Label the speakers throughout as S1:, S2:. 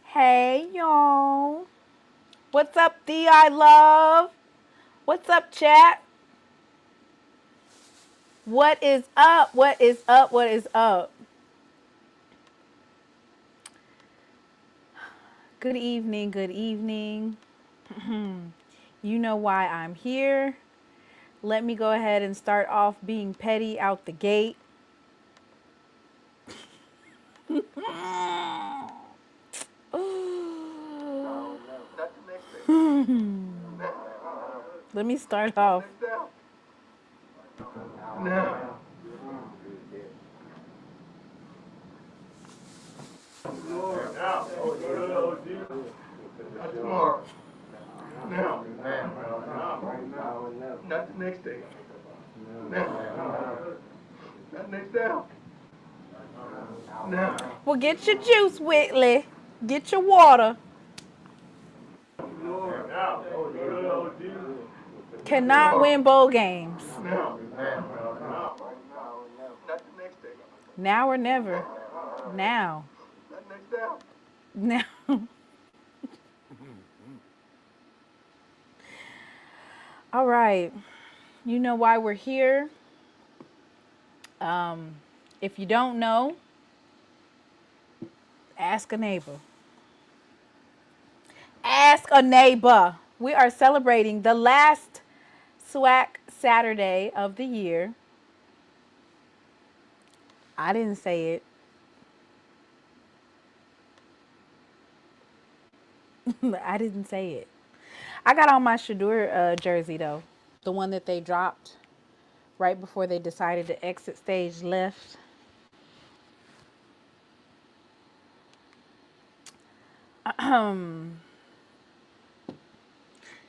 S1: Hey, y'all. What's up, D.I. Love? What's up, chat? What is up? What is up? What is up? Good evening. Good evening. You know why I'm here. Let me go ahead and start off being petty out the gate. Let me start off.
S2: Now. Not tomorrow. Now. Not the next day. Now. Not next down. Now.
S1: Well, get your juice, Whitley. Get your water. Cannot win bowl games.
S2: Now. Not the next day.
S1: Now or never. Now.
S2: Not next down.
S1: Now. All right. You know why we're here. If you don't know, ask a neighbor. Ask a neighbor. We are celebrating the last SWAC Saturday of the year. I didn't say it. I didn't say it. I got on my Shadur jersey, though. The one that they dropped right before they decided to exit stage left.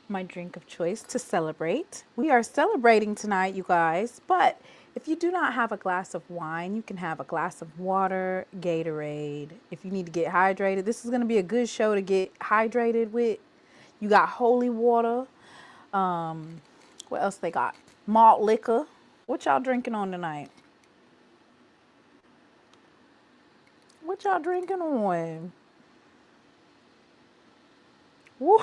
S1: My drink of choice to celebrate. We are celebrating tonight, you guys, but if you do not have a glass of wine, you can have a glass of water, Gatorade. If you need to get hydrated, this is going to be a good show to get hydrated with. You got holy water. What else they got? Malt liquor. What y'all drinking on tonight? What y'all drinking on? Woo.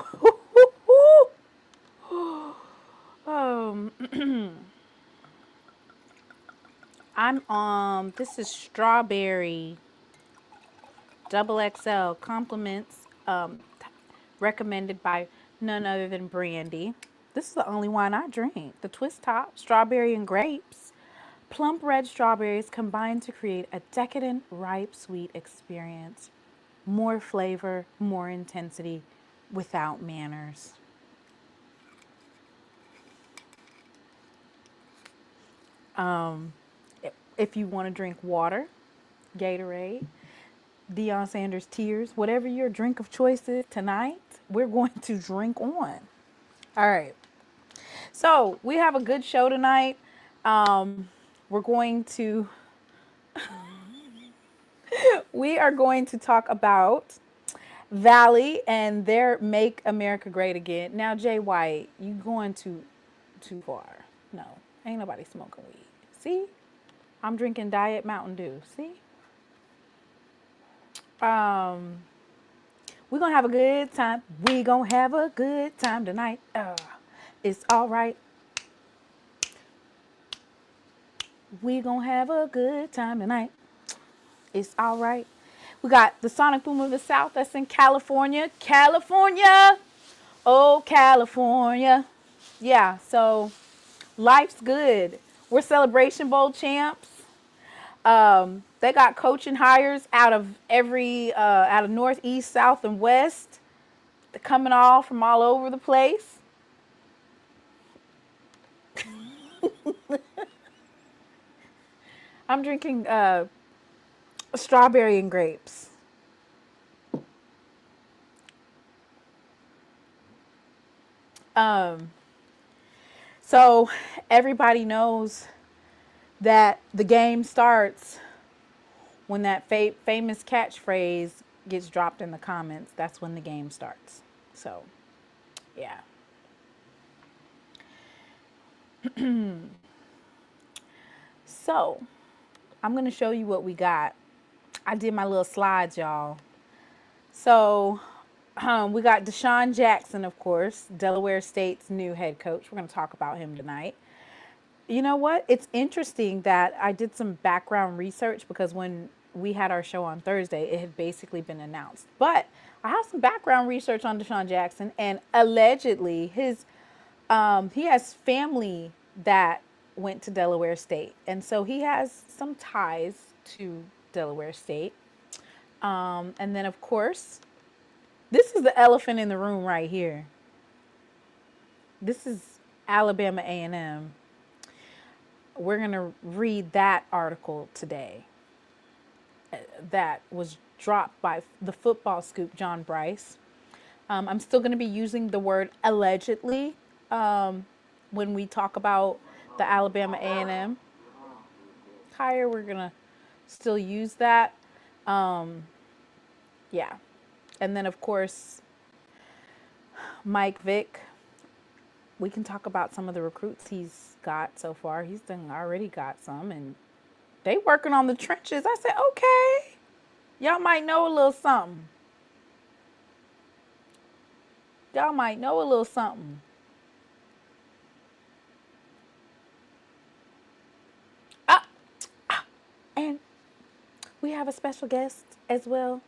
S1: um, this is strawberry double XL compliments, recommended by none other than Brandy. This is the only wine I drink. The twist top, strawberry and grapes. Plump red strawberries combine to create a decadent, ripe, sweet experience. More flavor, more intensity, without manners. If you want to drink water, Gatorade, Deion Sanders tears, whatever your drink of choice is tonight, we're going to drink on. All right. So we have a good show tonight. We're going to we are going to talk about Valley and their Make America Great Again. Now, Jay White, you going too far. No, ain't nobody smoking weed. See? I'm drinking Diet Mountain Dew. See? Um, we're gonna have a good time. We gonna have a good time tonight. It's all right. We gonna have a good time tonight. It's all right. We got the Sonic Boom of the South that's in California. California. Oh, California. Yeah, so life's good. We're Celebration Bowl champs. They got coaching hires out of out of North, East, South, and West. They're coming all from all over the place. I'm drinking strawberry and grapes. Um, so everybody knows that the game starts when that famous catchphrase gets dropped in the comments. That's when the game starts. So, yeah. So, I'm going to show you what we got. I did my little slides, y'all. So, we got Deshaun Jackson, of course, Delaware State's new head coach. We're going to talk about him tonight. You know what? It's interesting that I did some background research because when we had our show on Thursday, it had basically been announced. But I have some background research on Deshaun Jackson, and allegedly he has family that went to Delaware State, and so he has some ties to Delaware State. And then, of course, this is the elephant in the room right here. This is Alabama A&M. We're going to read that article today that was dropped by the football scoop, John Bryce. I'm still going to be using the word allegedly when we talk about the Alabama A&M hire. We're going to still use that. Yeah. And then, of course, Mike Vick. We can talk about some of the recruits he's got so far. He's already got some, and they working on the trenches. I said, okay, y'all might know a little something. Y'all might know a little something. And we have a special guest as well.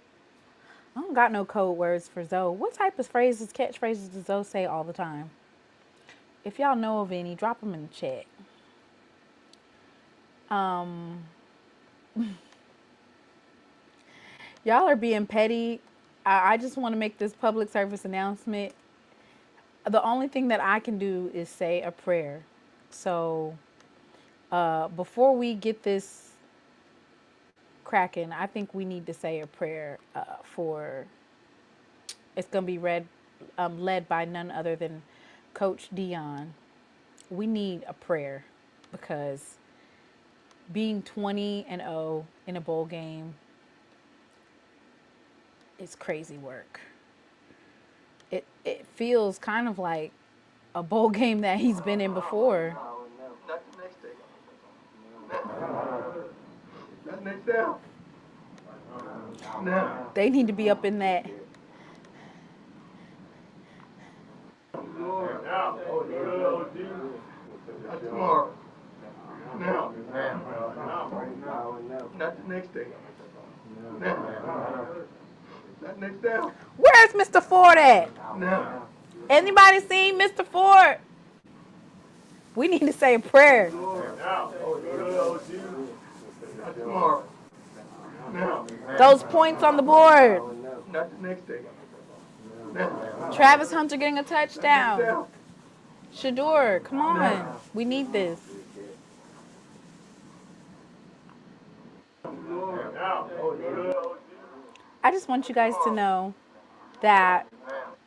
S1: I don't got no code words for Zo. What type of phrases, catchphrases does Zo say all the time? If y'all know of any, drop them in the chat. Y'all are being petty. I just want to make this public service announcement. The only thing that I can do is say a prayer. So before we get this cracking, I think we need to say a prayer for. It's going to be led by none other than Coach Deion. We need a prayer because being 20-0 in a bowl game is crazy work. It feels kind of like a bowl game that he's been in before.
S2: Next down. Now.
S1: They need to be up in that.
S2: That next down.
S1: Where's Mr. Ford at?
S2: Now.
S1: Anybody seen Mr. Ford? We need to say a prayer.
S2: Now. Not tomorrow. Now.
S1: Those points on the board.
S2: Not the next day. Now.
S1: Travis Hunter getting a
S2: That next
S1: touchdown.
S2: down.
S1: Shador, come on. We need this. I just want you guys to know that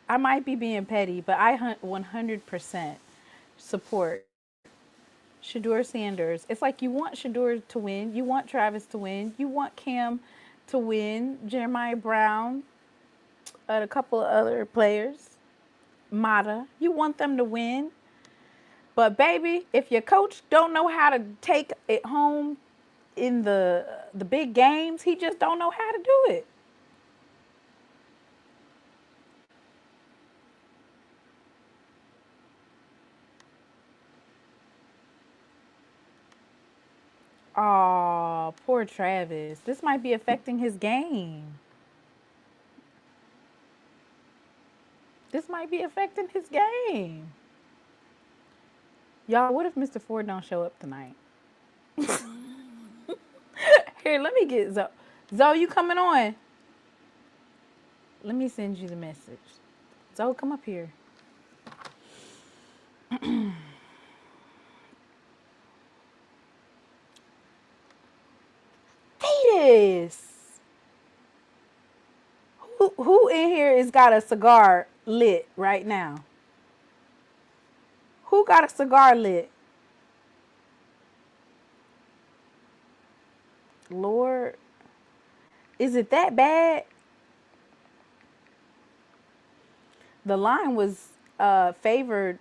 S1: I might be being petty, but I 100% support Shador Sanders. It's like you want Shador to win. You want Travis to win. You want Cam to win. Jeremiah Brown and a couple of other players. Mata. You want them to win. But baby, if your coach don't know how to take it home in the big games, he just don't know how to do it. Oh, poor Travis. This might be affecting his game. This might be affecting his game. Y'all, what if Mr. Ford don't show up tonight? Here, let me get Zo. Zo, you coming on? Let me send you the message. Zo, come up here. Thetis. Who in here has got a cigar lit right now? Who got a cigar lit? Lord, is it that bad? The line was favored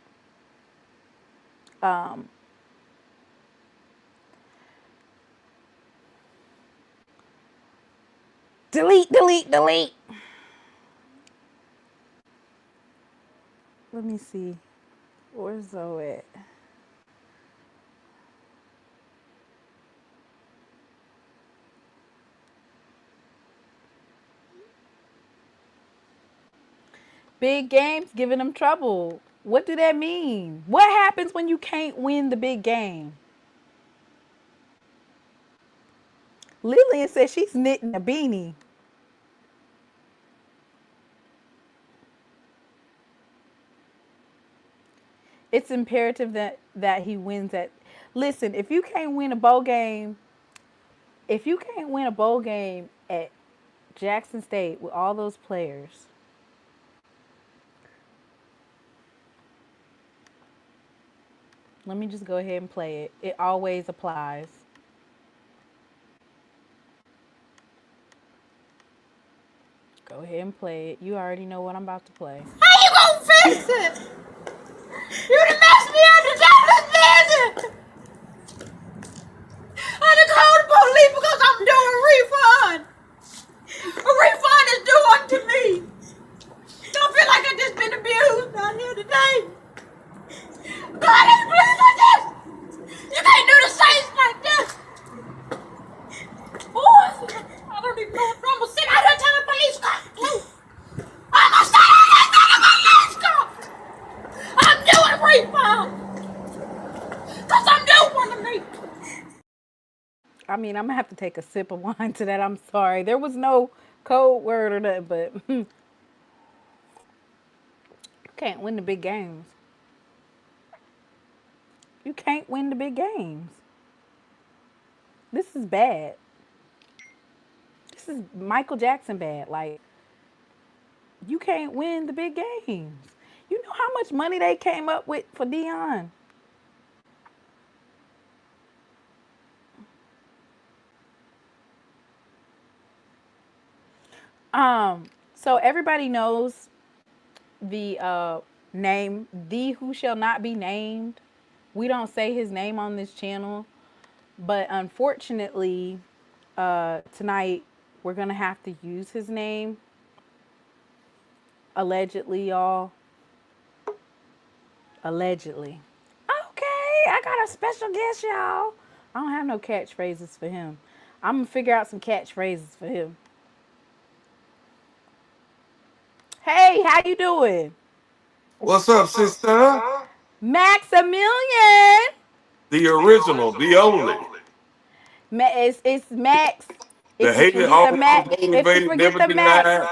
S1: delete. Let me see. Where's Zo at? Big games giving them trouble. What do that mean? What happens when you can't win the big game? Lillian says she's knitting a beanie. It's imperative that he wins at. Listen, if you can't win a bowl game, at Jackson State with all those players, let me just go ahead and play it. It always applies. Go ahead and play it. You already know what I'm about to play.
S3: How you gonna fix it? You done messed me up the devil's visit. I done called the police because I'm doing a refund. A refund is due unto me. Don't feel like I just been abused down here today. God ain't pleased with this. You can't do the Saints like this. Boy, I don't even know what I'm gonna sit out here and tell the police car. I'm gonna sit out here and tell the police car. I'm doing refund. Cause I'm doing to me.
S1: I mean, I'm gonna have to take a sip of wine to that. I'm sorry. There was no code word or nothing, but can't win the big games. You can't win the big games. This is bad. This is Michael Jackson bad. Like, you can't win the big games. You know how much money they came up with for Deion? So everybody knows the name, the who shall not be named. We don't say his name on this channel, but unfortunately, tonight we're gonna have to use his name. Allegedly, y'all. Allegedly. Okay, I got a special guest, y'all. I don't have no catchphrases for him. I'm gonna figure out some catchphrases for him. Hey, how you doing?
S2: What's up, sister?
S1: Maximilian.
S2: The original, the only.
S1: It's Max.
S2: The
S1: If you
S2: hated,
S1: forget the
S2: always
S1: Max, if you
S2: motivated,
S1: forget
S2: never
S1: the Max,
S2: denied.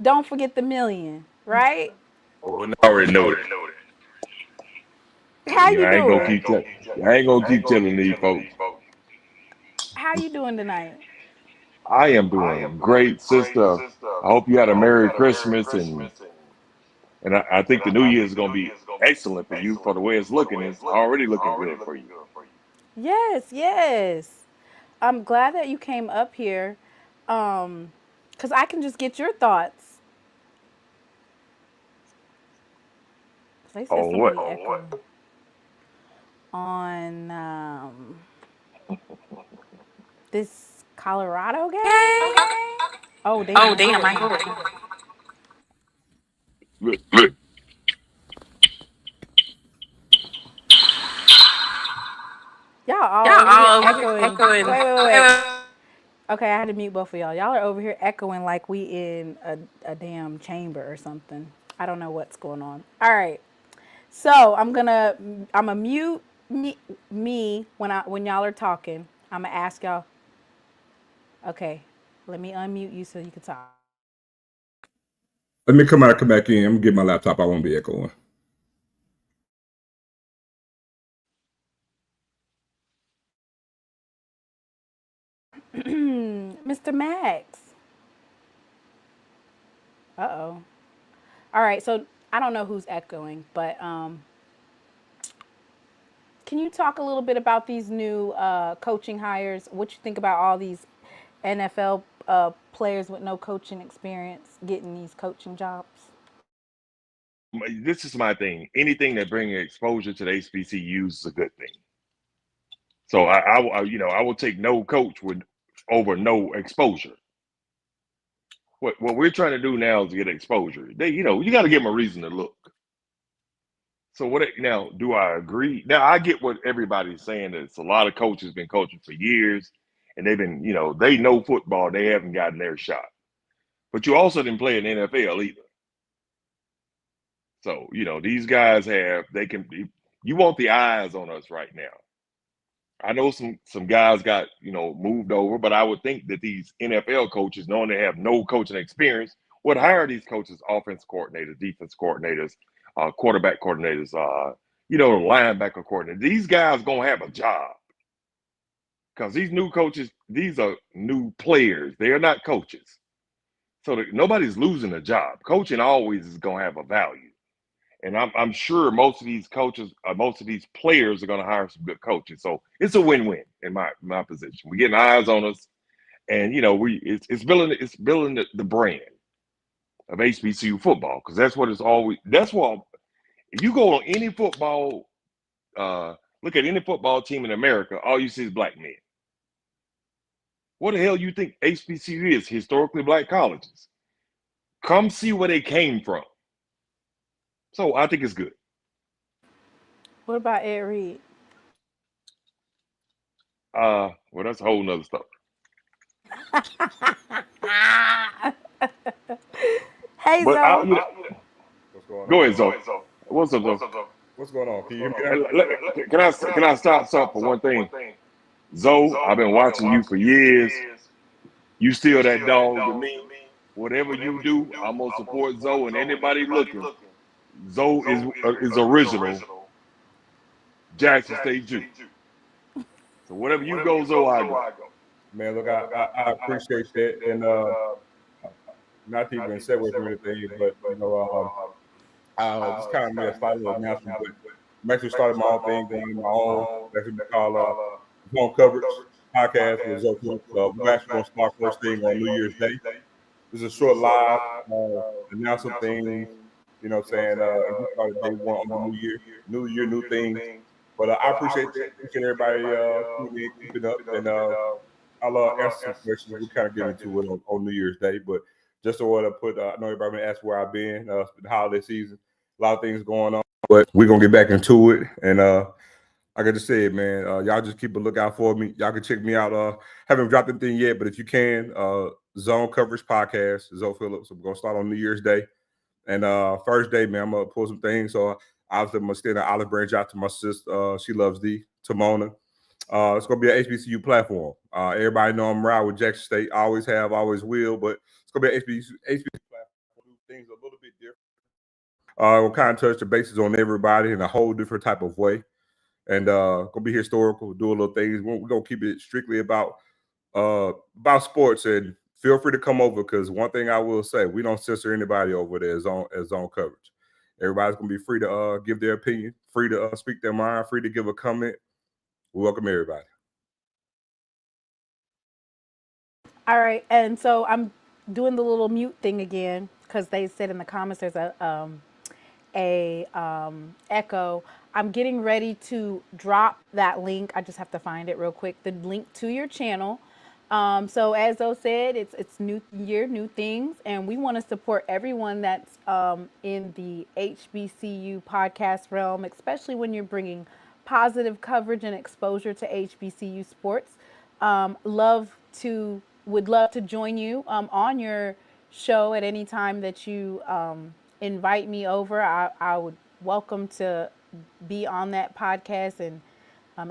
S1: don't forget the million, right?
S2: Oh, and I already know that.
S1: How you
S2: I ain't gonna
S1: doing?
S2: keep telling. I ain't gonna keep telling these folks.
S1: How you doing tonight?
S2: I am doing great, sister. I hope you had a Merry Christmas, and I think the New Year is gonna be excellent for you. For the way it's looking, it's already looking good for you.
S1: Yes, yes. I'm glad that you came up here, because I can just get your thoughts. They said
S2: On what?
S1: somebody echoing on this Colorado game. Oh damn, I go in.
S2: Look,
S1: Y'all all over here echoing. Wait. Okay, I had to mute both of y'all. Y'all are over here echoing like we in a damn chamber or something. I don't know what's going on. All right. So I'm gonna mute me when y'all are talking. I'm gonna ask y'all. Okay, let me unmute you so you can talk.
S4: Let me come out and come back in. I'm gonna get my laptop. I won't be echoing.
S1: Mr. Max. Uh-oh. All right, so I don't know who's echoing, but can you talk a little bit about these new coaching hires? What you think about all these NFL players with no coaching experience getting these coaching jobs?
S2: this is my thing. Anything that brings exposure to the HBCUs is a good thing. So I will take no coach with over no exposure. What we're trying to do now is get exposure. You got to give them a reason to look. So now? Do I agree? Now I get what everybody's saying. That it's a lot of coaches been coaching for years, and they've been, they know football. They haven't gotten their shot. But you also didn't play in the NFL either. So these guys have. They can. You want the eyes on us right now. I know some guys got moved over, but I would think that these NFL coaches, knowing they have no coaching experience, would hire these coaches, offense coordinators, defense coordinators, quarterback coordinators, linebacker coordinators. These guys gonna have a job because these new coaches, these are new players. They are not coaches, so nobody's losing a job. Coaching always is gonna have a value. And I'm sure most of these coaches, most of these players are going to hire some good coaches. So it's a win-win in my position. We're getting eyes on us, and it's building the brand of HBCU football, because that's what it's always. That's what, if you go on any football, look at any football team in America, all you see is black men. What the hell you think HBCU is? Historically black colleges. Come see where they came from. So I think it's good.
S1: What about Ed Reed?
S2: Well, that's a whole nother stuff.
S1: Hey
S2: But
S1: Zo.
S4: What's going
S2: go
S4: on?
S2: ahead, Zo. What's up, Zo?
S4: What's going on? Can you hear me now?
S2: Can I stop something for one thing? Zo, I've been watching you for years. You still that dog to me. Whatever you do, I'm gonna support Zo, and anybody looking. Zo is original Jackson State Jew. So whatever you go, Zo, I go.
S4: Man, look, I appreciate that, and not to even segue from anything, but just kind of made a slight little announcement. But I'm actually started my own thing, going on my own. That's what we call Zone Coverage podcast with Zo Phillips. We're actually going to start first thing on New Year's Day. This is a short live, announce some things, you know what I'm saying? And we started day one on the new year, new things. But I appreciate that. Appreciate everybody tuning in, keeping up, and I'll answer some questions. We kind of get into it on New Year's Day, but just to put, I know everybody been asking where I've been, the holiday season, a lot of things going on, but we're gonna get back into it. And I got to say, man, y'all just keep a lookout for me. Y'all can check me out. Haven't dropped anything yet, but if you can, Zone Coverage Podcast, Zo Phillips. I'm gonna start on New Year's Day. And first day, man, I'm gonna pull some things. So obviously I'm gonna extend an olive branch out to my sister, SheLovesThee, Timona. It's gonna be an HBCU platform. Everybody know I'm around with Jackson State. Always have, always will, but it's gonna be an HBCU platform. Do things a little bit different. We'll kind of touch the bases on everybody in a whole different type of way. And gonna be historical, do a little things. We're gonna keep it strictly about sports, and feel free to come over, because one thing I will say, we don't censor anybody over there as on coverage. Everybody's gonna be free to give their opinion, free to speak their mind, free to give a comment. We welcome everybody.
S1: All right, and so I'm doing the little mute thing again because they said in the comments there's a echo. I'm getting ready to drop that link. I just have to find it real quick. The link to your channel. So as Zo said, it's new year, new things, and we want to support everyone that's in the HBCU podcast realm, especially when you're bringing positive coverage and exposure to HBCU sports. Would love to join you on your show at any time that you invite me over. I would welcome to be on that podcast. And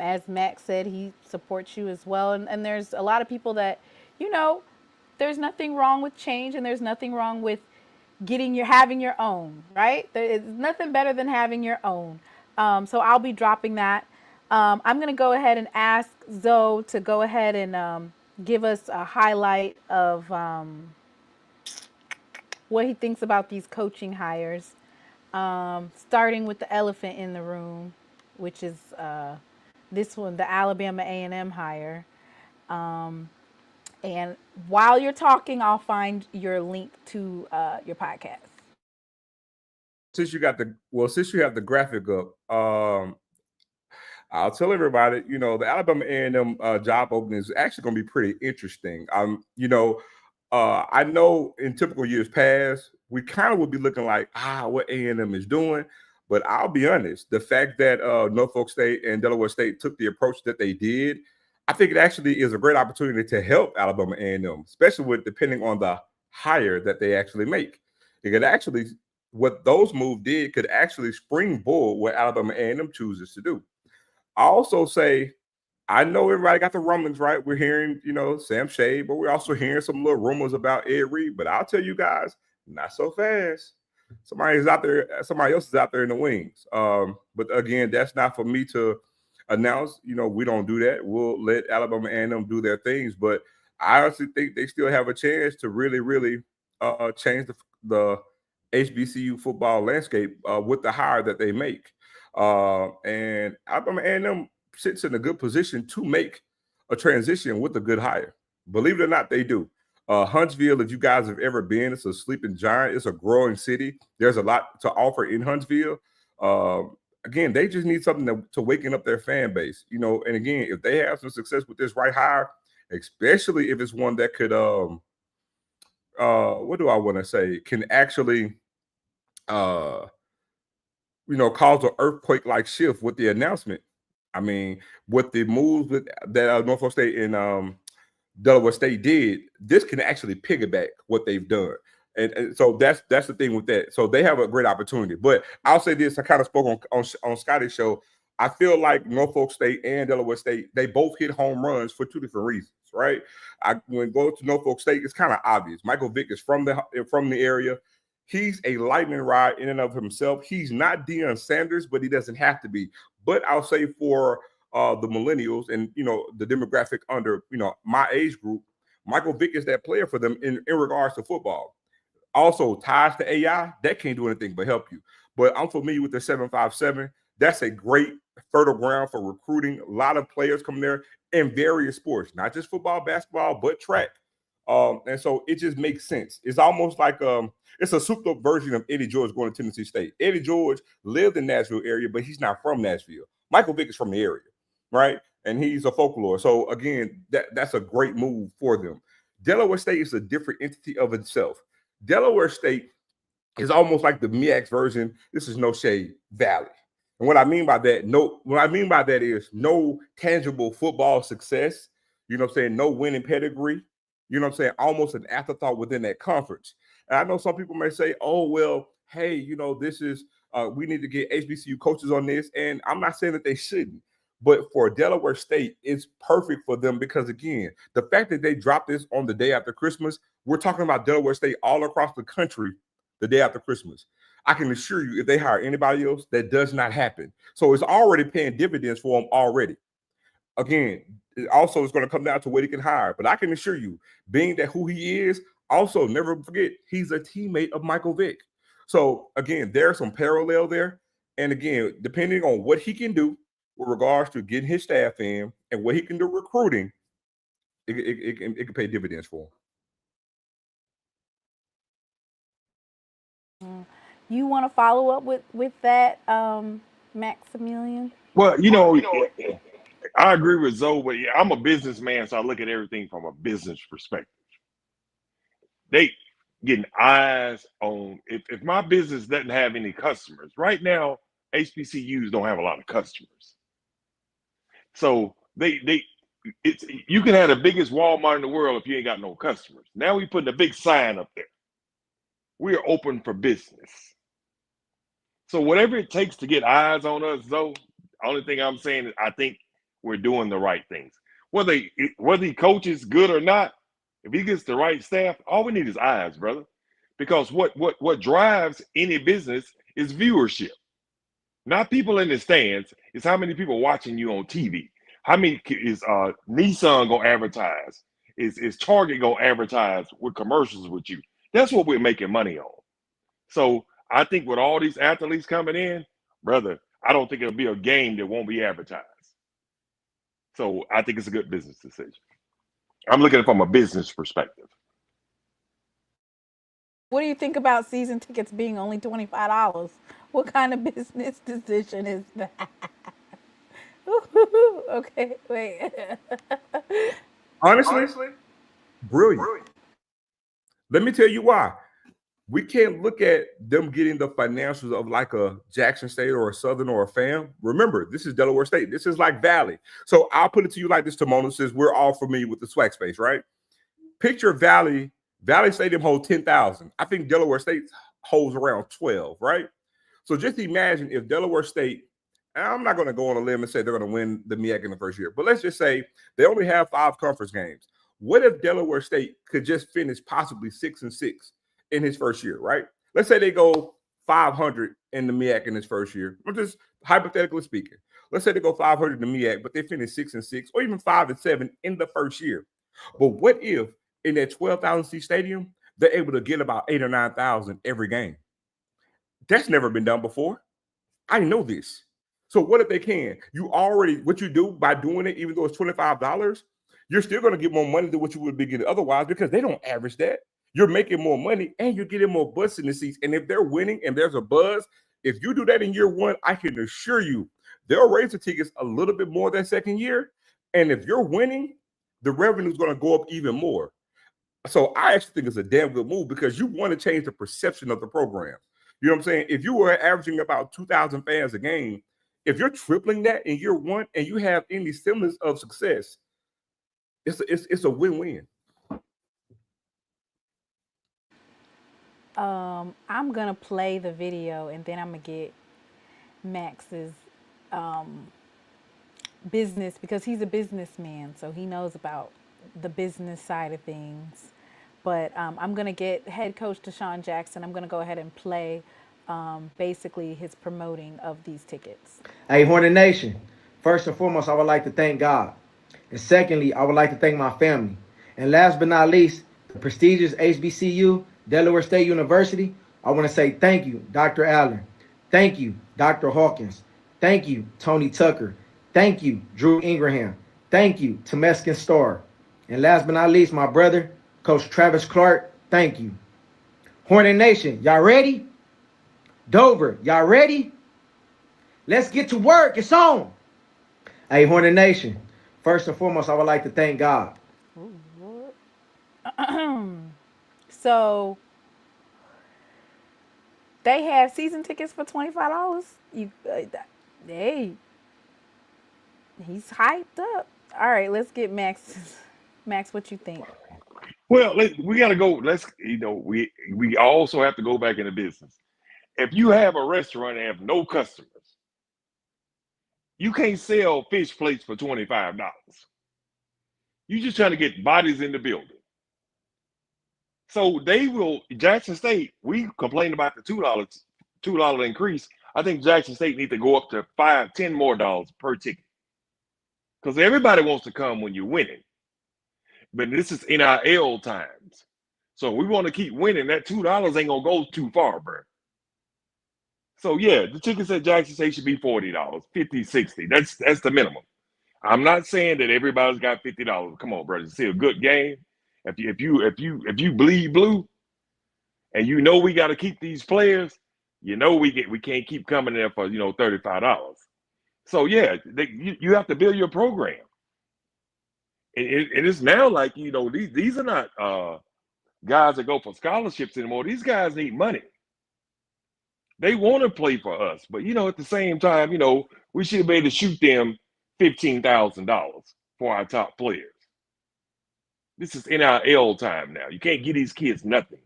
S1: as Max said, he supports you as well. And there's a lot of people that, there's nothing wrong with change, and there's nothing wrong with having your own, right? There's nothing better than having your own. So I'll be dropping that. I'm going to go ahead and ask Zo to go ahead and give us a highlight of what he thinks about these coaching hires, starting with the elephant in the room, which is this one, the Alabama A&M hire. And while you're talking, I'll find your link to your podcast.
S4: Since you have the graphic up, I'll tell everybody, the Alabama A&M job opening is actually going to be pretty interesting. I know in typical years past, we kind of would be looking like, what A&M is doing. But I'll be honest, the fact that Norfolk State and Delaware State took the approach that they did, I think it actually is a great opportunity to help Alabama A&M, especially depending on the hire that they actually make. It could actually, what those moves did could actually springboard what Alabama A&M chooses to do. I also say, I know everybody got the rumblings, right? We're hearing, Sam Shade, but we're also hearing some little rumors about Ed Reed. But I'll tell you guys, not so fast. Somebody else is out there in the wings. But again, that's not for me to announce. We don't do that. We'll let Alabama A&M do their things. But I honestly think they still have a chance to really, really change the HBCU football landscape with the hire that they make. And Alabama A&M sits in a good position to make a transition with a good hire. Believe it or not, they do. Huntsville, if you guys have ever been, it's a sleeping giant. It's a growing city. There's a lot to offer in Huntsville. Again, they just need something to waken up their fan base. And again, if they have some success with this right hire, especially if it's one that could, what do I want to say, can actually, cause an earthquake-like shift with the announcement. I mean, with the moves that Norfolk State and Delaware State did, this can actually piggyback what they've done. And so that's the thing with that. So they have a great opportunity. But I'll say this, I kind of spoke on Scotty's show. I feel like Norfolk State and Delaware State, they both hit home runs for two different reasons, right? When going to Norfolk State, it's kind of obvious. Michael Vick is from the area. He's a lightning rod in and of himself. He's not Deion Sanders, but he doesn't have to be. But I'll say for the millennials and, the demographic under, my age group, Michael Vick is that player for them in regards to football. Also, ties to AI, that can't do anything but help you. But I'm familiar with the 757. That's a great fertile ground for recruiting. A lot of players come there in various sports, not just football, basketball, but track. And so it just makes sense. It's almost like it's a souped up version of Eddie George going to Tennessee State. Eddie George lived in Nashville area, but he's not from Nashville. Michael Vick is from the area, right? And he's a folklore. So again, that's a great move for them. Delaware State is a different entity of itself. Delaware State is almost like the MEAC version. This is no shade Valley. And what I mean by that is no tangible football success. No winning pedigree. Almost an afterthought within that conference. And I know some people may say, oh, well, hey, this is we need to get HBCU coaches on this. And I'm not saying that they shouldn't, but for Delaware State, it's perfect for them because, again, the fact that they dropped this on the day after Christmas, we're talking about Delaware State all across the country the day after Christmas. I can assure you, if they hire anybody else, that does not happen. So it's already paying dividends for them already. Again, it also is going to come down to what he can hire. But I can assure you, being that who he is, also never forget, he's a teammate of Michael Vick. So, again, there's some parallel there. And again, depending on what he can do with regards to getting his staff in and what he can do recruiting, it can pay dividends for
S1: him. You want to follow up with that, Maximilian?
S2: Well, I agree with Zo, but I'm a businessman, so I look at everything from a business perspective. They getting eyes on, if my business doesn't have any customers, right now, HBCUs don't have a lot of customers. So you can have the biggest Walmart in the world if you ain't got no customers. Now we putting a big sign up there. We are open for business. So whatever it takes to get eyes on us, though, the only thing I'm saying is I think we're doing the right things. Whether he coaches good or not, if he gets the right staff, all we need is eyes, brother. Because what drives any business is viewership. Not people in the stands. It's how many people watching you on TV. How many is Nissan gonna advertise? Is Target gonna advertise with commercials with you? That's what we're making money on. So I think with all these athletes coming in, brother, I don't think it'll be a game that won't be advertised. So I think it's a good business decision. I'm looking at it from a business perspective.
S1: What do you think about season tickets being only $25? What kind of business decision is that? Okay, wait.
S4: Honestly, brilliant. Let me tell you why. We can't look at them getting the financials of like a Jackson State or a Southern or a FAM. Remember, this is Delaware State. This is like Valley. So I'll put it to you like this, Timona, since we're all familiar with the SWAC space, right? Picture Valley Stadium holds 10,000. I think Delaware State holds around 12, right? So just imagine if Delaware State, and I'm not going to go on a limb and say they're going to win the MEAC in the first year, but let's just say they only have 5 conference games. What if Delaware State could just finish possibly 6-6 in his first year, right? Let's say they go 500 in the MEAC in his first year. I'm just hypothetically speaking. Let's say they go 500 in the MEAC, but they finish 6-6 or even 5-7 in the first year. But what if in that 12,000 seat stadium, they're able to get about 8,000 or 9,000 every game? That's never been done before. I know this. So what if they can? What you do by doing it, even though it's $25, you're still going to get more money than what you would be getting otherwise because they don't average that. You're making more money and you're getting more butts in the seats. And if they're winning and there's a buzz, if you do that in year 1, I can assure you they'll raise the tickets a little bit more that second year. And if you're winning, the revenue is going to go up even more. So I actually think it's a damn good move because you want to change the perception of the program. You know what I'm saying? If you were averaging about 2,000 fans a game, if you're tripling that in year 1 and you have any semblance of success, it's a win-win.
S1: I'm gonna play the video and then I'm gonna get Max's business because he's a businessman, so he knows about the business side of things. But I'm gonna get head coach Deshaun Jackson. I'm gonna go ahead and play basically his promoting of these tickets.
S5: Hey, Hornet Nation. First and foremost, I would like to thank God. And secondly, I would like to thank my family. And last but not least, the prestigious HBCU, Delaware State University. I want to say thank you, Dr. Allen. Thank you, Dr. Hawkins. Thank you, Tony Tucker. Thank you, Drew Ingraham. Thank you, Temeskin Starr. And last but not least, my brother, Coach Travis Clark. Thank you. Hornet Nation, y'all ready? Dover, y'all ready? Let's get to work. It's on. Hey, Hornet Nation. First and foremost, I would like to thank God.
S1: So they have season tickets for $25. Hey, he's hyped up. All right, let's get Max. Max, what you think?
S2: Well, we got to go. We also have to go back into business. if you have a restaurant and have no customers, you can't sell fish plates for $25. You're just trying to get bodies in the building. So they will, Jackson State, we complained about the $2 increase. I think Jackson State need to go up to $5, $10 more per ticket. Because everybody wants to come when you're winning. But this is NIL times. So we want to keep winning. That $2 ain't gonna go too far, bro. So yeah, the tickets at Jackson State should be $40, $50, $60. That's the minimum. I'm not saying that everybody's got $50. Come on, brother. It's still a good game. If you bleed blue and you know we got to keep these players, you know we can't keep coming there for $35. So yeah, you have to build your program. And it's now like these are not guys that go for scholarships anymore. These guys need money. They want to play for us, but at the same time, we should be able to shoot them $15,000 for our top players. This is NIL time now. You can't give these kids nothing.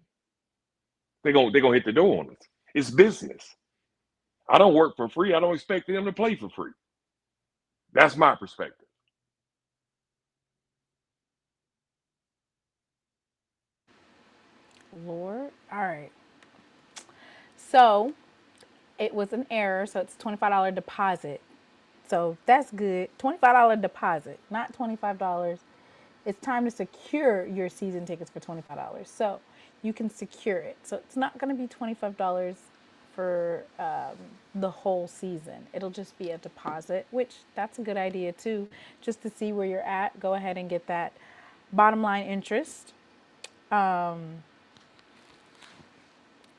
S2: They're gonna hit the door on us. It's business. I don't work for free. I don't expect them to play for free. That's my perspective.
S1: Lord. All right. So it was an error. So it's $25 deposit. So that's good. $25 deposit, not $25. It's time to secure your season tickets for $25. So you can secure it. So it's not going to be $25 for the whole season. It'll just be a deposit, which that's a good idea too. Just to see where you're at, go ahead and get that bottom line interest.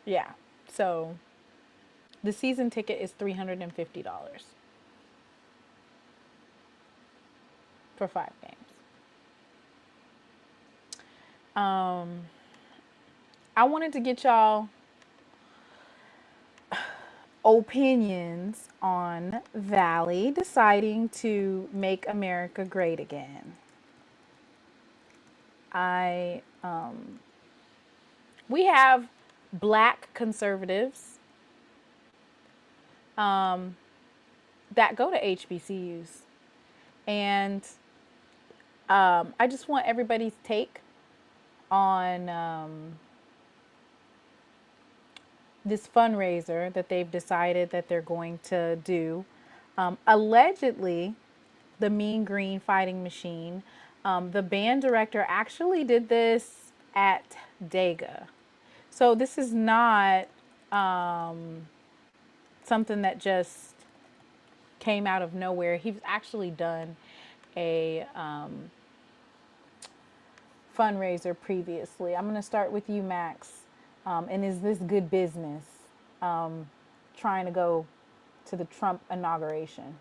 S1: Yeah. So the season ticket is $350 for 5 games. I wanted to get y'all opinions on Valley deciding to make America great again. We have black conservatives that go to HBCUs, and I just want everybody's take on this fundraiser that they've decided that they're going to do. Allegedly, the Mean Green Fighting Machine, the band director actually did this at Dega. So this is not something that just came out of nowhere. He's actually done a fundraiser previously. I'm going to start with you, Max. And is this good business trying to go to the Trump inauguration?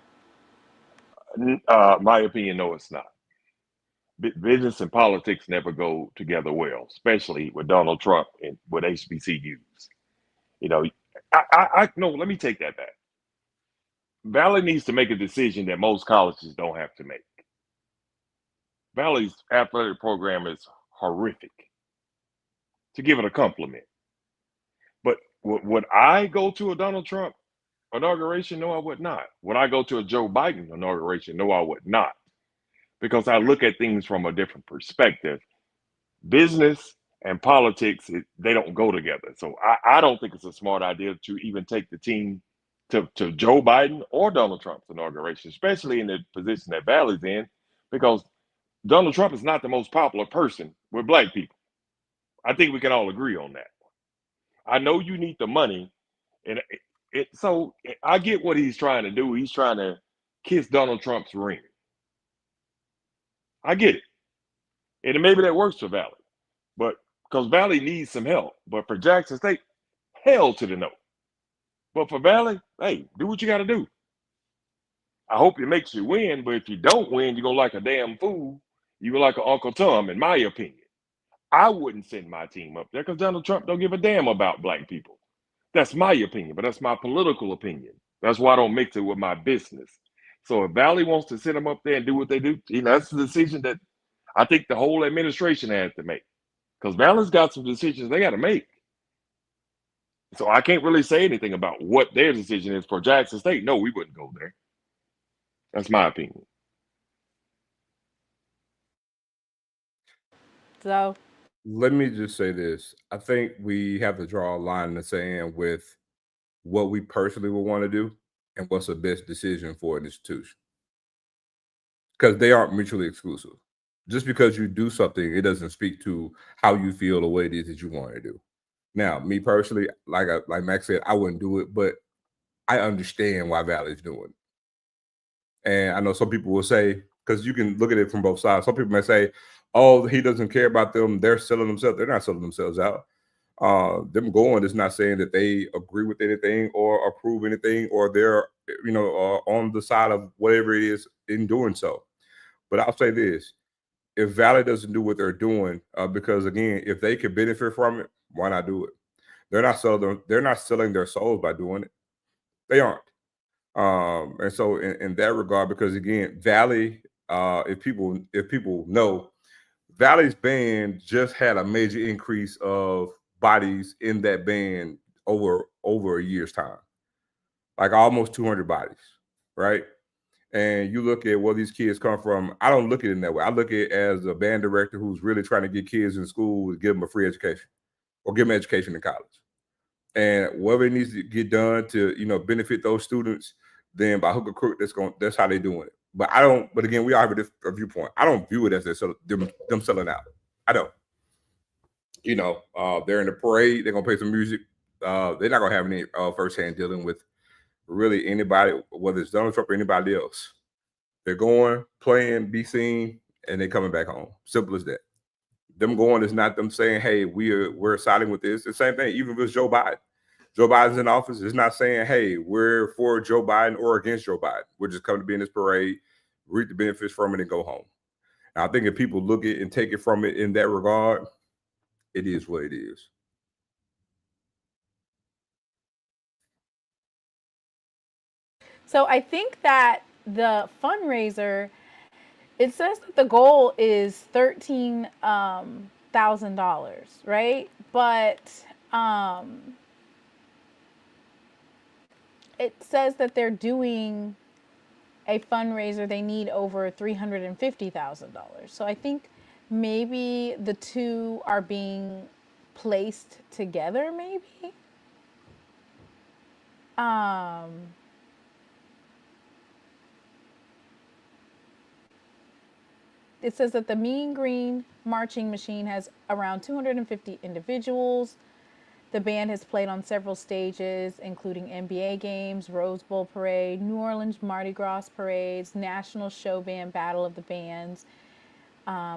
S2: My opinion, no, it's not. Business and politics never go together well, especially with Donald Trump and with HBCUs. No, let me take that back. Valley needs to make a decision that most colleges don't have to make. Valley's athletic program is horrific, to give it a compliment. But would I go to a Donald Trump inauguration? No, I would not. Would I go to a Joe Biden inauguration? No, I would not. Because I look at things from a different perspective. Business and politics, they don't go together. So I don't think it's a smart idea to even take the team to Joe Biden or Donald Trump's inauguration, especially in the position that Valley's in, because Donald Trump is not the most popular person with black people. I think we can all agree on that. I know you need the money, and so I get what he's trying to do. He's trying to kiss Donald Trump's ring. I get it. And maybe that works for Valley. But because Valley needs some help. But for Jackson State, hell to the no. But for Valley, hey, do what you got to do. I hope it makes you win, but if you don't win, you're going to like a damn fool. You're going to like an Uncle Tom, in my opinion. I wouldn't send my team up there because Donald Trump don't give a damn about black people. That's my opinion, but that's my political opinion. That's why I don't mix it with my business. So if Valley wants to send them up there and do what they do, that's the decision that I think the whole administration has to make. Because Valley's got some decisions they got to make. So I can't really say anything about what their decision is for Jackson State. No, we wouldn't go there. That's my opinion.
S1: So
S4: Let me just say this. I think we have to draw a line in the sand with what we personally would want to do and what's the best decision for an institution. Because they aren't mutually exclusive. Just because you do something, it doesn't speak to how you feel the way it is that you want to do. Now, me personally, like Max said, I wouldn't do it, but I understand why Valley's doing it. And I know some people will say, because you can look at it from both sides. Some people may say, oh, he doesn't care about them. They're selling themselves. They're not selling themselves out. Them going is not saying that they agree with anything or approve anything or they're, on the side of whatever it is in doing so. But I'll say this. If Valley doesn't do what they're doing, because again, if they can benefit from it, why not do it? They're not selling their souls by doing it. They aren't. And so in that regard, because again, Valley, if people know, Valley's band just had a major increase of bodies in that band over a year's time, like almost 200 bodies, right? And you look at where these kids come from. I don't look at it in that way. I look at it as a band director who's really trying to get kids in school to give them a free education or give them education in college. And whatever it needs to get done to, benefit those students, then by hook or crook, that's how they're doing it. But again, we all have a viewpoint. I don't view it as them selling out. I don't. They're in the parade, they're gonna play some music. They're not gonna have any firsthand dealing with really anybody, whether it's Donald Trump or anybody else. They're going, playing, be seen, and they're coming back home. Simple as that. Them going is not them saying, hey, we're siding with this. The same thing, even with Joe Biden. Joe Biden's in office. It's not saying, hey, we're for Joe Biden or against Joe Biden. We're just coming to be in this parade, reap the benefits from it, and go home. And I think if people look at and take it from it in that regard, it is what it is.
S1: So I think that the fundraiser, it says that the goal is $13,000, right? But it says that they're doing a fundraiser. They need over $350,000. So I think maybe the two are being placed together. Maybe. It says that the Mean Green marching machine has around 250 individuals. The band has played on several stages, including NBA games, Rose Bowl parade, New Orleans Mardi Gras parades, National Show Band Battle of the Bands.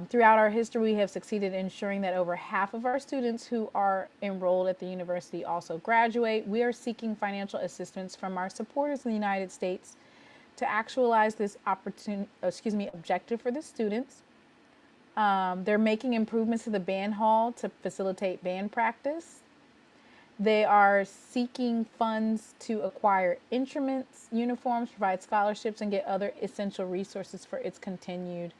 S1: Throughout our history, we have succeeded in ensuring that over half of our students who are enrolled at the university also graduate. We are seeking financial assistance from our supporters in the United States to actualize this objective for the students. They're making improvements to the band hall to facilitate band practice. They are seeking funds to acquire instruments, uniforms, provide scholarships, and get other essential resources for its continued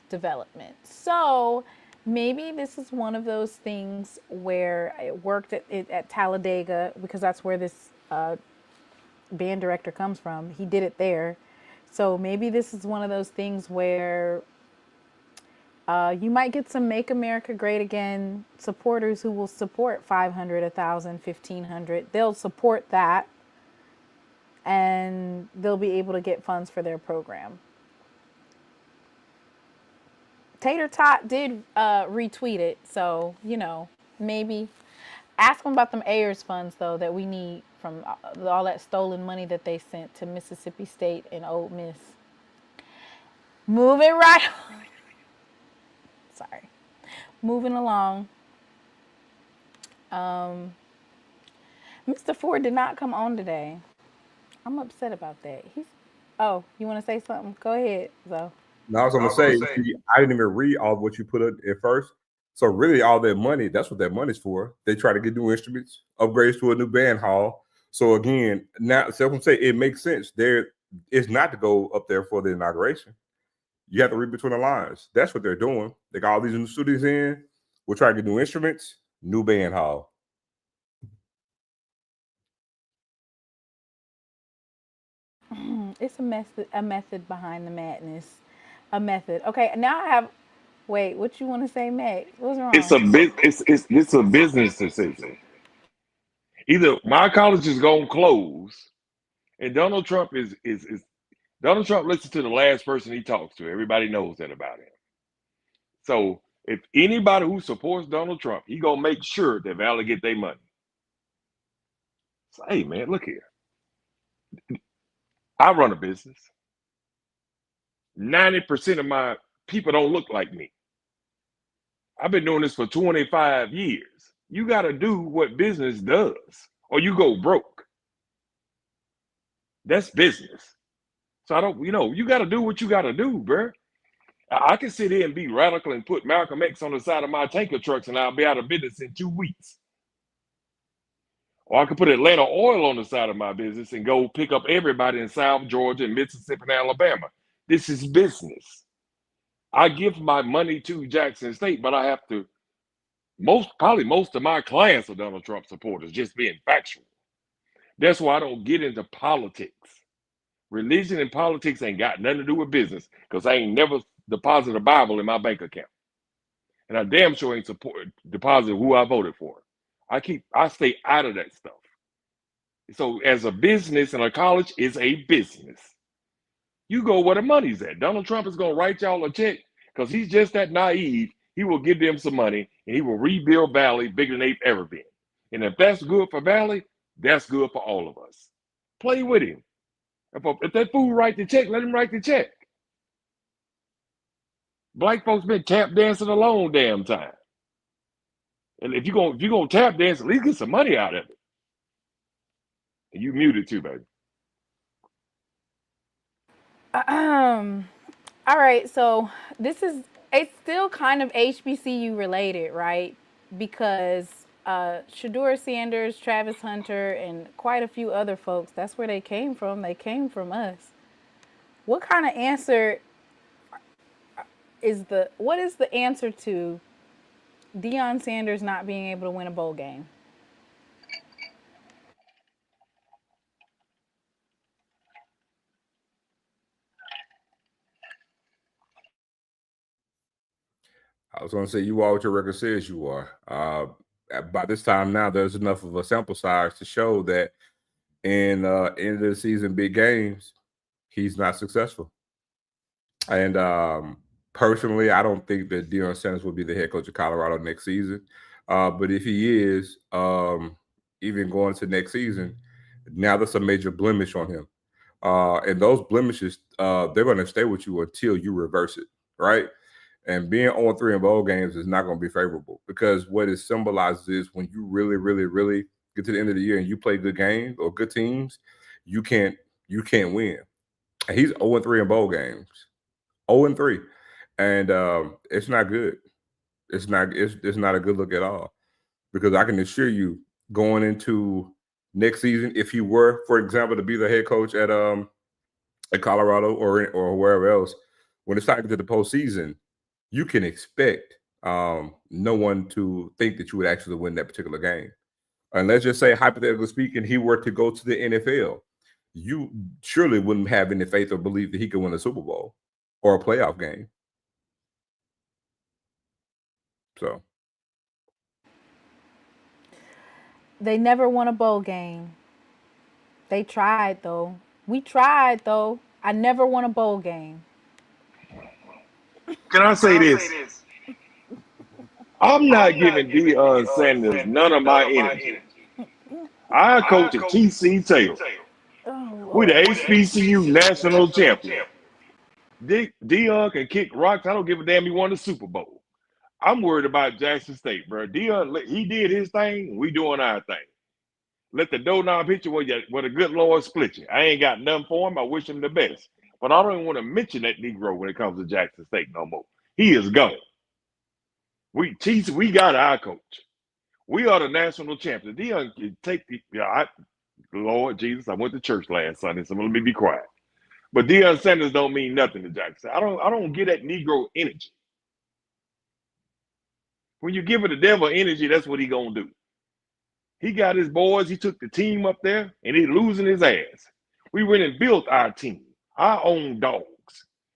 S1: development. So maybe this is one of those things where it worked at Talladega, because that's where this band director comes from. He did it there. So maybe this is one of those things where you might get some Make America Great Again supporters who will support 500, 1,000, 1,500. They'll support that, and they'll be able to get funds for their program. Tater Tot did retweet it, so maybe ask them about them Ayers funds though that we need from all that stolen money that they sent to Mississippi State and Ole Miss. Moving right on. Sorry. Moving along. Mr. Ford did not come on today. I'm upset about that. Oh, you want to say something? Go ahead, Zo.
S4: Now I was going to say, I didn't even read all of what you put at first. So really all that money, that's what that money's for. They try to get new instruments, upgrades to a new band hall. So again, now someone say it makes sense. It's not to go up there for the inauguration. You have to read between the lines. That's what they're doing. They got all these new studios in. We're trying to get new instruments, new band hall.
S1: It's a method behind the madness. A method. Okay, now I have. Wait, what you want to say, Mac? What's
S2: It's
S1: wrong?
S2: a it's a business decision. Either my college is gonna close, and Donald Trump is Donald Trump listens to the last person he talks to. Everybody knows that about him. So if anybody who supports Donald Trump, he gonna make sure that Valley get their money. So, hey man, look here. I run a business. 90% of my people don't look like me. I've been doing this for 25 years. You got to do what business does, or you go broke. That's business. So I don't, you got to do what you got to do, bro. I can sit here and be radical and put Malcolm X on the side of my tanker trucks and I'll be out of business in 2 weeks. Or I could put Atlanta Oil on the side of my business and go pick up everybody in South Georgia and Mississippi and Alabama. This is business. I give my money to Jackson State, but I have to, probably most of my clients are Donald Trump supporters, just being factual. That's why I don't get into politics. Religion and politics ain't got nothing to do with business, because I ain't never deposited a Bible in my bank account. And I damn sure ain't deposited who I voted for. I stay out of that stuff. So as a business and a college is a business. You go where the money's at. Donald Trump is going to write y'all a check because he's just that naive. He will give them some money and he will rebuild Valley bigger than they've ever been. And if that's good for Valley, that's good for all of us. Play with him. If that fool write the check, let him write the check. Black folks been tap dancing a long damn time. And if you're gonna tap dance, at least get some money out of it. And you muted too, baby.
S1: All right, so it's still kind of HBCU related, right? Because Shedeur Sanders, Travis Hunter, and quite a few other folks, that's where they came from. They came from us. What kind of answer what is the answer to Deion Sanders not being able to win a bowl game?
S4: I was going to say, you are what your record says you are. By this time now, there's enough of a sample size to show that in end of the season big games, he's not successful. And personally, I don't think that Deion Sanders will be the head coach of Colorado next season. But if he is, even going to next season, now that's a major blemish on him. And those blemishes, they're going to stay with you until you reverse it, right? And being 0-3 in bowl games is not going to be favorable, because what it symbolizes is when you really, really, really get to the end of the year and you play good games or good teams, you can't win. And he's 0-3 in bowl games, 0-3, and it's not good. It's not a good look at all, because I can assure you, going into next season, if he were, for example, to be the head coach at Colorado or wherever else, when it's time to the postseason, you can expect no one to think that you would actually win that particular game. And let's just say, hypothetically speaking, he were to go to the NFL, you surely wouldn't have any faith or belief that he could win a Super Bowl or a playoff game. So
S1: They never won a bowl game. They tried, though. We tried, though. I never won a bowl game.
S2: Can I say this? I'm not giving Deion Sanders none of my energy. I coach at TC Taylor. We the HBCU national champion. Deion can kick rocks. I don't give a damn he won the Super Bowl. I'm worried about Jackson State, bro. Deion, he did his thing. We doing our thing. Let the doorknob hit you where the good Lord split you. I ain't got nothing for him. I wish him the best. But I don't even want to mention that Negro when it comes to Jackson State no more. He is gone. We got our coach. We are the national champions. Deion can take Lord Jesus, I went to church last Sunday, so let me be quiet. But Deion Sanders don't mean nothing to Jackson. I don't get that Negro energy. When you give it the devil energy, that's what he gonna do. He got his boys. He took the team up there, and he losing his ass. We went and built our team. our own dogs,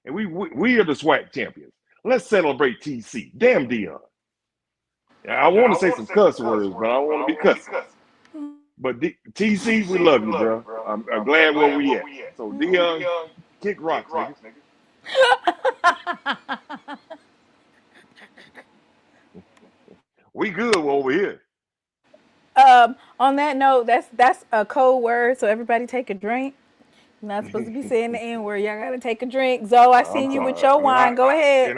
S2: and we are the SWAC champions. Let's celebrate TC. Damn Deion. I want to say some cuss words, but I don't want to be cussing. But TC, we love you, bro. I'm glad where we at. So Deion, kick rocks, nigga. We good over here.
S1: On that note, that's a code word, so everybody take a drink. You're not supposed to be saying the N word. Y'all gotta take a drink. Zo, I
S2: I'm
S1: seen you with
S2: sorry,
S1: your wine. Go ahead.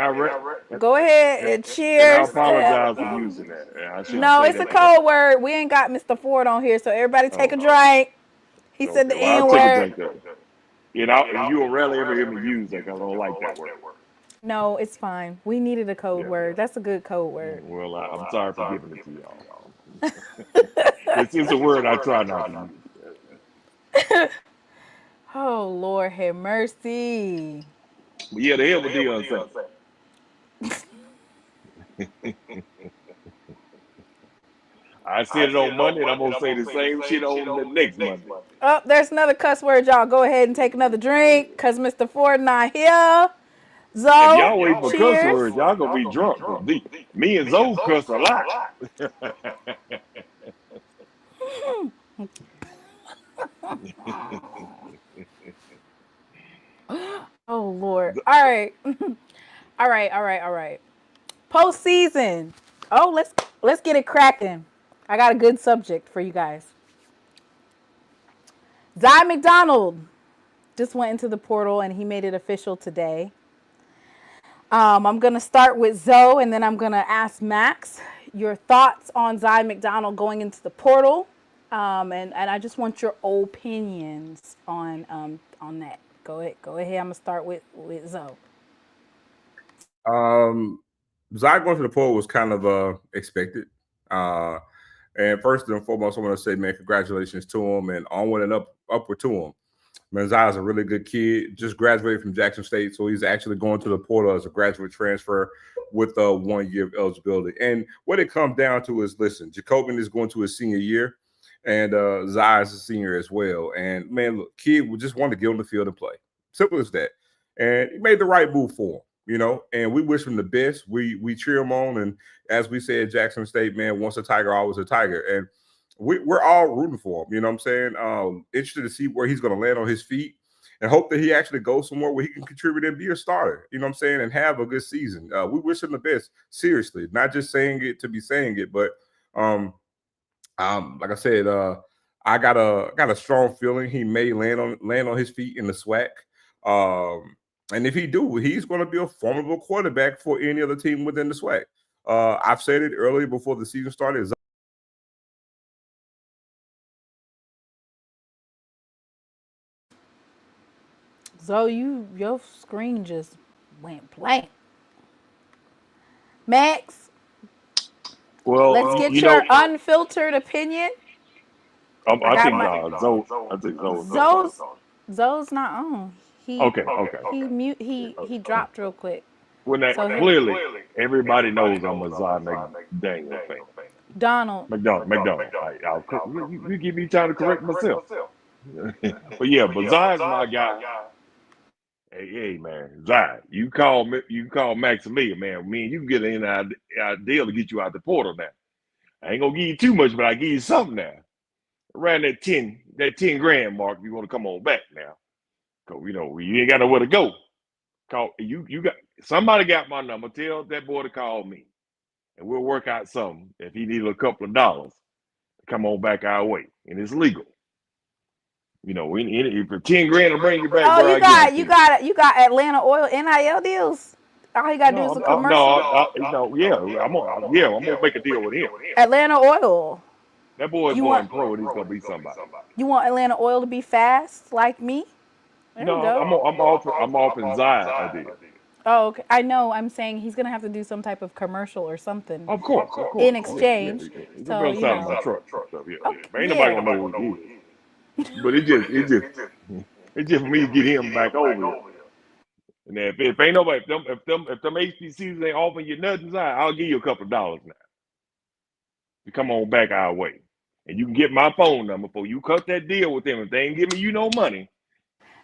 S1: Go ahead and
S2: and I
S1: cheers.
S2: apologize for using that. I shouldn't
S1: No,
S2: say
S1: it's a
S2: that.
S1: code word. We ain't got Mr. Ford on here, so everybody take a drink. He said the
S2: Okay, well, I'll
S1: N
S2: take a
S1: word.
S2: drink of it. And you will rarely ever hear me use that because I don't like that word.
S1: No, it's fine. We needed a code word. That's a good code word.
S2: Well, I'm sorry for giving it to y'all. It's a word I try not to use.
S1: Oh, Lord have mercy.
S2: But yeah, the hell with Deion Sanders. I said it on Monday, and I'm gonna say the same shit on the next Monday.
S1: Oh, there's another cuss word, y'all. Go ahead and take another drink, because Mr. Ford not here.
S2: If
S1: Zo,
S2: y'all wait for cuss
S1: cheers.
S2: words, y'all gonna be drunk. Me and Zo cuss a lot.
S1: Oh, Lord. All right. All right. Postseason. Oh, let's get it cracking. I got a good subject for you guys. Zechariah McDonald just went into the portal and he made it official today. I'm going to start with Zo, and then I'm going to ask Max your thoughts on Zechariah McDonald going into the portal. And I just want your opinions on that. Go ahead. I'm going to start with Zo.
S4: Zach going to the portal was kind of expected. And first and foremost, I want to say, man, congratulations to him and onward and upward to him. Man, Zai's a really good kid. Just graduated from Jackson State, so he's actually going to the portal as a graduate transfer with 1 year of eligibility. And what it comes down to is, listen, Jacobin is going to his senior year, and Zai is a senior as well. And man, look, kid, we just want to get on the field and play. Simple as that. And he made the right move for him, you know. And we wish him the best. We cheer him on. And as we said, Jackson State, man, once a Tiger, always a Tiger. And we're all rooting for him. You know what I'm saying? Interested to see where he's going to land on his feet and hope that he actually goes somewhere where he can contribute and be a starter, you know what I'm saying, and have a good season. We wish him the best, seriously, not just saying it to be saying it, but like I said, I got a strong feeling he may land on his feet in the SWAC. And if he do, he's going to be a formidable quarterback for any other team within the SWAC. I've said it earlier before the season started.
S1: Zo, your screen just went blank. Max,
S2: Well,
S1: let's get your unfiltered opinion.
S2: I think Zo.
S1: Zo's not on. He dropped real quick.
S2: Clearly, everybody knows I'm a Zai McDaniel fan. McDonald. You give me time to correct myself. But yeah, but Zai's my guy. Hey, man, Zai, you call Maximilian, man. Me and you can get an deal to get you out the portal now. I ain't gonna give you too much, but I give you something now. Around that 10 grand mark, you want to come on back now. Cause you ain't got nowhere to go. Somebody got my number. Tell that boy to call me, and we'll work out something. If he needs a couple of dollars, come on back our way, and it's legal. If for 10 grand to bring you back,
S1: oh, you got Atlanta Oil NIL deals. All you gotta do is a commercial.
S2: I'm gonna make a deal with him.
S1: Atlanta Oil.
S2: That boy's going pro, and he's gonna be somebody.
S1: You want Atlanta Oil to be fast like me? There
S2: no,
S1: we go.
S2: I'm offering Zai a deal.
S1: Oh, okay. I know. I'm saying he's gonna have to do some type of commercial or something.
S2: Of course.
S1: In exchange.
S2: He's
S1: So
S2: my truck. Ain't nobody gonna know who he is. But it's just for me to get him back over here. And if ain't nobody, if them HBCUs ain't offering you nothing, I'll give you a couple of dollars now to come on back our way. And you can get my phone number before you cut that deal with them. If they ain't giving you no money,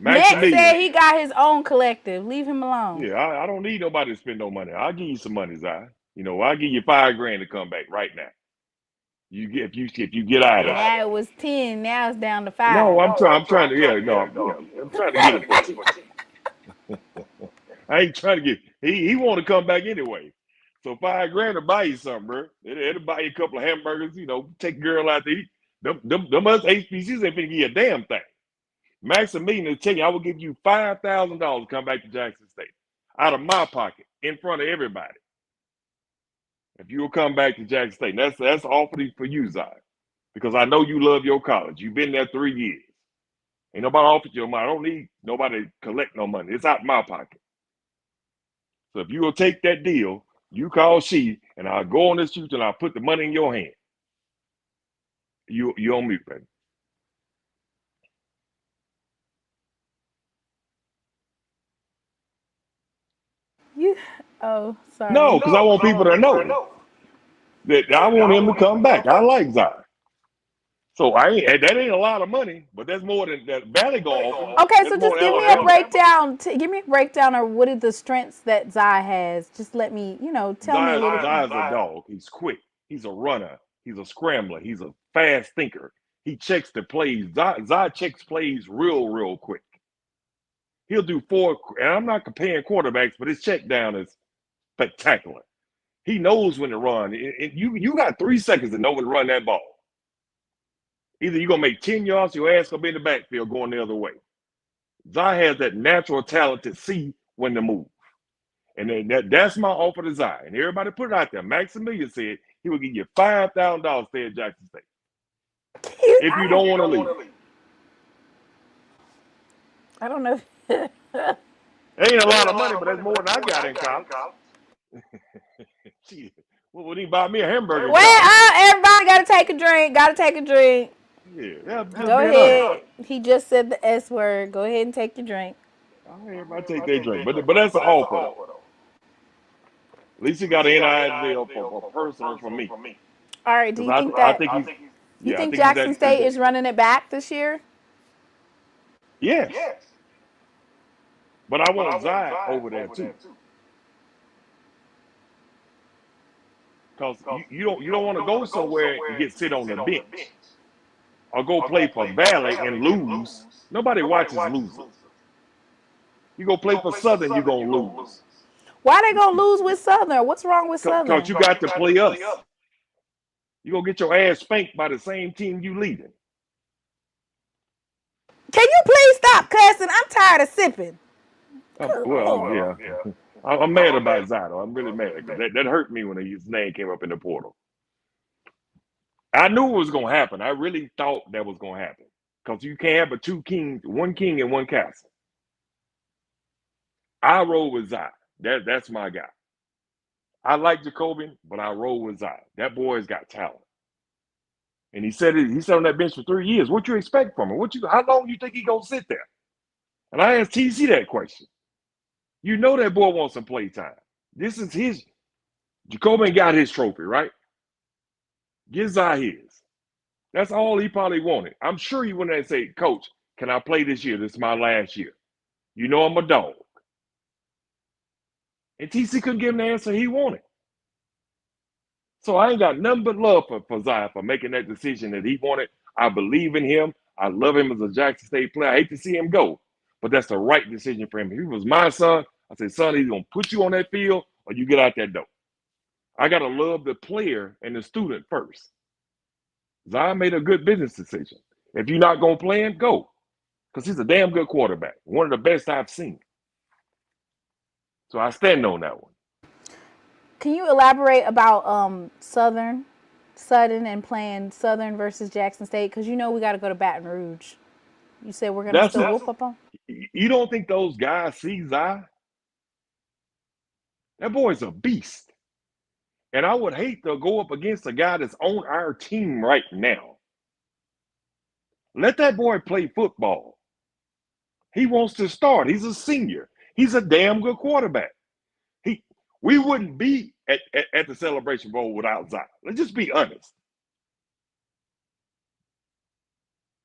S2: Maximilian.
S1: said he got his own collective. Leave him alone.
S2: Yeah, I don't need nobody to spend no money. I'll give you some money, Zai. You know, I'll give you $5,000 to come back right now. You get if you get out of it.
S1: Now it was 10. Now it's down to 5.
S2: No, I'm trying to I'm trying to get him for 10. I ain't trying to get he want to come back anyway. So $5,000 to buy you something, bro. It'll buy you a couple of hamburgers, you know, take a girl out to eat. Them us HBCUs ain't finna give you a damn thing. Maximilian will tell you I will give you $5,000 to come back to Jackson State out of my pocket in front of everybody. If you will come back to Jackson State, and that's offered for you, Zai, because I know you love your college. You've been there 3 years. Ain't nobody offered you money. I don't need nobody to collect no money. It's out my pocket. So if you will take that deal, you call She, and I'll go on this shoot and I'll put the money in your hand. You on mute, baby.
S1: Sorry.
S2: No, because I want people to know that I want him to come back. I like Zai. So that ain't a lot of money, but that's more than that Valley gonna offer.
S1: Okay, so just give me a breakdown. Give me a breakdown of what are the strengths that Zai has. Just let me, tell me a little.
S2: Zai's a dog. He's quick. He's a runner. He's a scrambler. He's a fast thinker. He checks the plays. Zai checks plays real quick. He'll do 4, and I'm not comparing quarterbacks, but his check down is spectacular. He knows when to run. You got 3 seconds to know when to run that ball. Either you're going to make 10 yards, your ass going to be in the backfield going the other way. Zai has that natural talent to see when to move. And then that's my offer to Zai. And everybody put it out there. Maximilian said he will give you $5,000 to stay at Jackson State. If you don't want to leave.
S1: I don't know.
S2: Ain't a lot of money, but that's more than I got in college. Shit. Well, would he buy me a hamburger?
S1: Well, everybody got to take a drink.
S2: Yeah,
S1: go ahead. He just said the S word. Go ahead and take your drink.
S2: Everybody take their drink, but that's an offer though. At least he got an NIL for personal from me.
S1: All right. Do you think that? You think Jackson State is running it back this year?
S2: Yes. But I want Zai over there too. Because you don't want to go somewhere and get sit on the bench. Or go play for Valley and lose. Nobody watches losers. You go play for Southern, you're going to lose.
S1: Why they going to lose with Southern? What's wrong with Southern?
S2: Because you got to play us. You're going to get your ass spanked by the same team you leading.
S1: Can you please stop cussing? I'm tired of sipping.
S2: Yeah. I'm mad about Zato. I'm really mad. That hurt me when his name came up in the portal. I knew it was going to happen. I really thought that was going to happen. Because you can't have one king and one castle. I roll with Zai. That's my guy. I like Jacobian, but I roll with Zai. That boy's got talent. And he sat on that bench for 3 years. What you expect from him? How long you think he gonna sit there? And I asked TC that question. You know that boy wants some play time. This is his. Jacobian got his trophy, right? Give Zai his. That's all he probably wanted. I'm sure he went there and say, Coach, can I play this year? This is my last year. You know I'm a dog. And TC couldn't give him the answer he wanted. So I ain't got nothing but love for Zai for making that decision that he wanted. I believe in him. I love him as a Jackson State player. I hate to see him go, but that's the right decision for him. If he was my son, I said, son, he's going to put you on that field or you get out that door. I got to love the player and the student first. Zai made a good business decision. If you're not going to play him, go. Because he's a damn good quarterback. One of the best I've seen. So I stand on that one.
S1: Can you elaborate about Southern and playing Southern versus Jackson State? Because we got to go to Baton Rouge. You said we're going to still whoop up on?
S2: You don't think those guys see Zai? That boy's a beast. And I would hate to go up against a guy that's on our team right now. Let that boy play football. He wants to start. He's a senior. He's a damn good quarterback. We wouldn't be at the Celebration Bowl without Zai. Let's just be honest.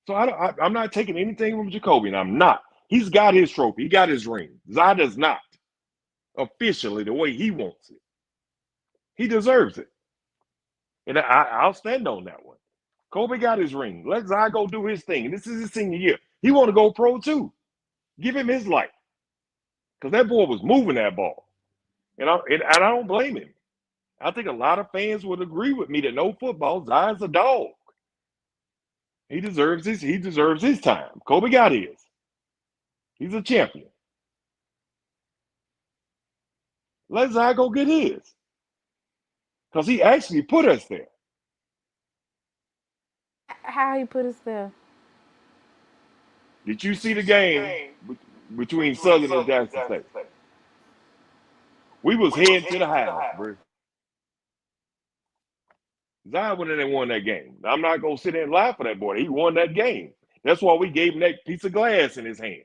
S2: So I'm not taking anything from Jacobian. I'm not. He's got his trophy. He got his ring. Zai does not. Officially, the way he wants it. He deserves it. And I'll stand on that one. Kobe got his ring. Let Zai go do his thing. This is his senior year. He want to go pro too. Give him his life. Because that boy was moving that ball. And I don't blame him. I think a lot of fans would agree with me that no football, Zai's a dog. He deserves his time. Kobe got his. He's a champion. Let Zai go get his. Because he actually put us there.
S1: How he put us there?
S2: Did you see the game between Southern and Jackson State? We was heading to the house, bro. Zai went in and won that game. I'm not going to sit there and lie for that boy. He won that game. That's why we gave him that piece of glass in his hand.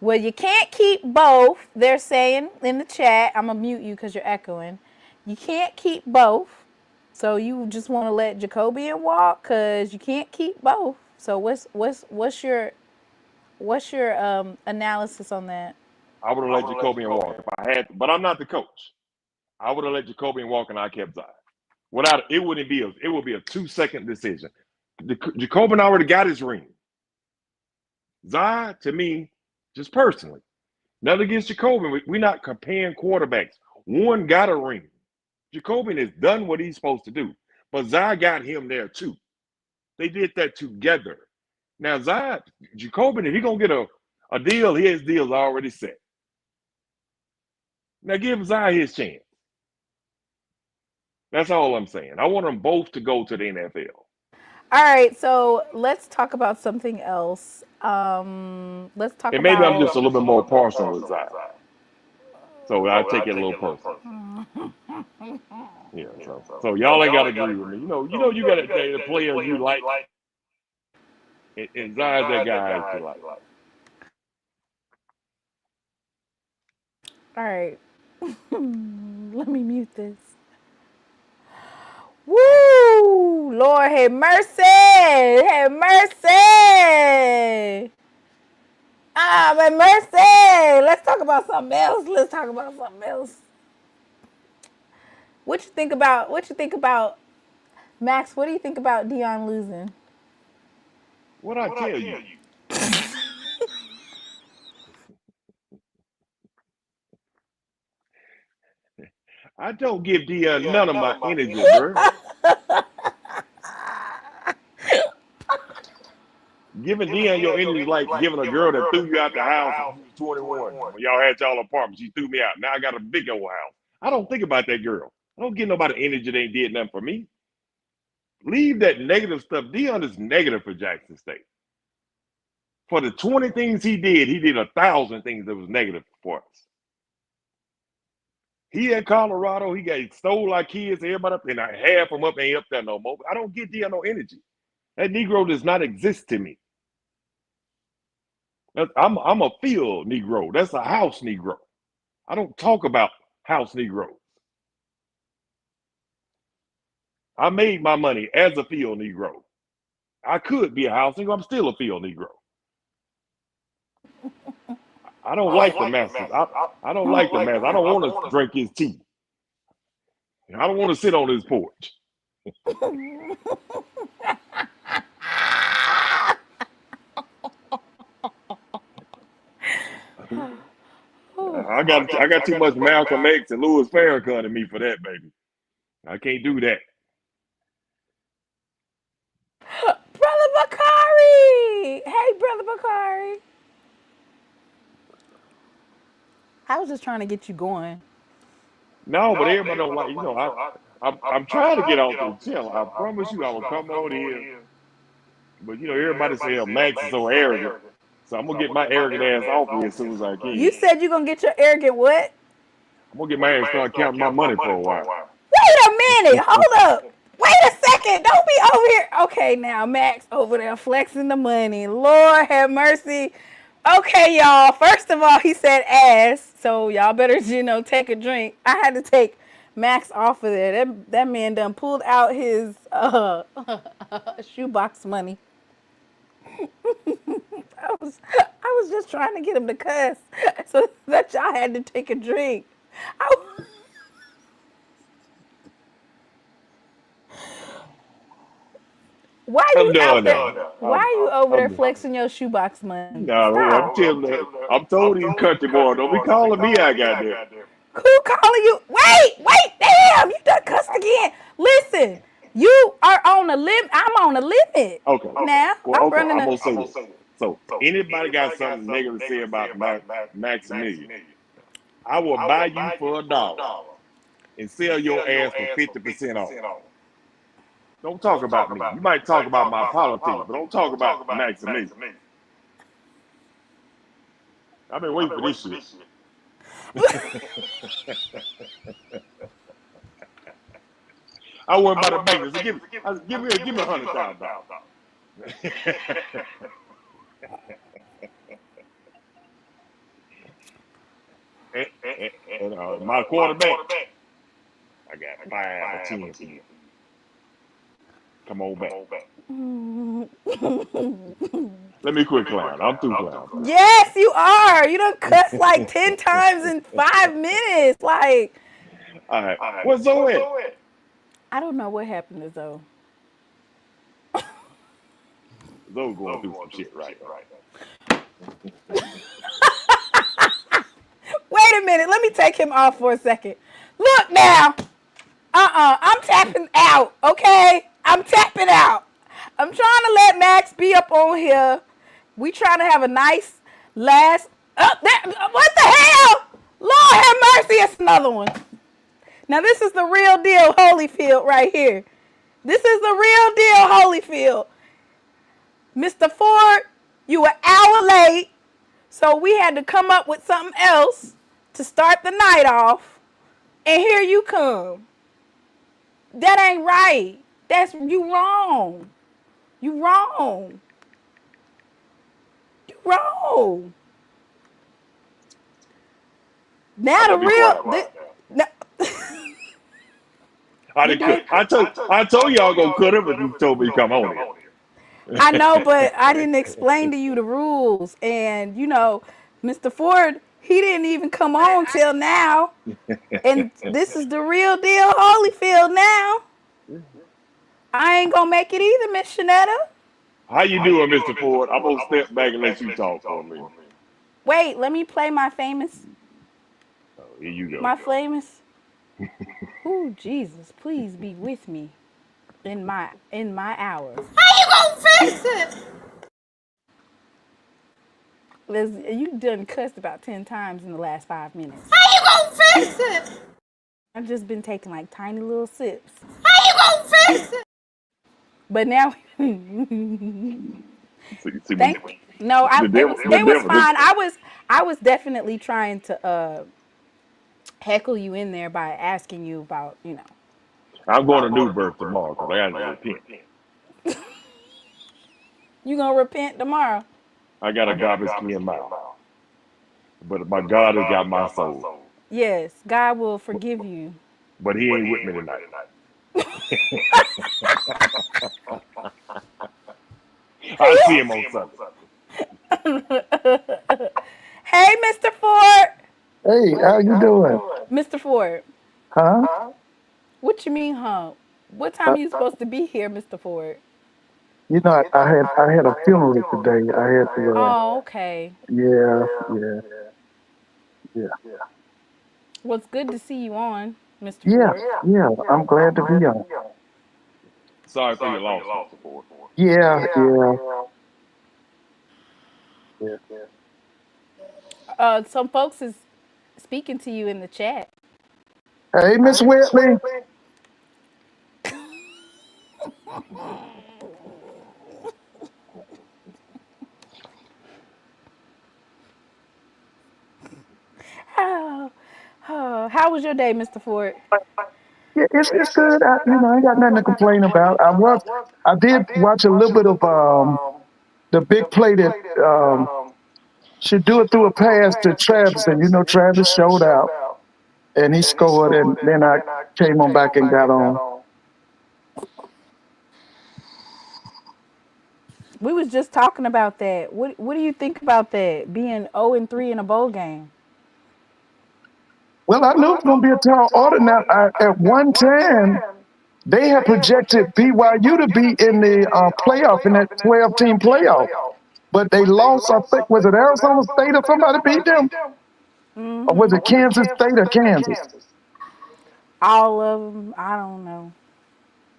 S1: Well, you can't keep both. They're saying in the chat. I'm going to mute you because you're echoing. You can't keep both. So you just want to let Jacobian walk because you can't keep both. So what's your analysis on that?
S2: I would have let Jacobian walk if I had to, but I'm not the coach. I would have let Jacobian walk and I kept Zai. It would be a 2-second decision. Jacobian already got his ring. Zai, to me, just personally, nothing against Jacobian. We're not comparing quarterbacks. One got a ring. Jacobian has done what he's supposed to do, but Zai got him there too. They did that together. Now, Jacobian, if he's going to get a deal, his deal's already set. Now, give Zai his chance. That's all I'm saying. I want them both to go to the NFL.
S1: All right, so let's talk about something else. Let's talk
S2: And maybe
S1: about...
S2: I'm just a little bit more partial with Zai. So I take it a little personal. Yeah, so y'all ain't got to agree with me. You know, you got the players you like. And Zai's that guy you like.
S1: All right. Let me mute this. Woo! Lord have mercy! Have mercy! Have mercy! Let's talk about something else. What you think about Max? What do you think about Deion losing?
S2: What I tell you? I don't give Deion none of my energy, bro. Giving Deion your energy is like giving a girl that threw you out the house when you was 21. When y'all had y'all apartment, she threw me out. Now I got a big old house. I don't think about that girl. I don't give nobody energy that ain't did nothing for me. Leave that negative stuff. Deion is negative for Jackson State. For the 20 things he did 1,000 things that was negative for us. He at Colorado, he stole our kids, everybody up, and half them up ain't up there no more. I don't get Deion no energy. That Negro does not exist to me. I'm a field Negro. That's a house Negro. I don't talk about house Negroes. I made my money as a field Negro. I could be a house Negro. I'm still a field Negro. I don't like the masses. I don't like the masses. I don't want to drink his tea. I don't want to sit on his porch. I got too much Malcolm X and Louis Farrakhan in me for that, baby. I can't do that.
S1: Brother Bakari! Hey, Brother Bakari. I was just trying to get you going.
S2: No, but everybody don't like, I'm trying to get off the channel. I promise you I will come on here. But, everybody say, Max is so arrogant. So I'm going to get my arrogant ass off here as soon as I can.
S1: You said you're going to get your arrogant what?
S2: I'm going to get my ass and start counting my money for a while.
S1: Wait a minute. Hold up. Wait a second. Don't be over here. Okay, now Max over there flexing the money. Lord have mercy. Okay, y'all. First of all, he said ass. So y'all better, take a drink. I had to take Max off of there. That man done pulled out his shoebox money. I was just trying to get him to cuss so that y'all had to take a drink. I, why
S2: I'm
S1: you out
S2: done
S1: there?
S2: now.
S1: Why are you over there
S2: I'm done.
S1: flexing your shoebox money?
S2: No, I'm
S1: Stop.
S2: telling her. I'm told these country boys don't be calling me out, goddamn.
S1: Who calling you? Wait, damn, you done cussed again. Listen, you are on a limit. I'm on a limit.
S2: Okay.
S1: Now,
S2: Well,
S1: I'm
S2: okay.
S1: running
S2: I'm
S1: a.
S2: gonna say this. So, anybody got something negative to say about Maximilian? I will buy you for $1 and sell your ass for 50% off. Don't talk about me. You might talk about my politics, but don't talk about Maximilian. I've been waiting for this shit. I wasn't about to make this. So give me $100,000. and my quarterback, I got 5 or 10 for you. Come on back. Let me quit clown. I'm through clown.
S1: Yes, you are. You done cuss like 10 times in 5 minutes. Like,
S2: All right. What's Zo at?
S1: I don't know what happened to Zoe.
S2: Zo going through some shit right now.
S1: Wait a minute. Let me take him off for a second. Look now. I'm tapping out, okay? I'm tapping out. I'm trying to let Max be up on here. We trying to have a nice last. What the hell? Lord have mercy, it's another one. Now this is the real deal Holyfield right here. This is the real deal Holyfield. Mr. Ford, you were an hour late, so we had to come up with something else to start the night off. And here you come. That ain't right. That's you wrong. You wrong. You wrong. Now the real.
S2: I told y'all go cut him if you told me to come on here.
S1: I know, but I didn't explain to you the rules. And, Mr. Ford, he didn't even come on till now. And this is the real deal Holyfield now. I ain't going to make it either, Miss Shanetta.
S2: How you doing, Mr. Ford? I'm going to step back and let you talk for a minute.
S1: Wait, let me play my famous.
S2: Oh, here you go.
S1: My famous. Ooh, Jesus, please be with me in my hour.
S3: How you gonna fix it?
S1: You done cussed about 10 times in the last 5 minutes.
S3: How you gonna fix it?
S1: I've just been taking like tiny little sips.
S3: How you gonna fix it?
S1: But now, it was fine. I was definitely trying to heckle you in there by asking you about,
S2: I'm going to New Birth tomorrow because I got to repent.
S1: You gonna repent tomorrow?
S2: I got a garbage can mouth, but my God has got my soul.
S1: Yes, God will forgive you.
S2: But He ain't with me tonight. I'll see him on Sunday.
S1: Hey, Mr. Ford.
S6: Hey, how you doing?
S1: Mr. Ford.
S6: Huh?
S1: What you mean, huh? What time are you supposed to be here, Mr. Ford?
S6: You know, I had a funeral today. I had to.
S1: Oh, okay.
S6: Yeah.
S1: Well, it's good to see you on, Mr.
S6: Yeah,
S1: Ford.
S6: yeah. I'm glad to be on.
S2: Sorry for your loss, Mr. Ford.
S6: Yeah.
S1: Some folks is speaking to you in the chat.
S6: Hey, Miss Whitley.
S1: Oh, how was your day, Mr. Ford?
S6: Yeah, it's good. I ain't got nothing to complain about. I did watch a little bit of the big play that should do it through a pass to Travis, and Travis showed out and he scored, and then I came on back and got on.
S1: We was just talking about that. What do you think about that? Being 0-3 in a bowl game.
S6: Well, I knew it was going to be a tall order. Now, at one time, they had projected BYU to be in the playoff, in that 12-team playoff. But they lost, I think, was it Arizona State or somebody beat them? Or was it Kansas State or Kansas?
S1: All of them. I don't know.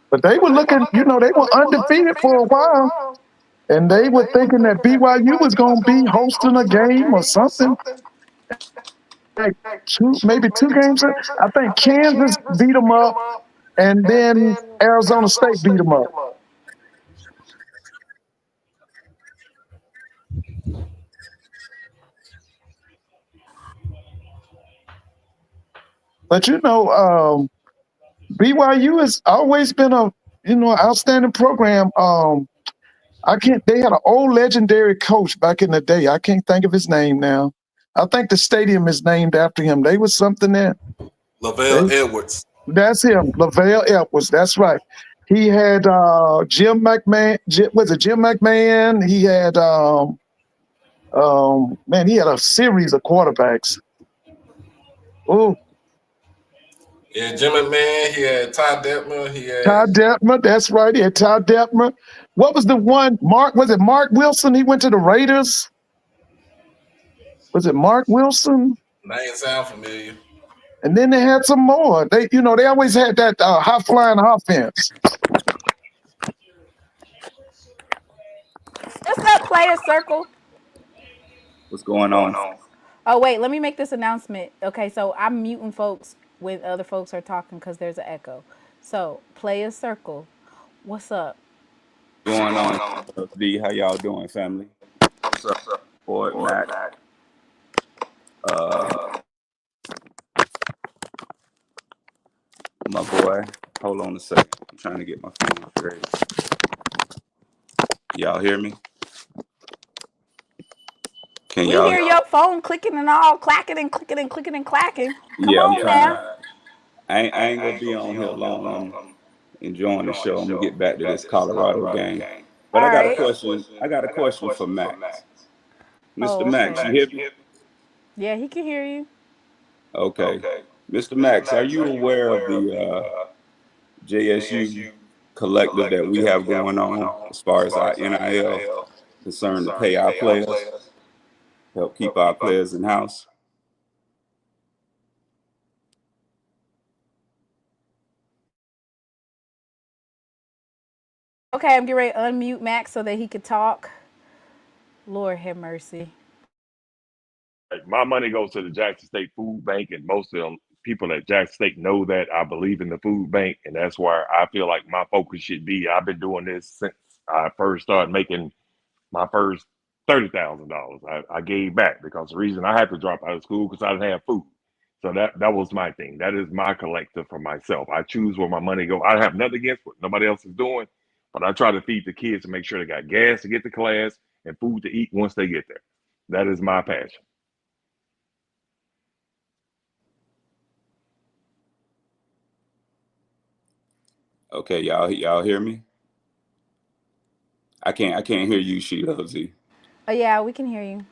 S6: But they were looking, they were undefeated for a while. And they were thinking that BYU was going to be hosting a game or something. Like maybe two games. I think Kansas beat them up, and then Arizona State beat them up. But BYU has always been a outstanding program. They had an old legendary coach back in the day. I can't think of his name now. I think the stadium is named after him. They was something there.
S7: Lavelle Edwards.
S6: That's him, Lavelle Edwards. That's right. He had Jim McMahon. Was it Jim McMahon? He had he had a series of quarterbacks. Oh,
S7: Yeah, Jim McMahon. He had Ty Detmer.
S6: Ty Detmer. That's right. He had Ty Detmer. What was the one? Was it Mark Wilson? He went to the Raiders. Was it Mark Wilson?
S7: Name sound familiar.
S6: And then they had some more. They always had that high flying offense.
S1: What's up, Player Circle?
S8: What's going on?
S1: Oh, wait, let me make this announcement. Okay, so I'm muting folks when other folks are talking because there's an echo. So, Player Circle, what's up?
S8: What's going on? D, how y'all doing, family? What's up, Fort Mac? My boy, hold on a second. I'm trying to get my phone straight. Y'all hear me? Can
S1: We
S8: y'all
S1: hear your phone clicking and all, clacking and clicking and clicking and clacking. Come on now.
S8: I ain't gonna be on here long. I'm enjoying the show. I'm gonna get back to this Colorado game. But I got a question. I got a question for Max. Mr. Max, you hear me?
S1: Yeah, he can hear you.
S8: Okay. Mr. Max, are you aware of the JSU collective that we have going on as far as our NIL concerned to pay our players, help keep our players in house?
S1: Okay, I'm getting ready to unmute Max so that he could talk. Lord have mercy.
S2: My money goes to the Jackson State Food Bank, and most of them people at Jackson State know that I believe in the food bank, and that's where I feel like my focus should be. I've been doing this since I first started making my first $30,000. I gave back because the reason I had to drop out of school because I didn't have food. So that was my thing. That is my collective for myself. I choose where my money go. I have nothing against what nobody else is doing, but I try to feed the kids to make sure they got gas to get to class and food to eat once they get there. That is my passion.
S8: Okay, y'all hear me? I can't hear you, SheLovesThee.
S1: Oh, yeah, we can hear you.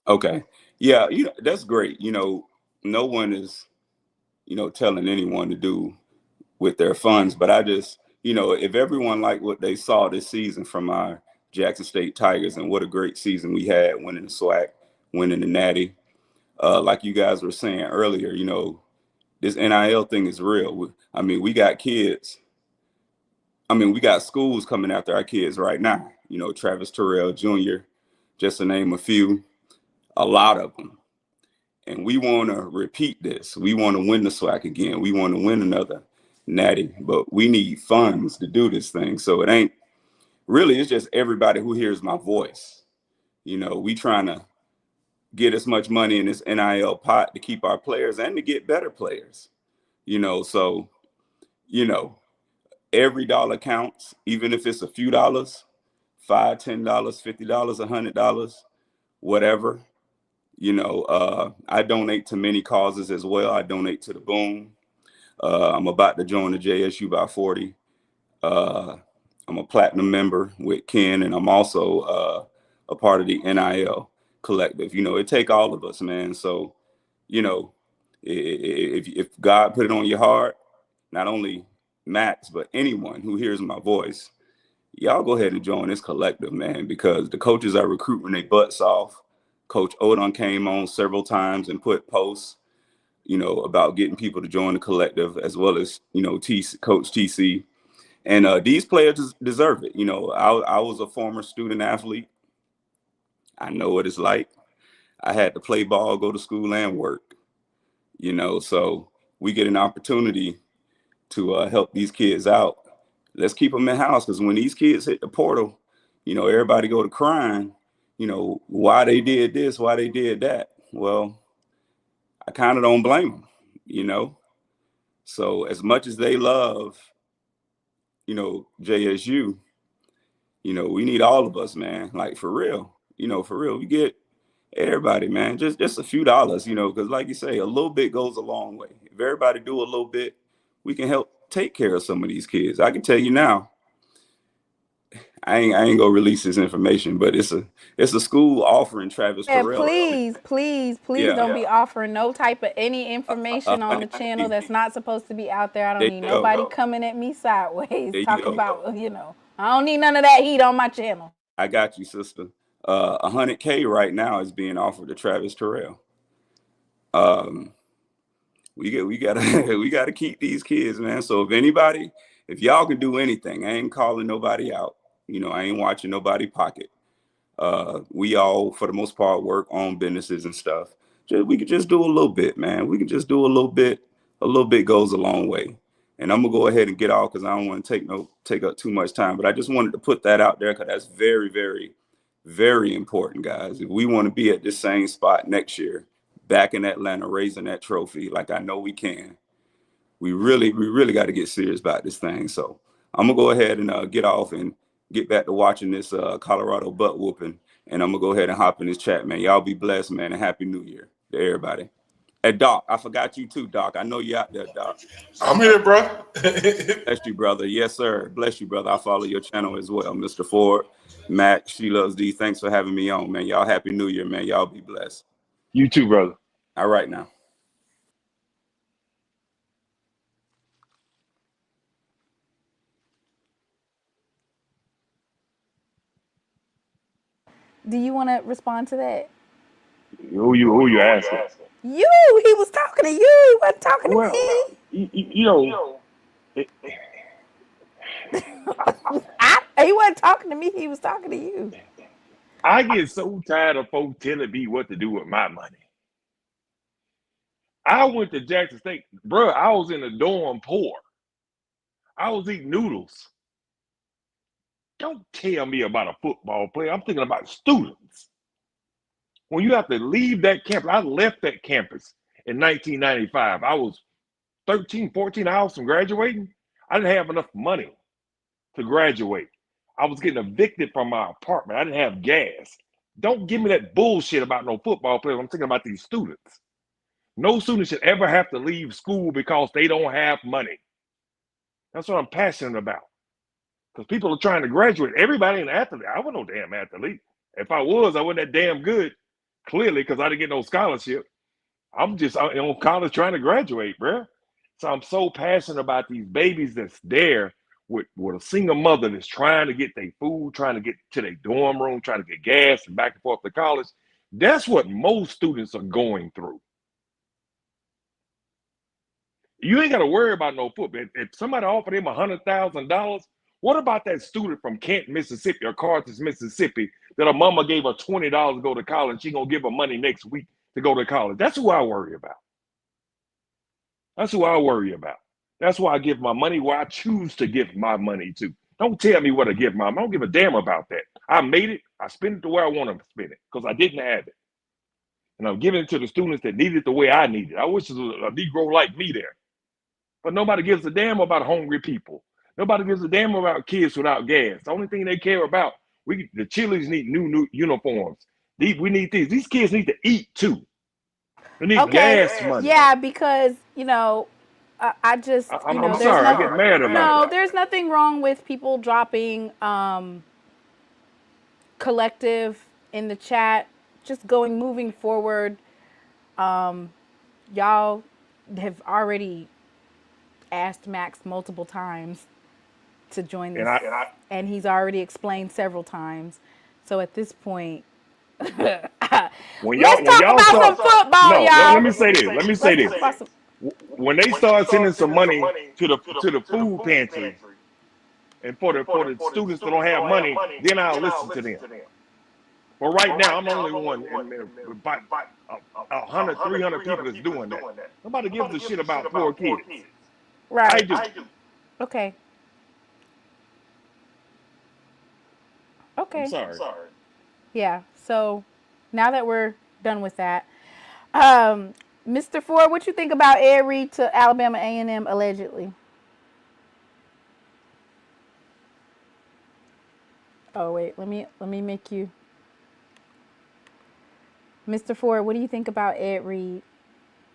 S8: Okay. Yeah, that's great. No one is, telling anyone to do with their funds, but I just, if everyone liked what they saw this season from our Jackson State Tigers, and what a great season we had, winning the SWAC, winning the Natty, like you guys were saying earlier, this NIL thing is real. We got kids. We got schools coming after our kids right now. Travis Terrell Jr., just to name a few, a lot of them. And we want to repeat this. We want to win the SWAC again. We want to win another Natty, but we need funds to do this thing. So it ain't really, it's just everybody who hears my voice. We trying to get as much money in this NIL pot to keep our players and to get better players. So, every dollar counts, even if it's a few dollars, $5, $10, $50, $100, whatever. I donate to many causes as well. I donate to the Boom. I'm about to join the JSU by 40. I'm a platinum member with Ken, and I'm also a part of the NIL collective. You know, it take all of us, man. So, you know, if God put it on your heart, not only Max, but anyone who hears my voice, y'all go ahead and join this collective, man, because the coaches are recruiting their butts off. Coach Odom came on several times and put posts, you know, about getting people to join the collective, as well as, you know, Coach TC. And these players deserve it. You know, I was a former student athlete. I know what it's like. I had to play ball, go to school, and work. You know, so we get an opportunity to help these kids out. Let's keep them in house, because when these kids hit the portal, you know, everybody go to crying, you know, why they did this, why they did that. Well, I kind of don't blame them, you know. So as much as they love, you know, JSU, you know, we need all of us, man. Like, for real, you know, for real. We get everybody, man, just a few dollars, you know, because like you say, a little bit goes a long way. If everybody do a little bit, we can help take care of some of these kids. I can tell you now, I ain't gonna release this information, but it's a school offering Travis
S1: Yeah,
S8: Terrell.
S1: please
S8: Yeah,
S1: don't be offering no type of any information on the channel
S8: 100K.
S1: that's not supposed to be out there. I don't
S8: There
S1: need
S8: you go.
S1: nobody coming at me sideways
S8: There you
S1: talking
S8: go.
S1: about, you know, I don't need none of that heat on my channel.
S8: I got you, sister. 100K right now is being offered to Travis Terrell. We gotta we gotta keep these kids, man. So if y'all can do anything, I ain't calling nobody out. You know, I ain't watching nobody pocket. We all, for the most part, work on businesses and stuff. We could just do a little bit, man. We can just do a little bit. A little bit goes a long way. And I'm gonna go ahead and get off because I don't want to take up too much time. But I just wanted to put that out there because that's very, very, very important, guys. If we want to be at this same spot next year, back in Atlanta, raising that trophy, like I know we can, we really got to get serious about this thing. So I'm gonna go ahead and get off and get back to watching this Colorado butt whooping, and I'm gonna go ahead and hop in this chat, man. Y'all be blessed, man, and happy New Year to everybody. And Doc, I forgot you too, Doc. I know you out there, Doc.
S7: I'm here, bro.
S8: Bless you, brother. Yes, sir. Bless you, brother. I follow your channel as well, Mr. Ford, Mac, SheLovesThee. Thanks for having me on, man. Y'all happy New Year, man. Y'all be blessed.
S2: You too, brother.
S8: All right now.
S1: Do you want to respond to that?
S2: Who you asking?
S1: You, he was talking to you. He wasn't talking to
S2: Well,
S1: me.
S2: you know,
S1: He wasn't talking to me. He was talking to you.
S2: I get so tired of folks telling me what to do with my money. I went to Jackson State, bro. I was in the dorm poor. I was eating noodles. Don't tell me about a football player. I'm thinking about students. When you have to leave that campus, I left that campus in 1995. I was 13, 14 hours from graduating. I didn't have enough money to graduate. I was getting evicted from my apartment. I didn't have gas. Don't give me that bullshit about no football players. I'm thinking about these students. No student should ever have to leave school because they don't have money. That's what I'm passionate about. Because people are trying to graduate. Everybody ain't an athlete. I wasn't no damn athlete. If I was, I wasn't that damn good. Clearly, because I didn't get no scholarship. I'm just on college trying to graduate, bro. So I'm so passionate about these babies that's there with a single mother that's trying to get their food, trying to get to their dorm room, trying to get gas and back and forth to college. That's what most students are going through. You ain't got to worry about no football. If somebody offered him $100,000, what about that student from Kent, Mississippi, or Carthage, Mississippi, that a mama gave her $20 to go to college? She gonna give her money next week to go to college. That's who I worry about. That's who I worry about. That's why I give my money where I choose to give my money to. Don't tell me what to give my money. I don't give a damn about that. I made it. I spent it the way I want to spend it because I didn't have it. And I'm giving it to the students that need it the way I need it. I wish there was a Negro like me there. But nobody gives a damn about hungry people. Nobody gives a damn about kids without gas. The only thing they care about, the Chili's need new uniforms. We need these. These kids need to eat too. They need
S1: Okay.
S2: gas money.
S1: Yeah, because, you know, I just,
S2: I'm
S1: there's
S2: sorry. I
S1: no,
S2: get mad about
S1: no,
S2: that.
S1: there's nothing wrong with people dropping collective in the chat. Just moving forward. Y'all have already asked Max multiple times to join
S2: And
S1: this,
S2: I
S1: and he's already explained several times. So at this point, let's
S2: when
S1: talk
S2: y'all
S1: about some
S2: start
S1: football,
S2: no, let
S1: y'all.
S2: me say this. Let me say
S1: Let's
S2: this.
S1: talk about some.
S2: When they start sending some money to the food pantry and for the students that don't have money, then I'll listen to them. But right now, I'm the only one, and about 100, 300 people is doing that. Nobody gives a shit about poor kids. I
S1: Right.
S2: do.
S1: Okay.
S2: I'm
S1: Okay.
S2: sorry.
S1: Yeah. So now that we're done with that, um, Mr. Ford, what you think about Ed Reed to Alabama A&M allegedly? Oh wait, let me make you, Mr. Ford. What do you think about Ed Reed?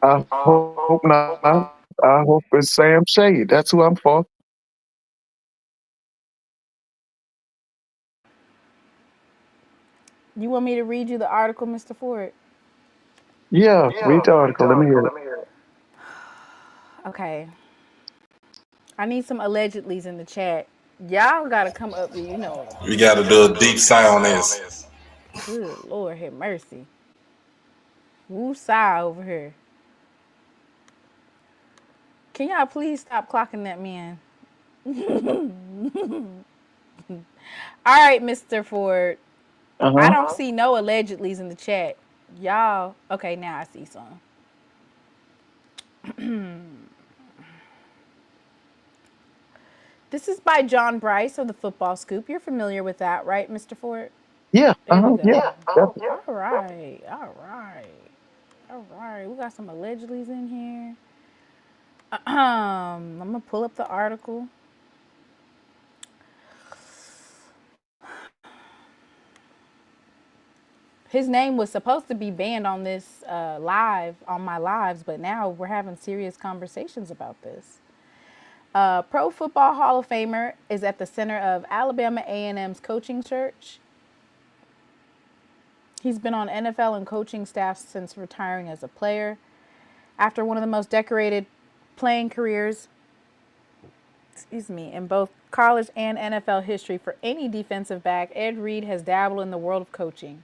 S6: I hope not. I hope it's Sam Shade. That's who I'm for.
S1: You want me to read you the article, Mr. Ford?
S6: Yeah, read the article. Let me hear it.
S1: Okay. I need some allegedlys in the chat. Y'all gotta come up with,
S7: We got to do a deep sigh on this.
S1: good Lord have mercy. Woo sigh over here. Can y'all please stop clocking that man? All right, Mr. Ford. I
S6: Uh-huh.
S1: don't see no allegedlys in the chat. Y'all, okay, now I see some. This is by John Bryce of the Football Scoop. You're familiar with that, right, Mr. Ford?
S6: Yeah,
S1: There we
S6: yeah,
S1: go.
S6: definitely.
S1: All right, all right, all right. We got some allegedlys in here. I'm gonna pull up the article. His name was supposed to be banned on this live, on my lives, but now we're having serious conversations about this. Pro Football Hall of Famer is at the center of Alabama A&M's coaching search. He's been on NFL and coaching staffs since retiring as a player. After one of the most decorated playing careers, in both college and NFL history for any defensive back, Ed Reed has dabbled in the world of coaching.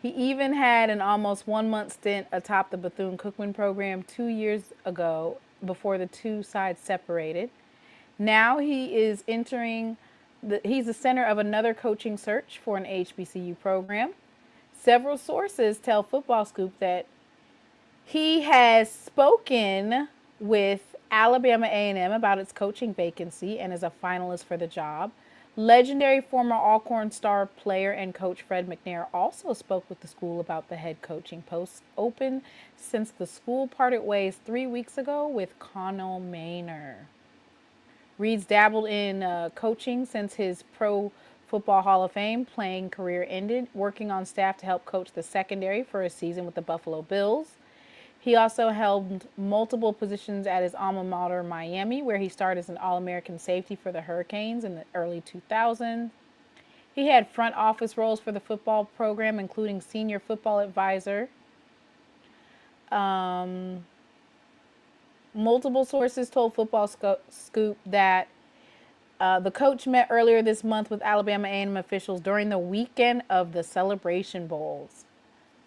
S1: He even had an almost 1 month stint atop the Bethune-Cookman program 2 years ago before the two sides separated. Now he's the center of another coaching search for an HBCU program. Several sources tell Football Scoop that he has spoken with Alabama A&M about its coaching vacancy and is a finalist for the job. Legendary former Alcorn Star player and coach Fred McNair also spoke with the school about the head coaching post open since the school parted ways 3 weeks ago with Connell Maynor. Reed's dabbled in coaching since his Pro Football Hall of Fame playing career ended, working on staff to help coach the secondary for a season with the Buffalo Bills. He also held multiple positions at his alma mater, Miami, where he started as an All-American safety for the Hurricanes in the early 2000s. He had front office roles for the football program, including senior football advisor. Multiple sources told Football Scoop that the coach met earlier this month with Alabama A&M officials during the weekend of the Celebration Bowls.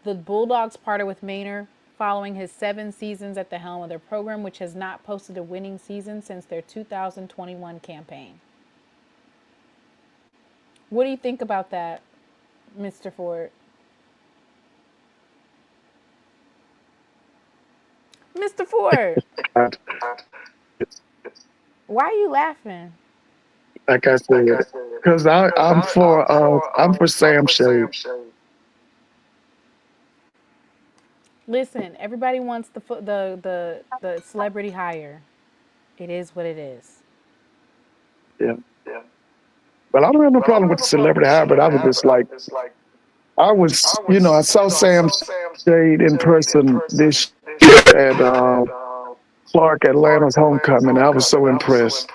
S1: The Bulldogs parted with Maynor following his 7 seasons at the helm of their program, which has not posted a winning season since their 2021 campaign. What do you think about that, Mr. Ford? Mr. Ford,
S6: God,
S1: why are you laughing?
S6: like I said, because I'm for Sam Shade.
S1: Listen, everybody wants the celebrity hire. It is what it is.
S6: Yeah. But I don't have no problem with the celebrity hire, but I was just like, I saw Sam Shade in person this year at Clark, Atlanta's homecoming. I was so impressed.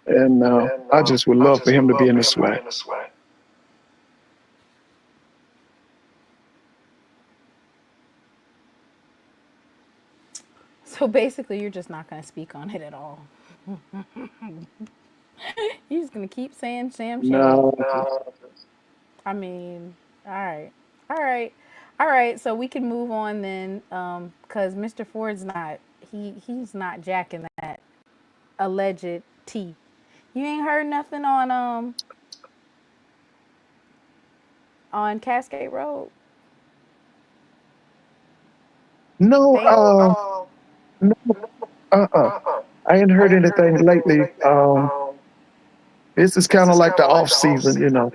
S6: And I just would love for him to be in the SWAC.
S1: So basically, you're just not going to speak on it at all. You're just going to keep saying Sam Shade.
S6: No.
S1: I mean, all right. All right. All right. So we can move on then, because Mr. Ford's not, he's not jacking that alleged tea. You ain't heard nothing on Cascade Road?
S6: No,
S1: They
S6: no, I ain't heard anything lately. This is kind of like the off season, you know.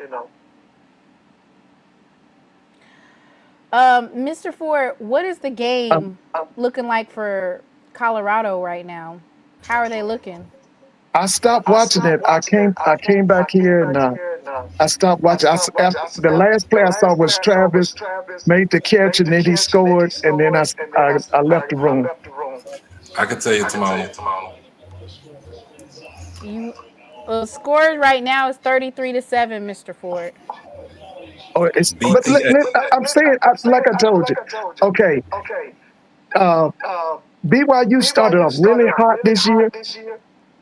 S1: Mr. Ford, what is the game looking like for Colorado right now? How are they looking?
S6: I stopped watching it. I came back here and I stopped watching. After the last play I saw was Travis made the catch and then he scored and then I left the room.
S7: I can tell you tomorrow.
S1: You score right now is 33-7, Mr. Ford.
S6: Oh, I'm saying, like I told you, okay. BYU started off really hot this year,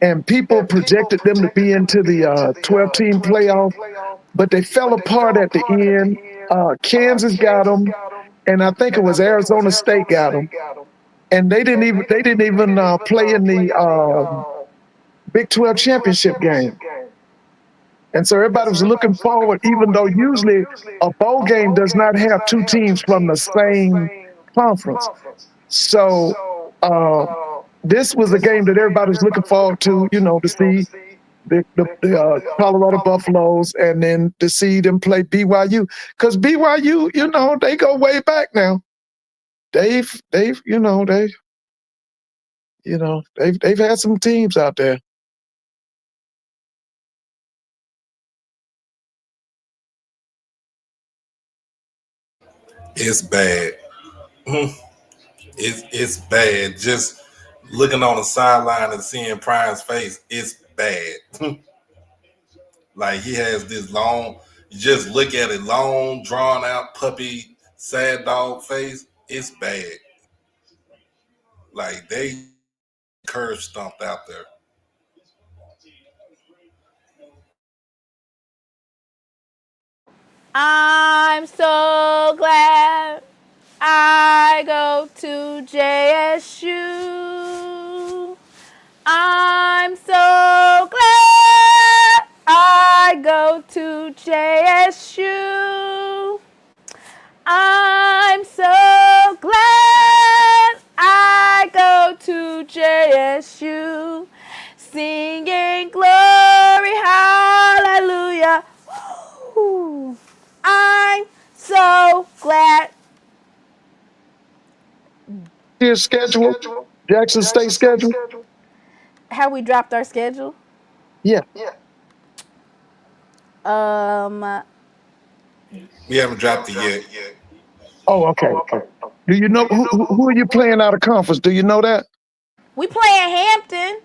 S6: and people projected them to be into the 12-team playoff, but they fell apart at the end. Kansas got them, and I think it was Arizona State got them, and they didn't even play in the Big 12 championship game. And so everybody was looking forward, even though usually a bowl game does not have two teams from the same conference. So this was a game that everybody was looking forward to, you know, to see the Colorado Buffaloes and then to see them play BYU. Because BYU, you know, they go way back now. They've had some teams out there.
S7: It's bad. It's bad. Just looking on the sideline and seeing Prime's face, it's bad. Like he has this long, you just look at it, long, drawn out, puppy, sad dog face. It's bad. Like they curve stomped out there.
S1: I'm so glad I go to JSU. I'm so glad I go to JSU. I'm so glad I go to JSU. Singing glory, hallelujah. Woo. I'm so glad.
S6: His schedule, Jackson State schedule.
S1: Have we dropped our schedule?
S6: Yeah.
S7: We haven't dropped it yet.
S6: Oh, okay. Do you know who are you playing out of conference? Do you know that?
S1: We playing Hampton.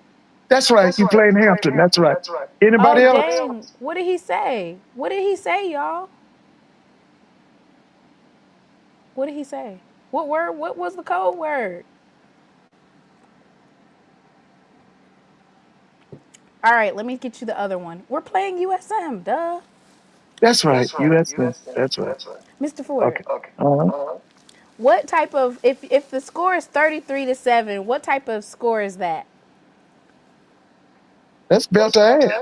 S6: That's right. You playing Hampton. That's right. Anybody else?
S1: Dang. What did he say? What did he say, y'all? What did he say? What word? What was the code word? All right, let me get you the other one. We're playing USM, duh.
S6: That's right. USM. That's right.
S1: Mr. Ford.
S6: Okay.
S1: What type of if the score is 33-7, what type of score is that?
S6: That's belt to ass.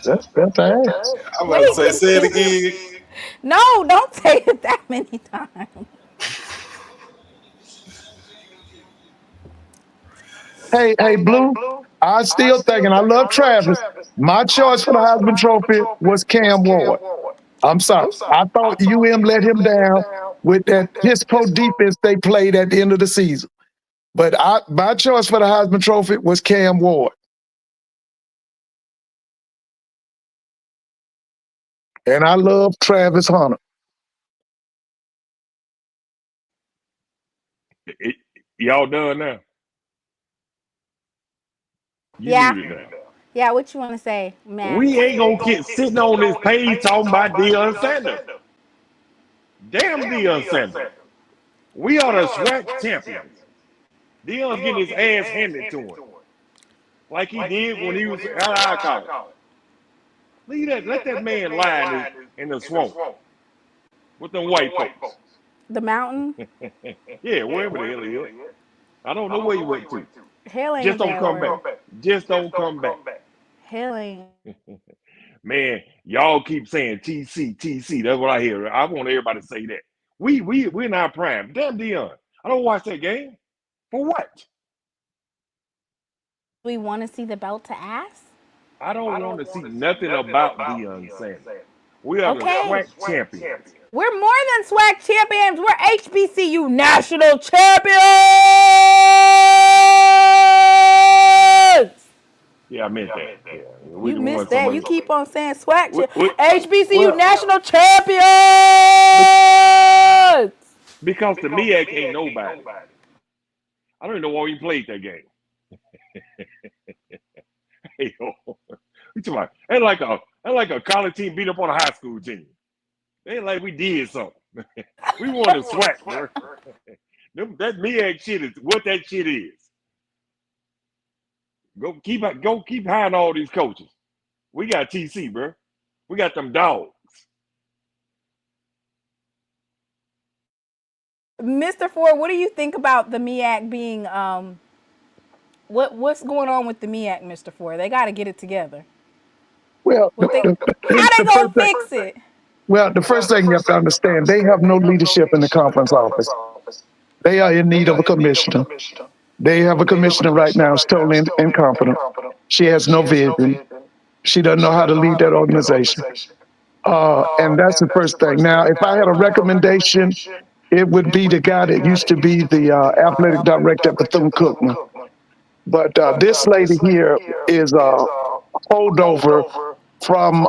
S6: That's belt to ass.
S7: I'm about to say it again.
S1: No, don't say it that many times.
S6: Hey, Blue. I still thinking I love Travis. My choice for the Heisman Trophy was Cam Ward. I'm sorry. I thought UM let him down with that piss-poor defense they played at the end of the season. But my choice for the Heisman Trophy was Cam Ward. And I love Travis Hunter.
S2: Y'all done now? You
S1: Yeah.
S2: muted now.
S1: Yeah, what you want to say, Max?
S2: We ain't gonna get sitting on this page talking about Deion Sanders. Damn Deion Sanders. We are the SWAC champions. Deion's getting his ass handed to him. Like he did when he was how I call it. Leave that, let that man lie in the swamp with them white folks.
S1: The mountain?
S2: Yeah, wherever the hell he is. I don't know where he went to.
S1: Hell
S2: Just
S1: ain't
S2: don't
S1: that
S2: come back.
S1: word.
S2: Just don't come back.
S1: Hell ain't.
S2: Man, y'all keep saying TC, TC. That's what I hear. I want everybody to say that. We're not prime. Damn Deion. I don't watch that game. For what?
S1: We want to see the belt to ass?
S2: I don't want to see nothing about Deion Sanders. We are the SWAC champions.
S1: We're more than SWAC champions. We're HBCU national champions.
S2: Yeah, I meant that. Yeah, we
S1: You
S2: just
S1: missed
S2: want some
S1: that.
S2: of
S1: You
S2: the,
S1: keep on saying SWAC HBCU
S2: well,
S1: national champions.
S2: because the MEAC ain't nobody. I don't even know why we played that game. Hey, yo, you talking about? Ain't like a college team beat up on a high school team. Ain't like we did something. We won the SWAC, bro. That MEAC shit is what that shit is. Go keep hiring all these coaches. We got TC, bro. We got them dogs.
S1: Mr. Ford, what do you think about the MEAC being what's going on with the MEAC, Mr. Ford? They got to get it together.
S6: Well,
S1: How they gonna fix it?
S6: the first thing you have to understand, they have no leadership in the conference office. They are in need of a commissioner. They have a commissioner right now who's totally incompetent. She has no vision. She doesn't know how to lead that organization. And that's the first thing. Now, if I had a recommendation, it would be the guy that used to be the athletic director at Bethune-Cookman. But this lady here is a holdover from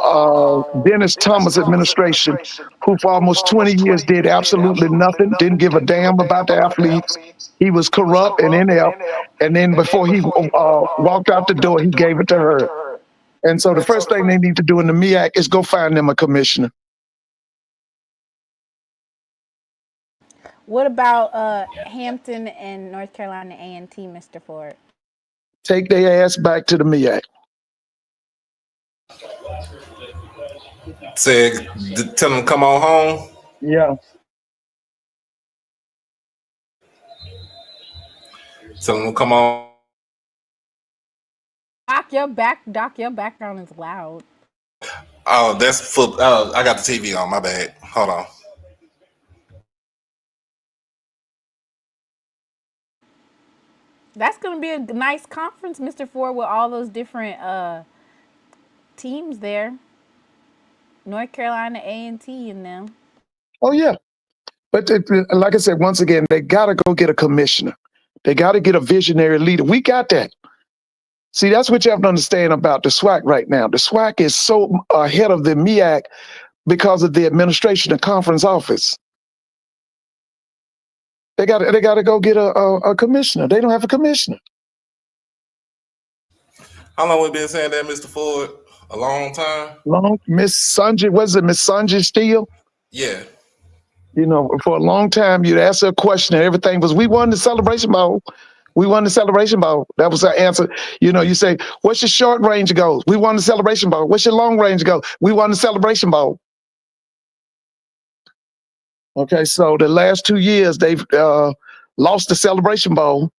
S6: Dennis Thomas administration, who for almost 20 years did absolutely nothing, didn't give a damn about the athletes. He was corrupt and inept. And then before he walked out the door, he gave it to her. And so the first thing they need to do in the MEAC is go find them a commissioner.
S1: What about Hampton and North Carolina A&T, Mr. Ford?
S6: Take their ass back to the MEAC.
S7: Said, tell them to come on home.
S6: Yeah.
S7: Tell them to come on.
S1: Doc, your background is loud.
S7: Oh, that's full. I got the TV on. My bad. Hold on.
S1: That's going to be a nice conference, Mr. Ford, with all those different teams there. North Carolina A&T and them.
S6: Oh, yeah. But like I said, once again, they got to go get a commissioner. They got to get a visionary leader. We got that. See, that's what you have to understand about the SWAC right now. The SWAC is so ahead of the MEAC because of the administration and conference office. They got to go get a commissioner. They don't have a commissioner.
S7: How long we been saying that, Mr. Ford? A long time.
S6: Miss Sanjay, was it Miss Sanjay Steele?
S7: Yeah.
S6: You know, for a long time, you'd ask her a question and everything was, we won the Celebration Bowl. We won the Celebration Bowl. That was her answer. You know, you say, what's your short range goals? We won the Celebration Bowl. What's your long range goal? We won the Celebration Bowl. Okay, so the last 2 years, they've lost the Celebration Bowl.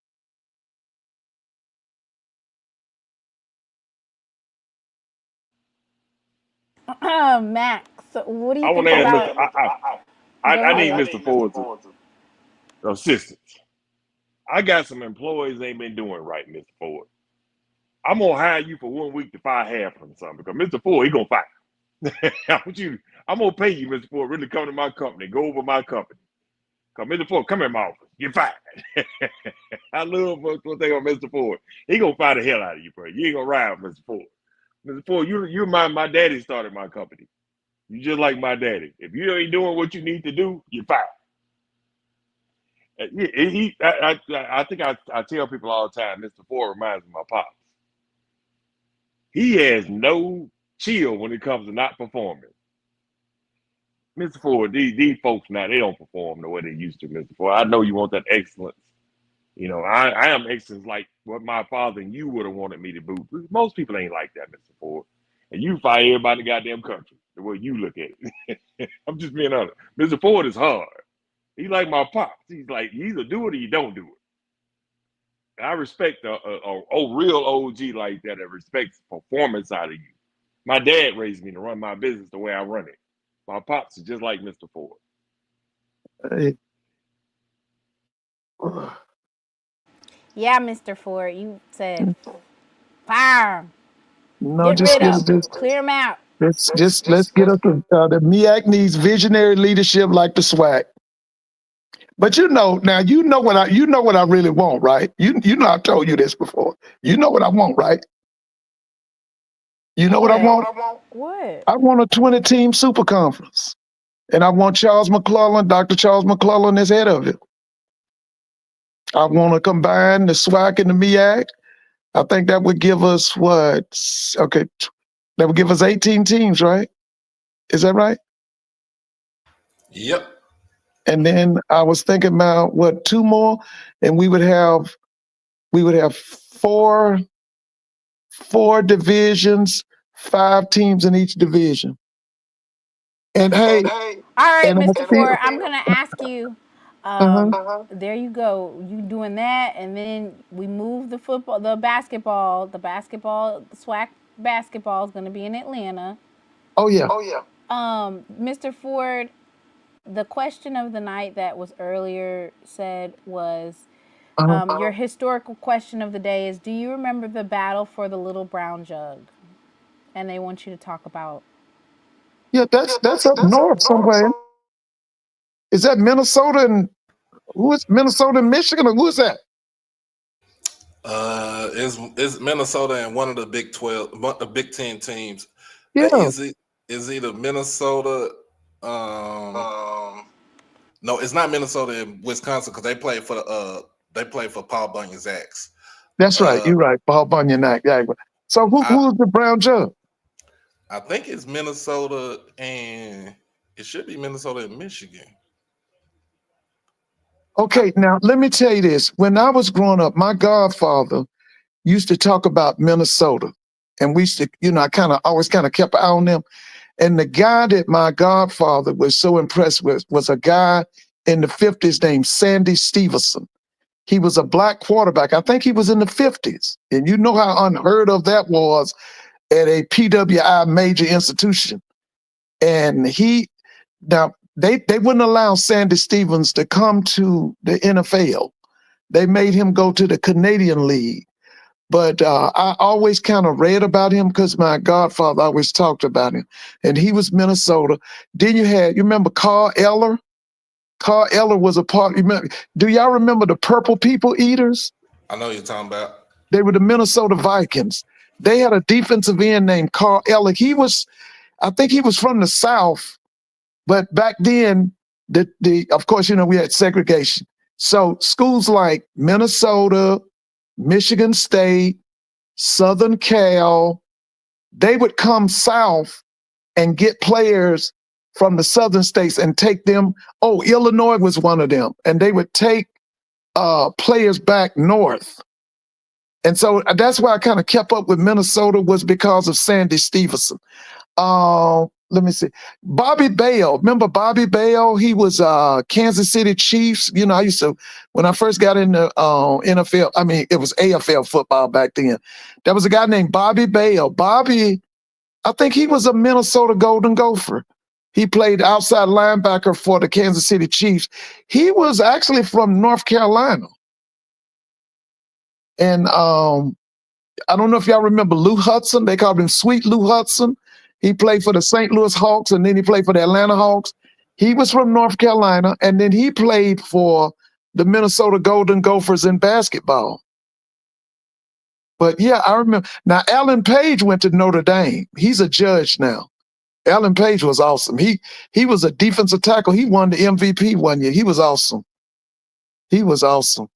S1: Max, what do you
S2: I
S1: think
S2: want to ask
S1: about...
S2: I need Mr. Ford's assistance. I got some employees ain't been doing right, Mr. Ford. I'm gonna hire you for 1 week to fire half from something because Mr. Ford, he gonna fire. I'm gonna pay you, Mr. Ford, really come to my company, go over my company. Come, Mr. Ford, come in my office, get fired. I love one thing on Mr. Ford. He gonna fire the hell out of you, bro. You ain't gonna ride with Mr. Ford. Mr. Ford, you remind my daddy started my company. You just like my daddy. If you ain't doing what you need to do, you're fired. I think I tell people all the time, Mr. Ford reminds me of my pops. He has no chill when it comes to not performing. Mr. Ford, these folks now, they don't perform the way they used to, Mr. Ford. I know you want that excellence. You know, I am excellence like what my father and you would have wanted me to do. Most people ain't like that, Mr. Ford. And you fire everybody in the goddamn country, the way you look at it. I'm just being honest. Mr. Ford is hard. He's like my pops. He's like, you either do it or you don't do it. I respect a real OG like that respects performance out of you. My dad raised me to run my business the way I run it. My pops is just like Mr. Ford.
S6: Hey.
S1: Yeah, Mr. Ford, you said fire.
S6: No,
S1: Get
S6: just
S1: rid
S6: get
S1: of them.
S6: this.
S1: Clear them out.
S6: Let's get up to the MEAC needs visionary leadership like the SWAC. But you know what I really want, right? You know I've told you this before. You know what I want, right? You know what I want?
S1: What?
S6: I want a 20-team super conference. And I want Dr. Charles McClellan as head of it. I want to combine the SWAC and the MEAC. I think that would give us what? Okay, that would give us 18 teams, right? Is that right?
S7: Yep.
S6: And then I was thinking about what, 2 more, and we would have four divisions, 5 teams in each division. And hey,
S1: all right,
S6: and
S1: Mr. Ford, I'm going to ask you.
S6: uh-huh.
S1: There you go. You doing that, and then we move the basketball. The SWAC basketball is going to be in Atlanta.
S6: Oh yeah.
S1: Mr. Ford, the question of the night that was earlier said was your historical question of the day is: do you remember the battle for the little brown jug? And they want you to talk about.
S6: Yeah, that's up north somewhere. Is that Minnesota and who is Minnesota and Michigan, or who is that?
S7: It's Minnesota and one of the Big 12, the Big 10 teams.
S6: Yeah.
S7: Is either Minnesota? No, it's not Minnesota and Wisconsin because they play for Paul Bunyan's Zax.
S6: That's right. You're right. Paul Bunyan. Yeah. So who's the brown jug?
S7: I think it's Minnesota and it should be Minnesota and Michigan.
S6: Okay, now let me tell you this. When I was growing up, my godfather used to talk about Minnesota. And we used to, I always kept an eye on them. And the guy that my godfather was so impressed with was a guy in the 50s named Sandy Stevenson. He was a black quarterback. I think he was in the 50s. And you know how unheard of that was at a PWI major institution. And they wouldn't allow Sandy Stevens to come to the NFL. They made him go to the Canadian League. But I always kind of read about him because my godfather always talked about him. And he was Minnesota. Then you remember Carl Eller? Carl Eller was a part. Do y'all remember the Purple People Eaters?
S7: I know what you're talking about.
S6: They were the Minnesota Vikings. They had a defensive end named Carl Eller. I think he was from the South, but back then, of course, we had segregation. So schools like Minnesota, Michigan State, Southern Cal, they would come south and get players from the southern states and take them. Oh, Illinois was one of them. And they would take players back north. And so that's why I kind of kept up with Minnesota, was because of Sandy Stevenson. Let me see. Bobby Bale. Remember Bobby Bale? He was Kansas City Chiefs. I used to, when I first got into NFL, it was AFL football back then. There was a guy named Bobby Bale. Bobby, I think he was a Minnesota Golden Gopher. He played outside linebacker for the Kansas City Chiefs. He was actually from North Carolina. And I don't know if y'all remember Lou Hudson. They called him Sweet Lou Hudson. He played for the St. Louis Hawks, and then he played for the Atlanta Hawks. He was from North Carolina, and then he played for the Minnesota Golden Gophers in basketball. But yeah, I remember. Now, Alan Page went to Notre Dame. He's a judge now. Alan Page was awesome. He was a defensive tackle. He won the MVP one year. He was awesome. He was awesome.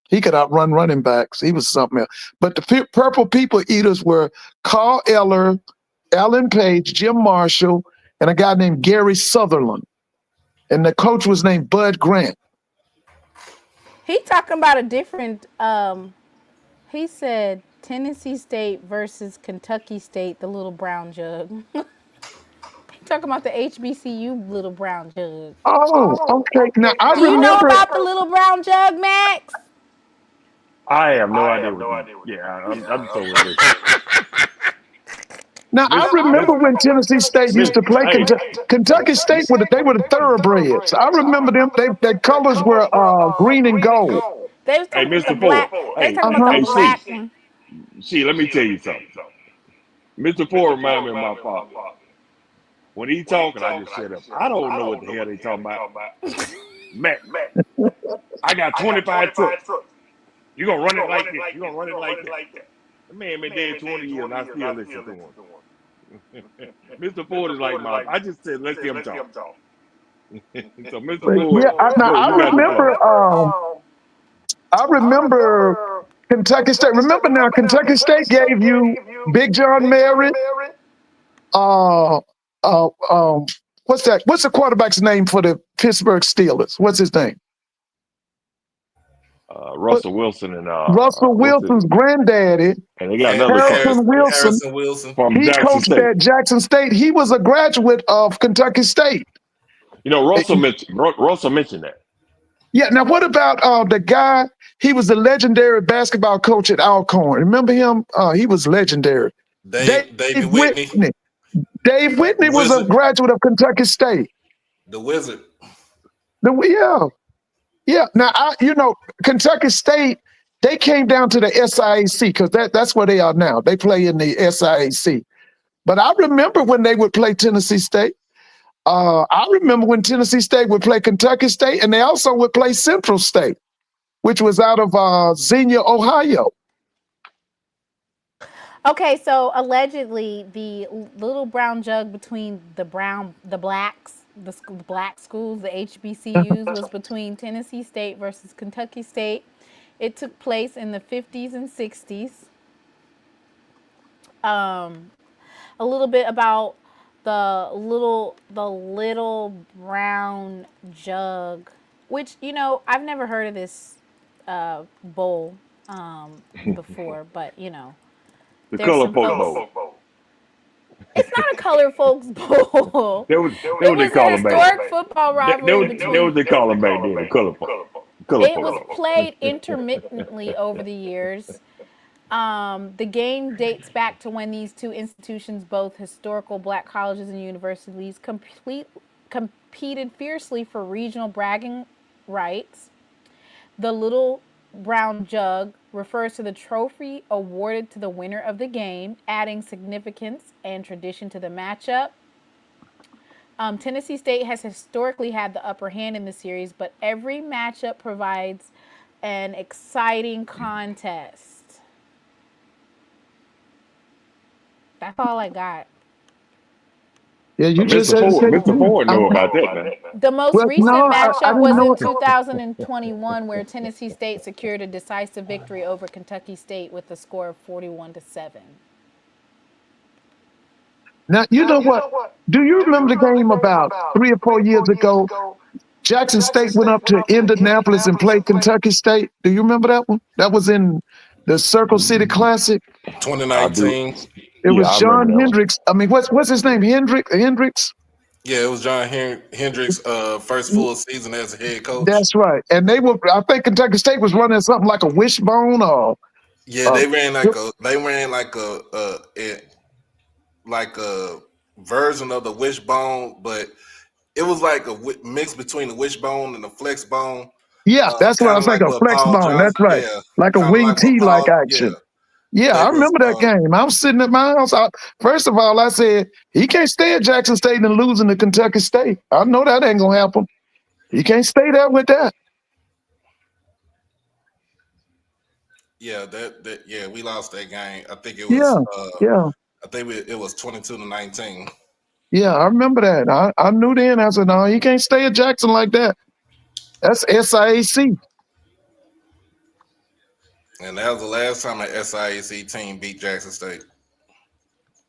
S6: He could outrun running backs. He was something else. But the Purple People Eaters were Carl Eller, Alan Page, Jim Marshall, and a guy named Gary Sutherland. And the coach was named Bud Grant.
S1: He talking about a different. He said Tennessee State versus Kentucky State, the little brown jug. Talking about the HBCU little brown jug.
S6: Oh, okay. Now I
S1: Do you know
S6: remember.
S1: about the little brown jug, Max?
S2: I have no idea what you. Yeah, I'm so ridiculous.
S6: Now I remember when Tennessee State used to play
S2: Hey,
S6: Kentucky State. They were the thoroughbreds. I remember them. Their colors were green and gold.
S1: They was
S2: hey,
S1: talking about the
S2: Mr. Ford.
S1: black. They was
S2: Hey,
S1: talking about
S6: Uh-huh.
S1: the
S2: hey,
S1: black one.
S2: Let me tell you something. Mr. Ford reminded me of my father. When he talking, I just shut up. I don't know what the hell they talking about. Matt, I got 25 trucks. You gonna run it like this? You gonna run it like that? The man been dead 20 years, and I still listen to him. Mr. Ford is like my. I just said let them talk. So Mr.
S6: But
S2: Ford,
S6: yeah, now
S2: go. You got the floor.
S6: I remember Kentucky State. Remember now, Kentucky State gave you Big John Merritt. Uh, what's that? What's the quarterback's name for the Pittsburgh Steelers? What's his name?
S2: Russell Wilson and
S6: Russell
S2: what's it?
S6: Wilson's granddaddy,
S2: And they got another
S6: Harrison Wilson.
S7: Harrison Wilson.
S2: from
S6: He
S2: Jackson
S6: coached
S2: State.
S6: at Jackson State. He was a graduate of Kentucky State.
S2: You know, Russell mentioned that.
S6: Yeah. Now, what about the guy? He was the legendary basketball coach at Alcorn. Remember him? He was legendary.
S7: David Whitney.
S6: Dave Whitney was a
S7: Wizard.
S6: graduate of Kentucky State.
S7: The Wizard.
S6: Yeah. Now, Kentucky State, they came down to the SIAC because that's where they are now. They play in the SIAC. But I remember when they would play Tennessee State. I remember when Tennessee State would play Kentucky State, and they also would play Central State, which was out of Xenia, Ohio.
S1: Okay, so allegedly the little brown jug between the blacks, the black schools, the HBCUs, was between Tennessee State versus Kentucky State. It took place in the 50s and 60s. A little bit about the little brown jug, which I've never heard of this bowl before, but
S2: The
S1: there's
S2: Color
S1: some
S2: Folk
S1: folks.
S2: Bowl.
S1: It's not a colored folks bowl.
S2: That was
S1: It
S2: what they
S1: was
S2: call
S1: a
S2: them back.
S1: historic football
S2: That
S1: rivalry
S2: was
S1: between.
S2: what they call them back then. The Color Folk.
S1: It was played intermittently over the years. The game dates back to when these two institutions, both historical black colleges and universities, competed fiercely for regional bragging rights. The little brown jug refers to the trophy awarded to the winner of the game, adding significance and tradition to the matchup. Tennessee State has historically had the upper hand in the series, but every matchup provides an exciting contest. That's all I got.
S6: Yeah, you just said
S2: Mr. Ford know about that, man.
S1: The most
S6: Well,
S1: recent
S6: no, I
S1: matchup
S6: didn't
S1: was
S6: know
S1: in
S6: it.
S1: 2021, where Tennessee State secured a decisive victory over Kentucky State with a score of 41-7.
S6: Now, you know what? Do you remember the game about 3 or 4 years ago? Jackson State went up to Indianapolis and played Kentucky State. Do you remember that one? That was in the Circle City Classic.
S2: I do.
S7: 2019.
S6: It
S2: Yeah,
S6: was
S2: I remember
S6: John
S2: that one.
S6: Hendricks. I mean, what's his name? Hendricks?
S7: Yeah, it was John Hendricks' first full season as a head coach.
S6: That's right. And I think Kentucky State was running something like a wishbone or
S7: Yeah, they ran like a version of the wishbone, but it was like a mix between the wishbone and the flex bone.
S6: yeah, that's what I
S7: Kind
S6: was
S7: of like
S6: thinking, a
S7: what
S6: flex
S7: Paul
S6: bone. That's
S7: Johnson,
S6: right.
S7: yeah,
S6: Like a
S7: kind of
S6: wing
S7: like what
S6: T like action. Yeah, I
S7: played
S6: remember that game. I was sitting at my house. First of all, I said, he can't stay at Jackson State and losing to Kentucky State. I know that ain't going to happen. He can't stay there with that.
S7: Yeah, we lost that game. I think it was
S6: Yeah, yeah.
S7: it was 22-19.
S6: Yeah, I remember that. I knew then. I said, no, he can't stay at Jackson like that. That's SIAC.
S7: And that was the last time an SIAC team beat Jackson State.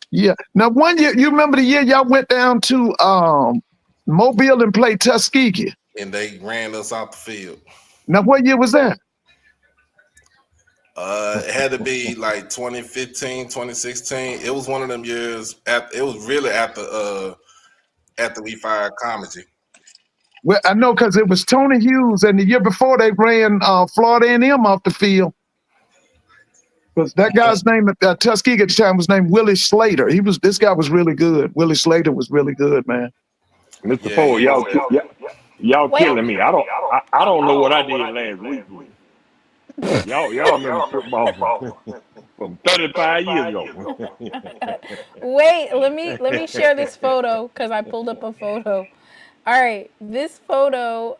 S6: Yeah. Now, one year, you remember the year y'all went down to Mobile and played Tuskegee?
S7: And they ran us off the field.
S6: Now, what year was that?
S7: It had to be like 2015, 2016. It was one of them years. It was really after we fired Comedy.
S6: Well, I know because it was Tony Hughes, and the year before they ran Florida A&M off the field. Because that guy's name at Tuskegee at the time was named Willie Slater. This guy was really good. Willie Slater was really good, man.
S2: Mr. Ford, y'all killing me. I don't know what I did last week. Y'all remember football from 35 years ago.
S1: Wait, let me share this photo because I pulled up a photo. All right, this photo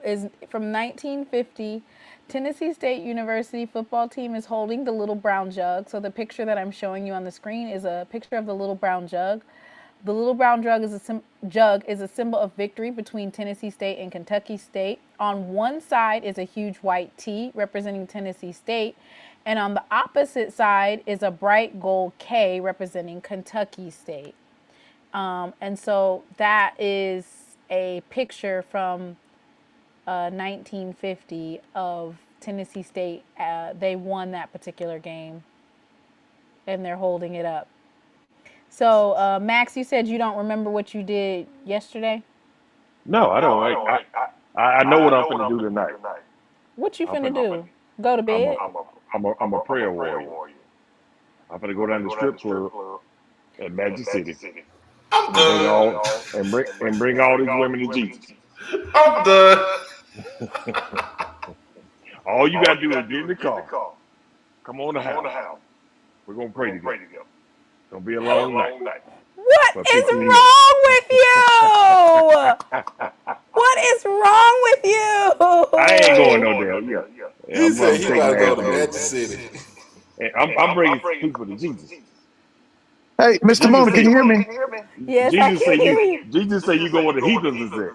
S1: is from 1950. Tennessee State University football team is holding the little brown jug. So the picture that I'm showing you on the screen is a picture of the little brown jug. The little brown jug is a symbol of victory between Tennessee State and Kentucky State. On one side is a huge white T representing Tennessee State, and on the opposite side is a bright gold K representing Kentucky State. And so that is a picture from 1950 of Tennessee State. They won that particular game, and they're holding it up. So, Max, you said you don't remember what you did yesterday?
S2: No, I don't. I know what I'm finna do tonight.
S1: What you finna do? Go to bed?
S2: I'm a prayer warrior. I'm finna go down to the strip club at Magic City.
S7: I'm done.
S2: And bring all these women to Jesus.
S7: I'm done.
S2: All you gotta do is get in the car. Come on the house. We're gonna pray together. It's gonna be a long night.
S1: What is wrong with you? What is wrong with you?
S2: I ain't going no damn. Yeah.
S7: He said he gotta go to Magic City.
S2: I'm bringing people to Jesus.
S6: Hey, Mr. Mona, can you hear me?
S1: Yes, I can hear you.
S2: Jesus say you go where the heathens is at.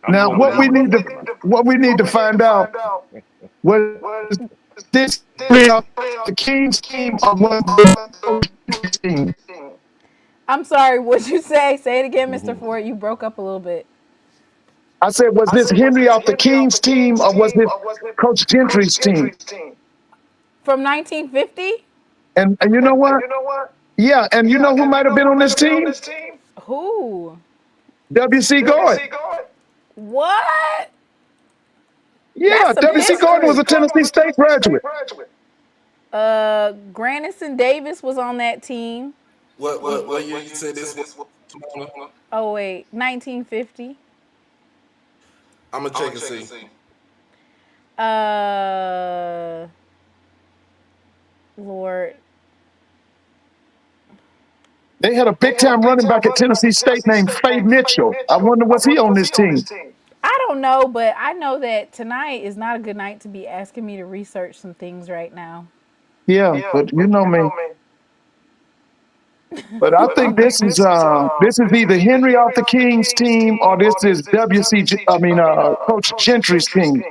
S6: Now, what we need to find out was this the Kings team or was the team?
S1: I'm sorry, what'd you say? Say it again, Mr. Ford. You broke up a little bit.
S6: I said, was this Henry off the Kings team or was this Coach Gentry's team?
S1: From 1950?
S6: And you know what? Yeah, and you know who might have been on this team?
S1: Who?
S6: W.C. Gordon.
S1: What?
S6: Yeah, W.C. Gordon was a Tennessee State graduate.
S1: Granison Davis was on that team.
S7: What year you said this was?
S1: Oh, wait, 1950.
S7: I'm gonna check and see.
S1: Lord.
S6: They had a big-time running back at Tennessee State named Faye Mitchell. I wonder, was he on this team?
S1: I don't know, but I know that tonight is not a good night to be asking me to research some things right now.
S6: Yeah, but you know me. But I think this is either Henry off the Kings team or this is Coach Gentry's team.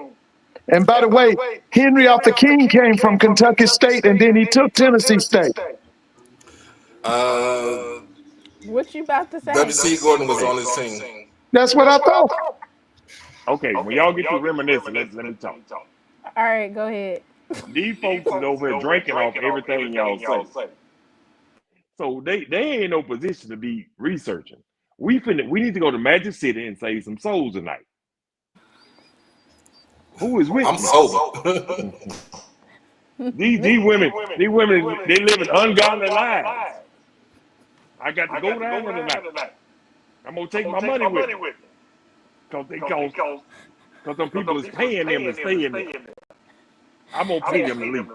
S6: And by the way, Henry off the King came from Kentucky State and then he took Tennessee State.
S1: What you about to say?
S7: W.C. Gordon was on his team.
S6: That's what I thought.
S2: Okay, when y'all get to reminiscing, let me talk.
S1: All right, go ahead.
S2: These folks is over here drinking off everything y'all say. So they ain't in no position to be researching. We need to go to Magic City and save some souls tonight. Who is with
S7: I'm
S2: me?
S7: sober.
S2: These women, they living ungodly lives. I got to go down there tonight. I'm gonna take my money with me. Because some people is paying them to stay in there. I'm gonna pay them to leave.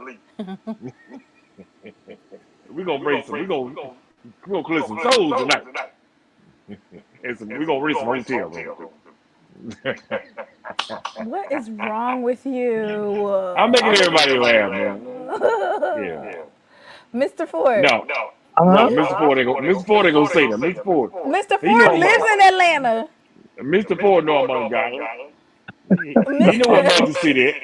S2: We're gonna bring some. We're gonna collect some souls tonight. We're gonna rent some hotel rooms.
S1: What is wrong with you?
S2: I'm making everybody laugh, man. Yeah.
S1: Mr. Ford.
S2: No.
S6: Uh-huh.
S2: No, Mr. Ford ain't gonna. Mr. Ford ain't gonna say that. Mr. Ford,
S1: Mr.
S2: he
S1: Ford
S2: know I'm.
S1: lives in Atlanta.
S2: Mr. Ford know I'm ungodly. He know where
S1: Mr.
S2: Magic City at.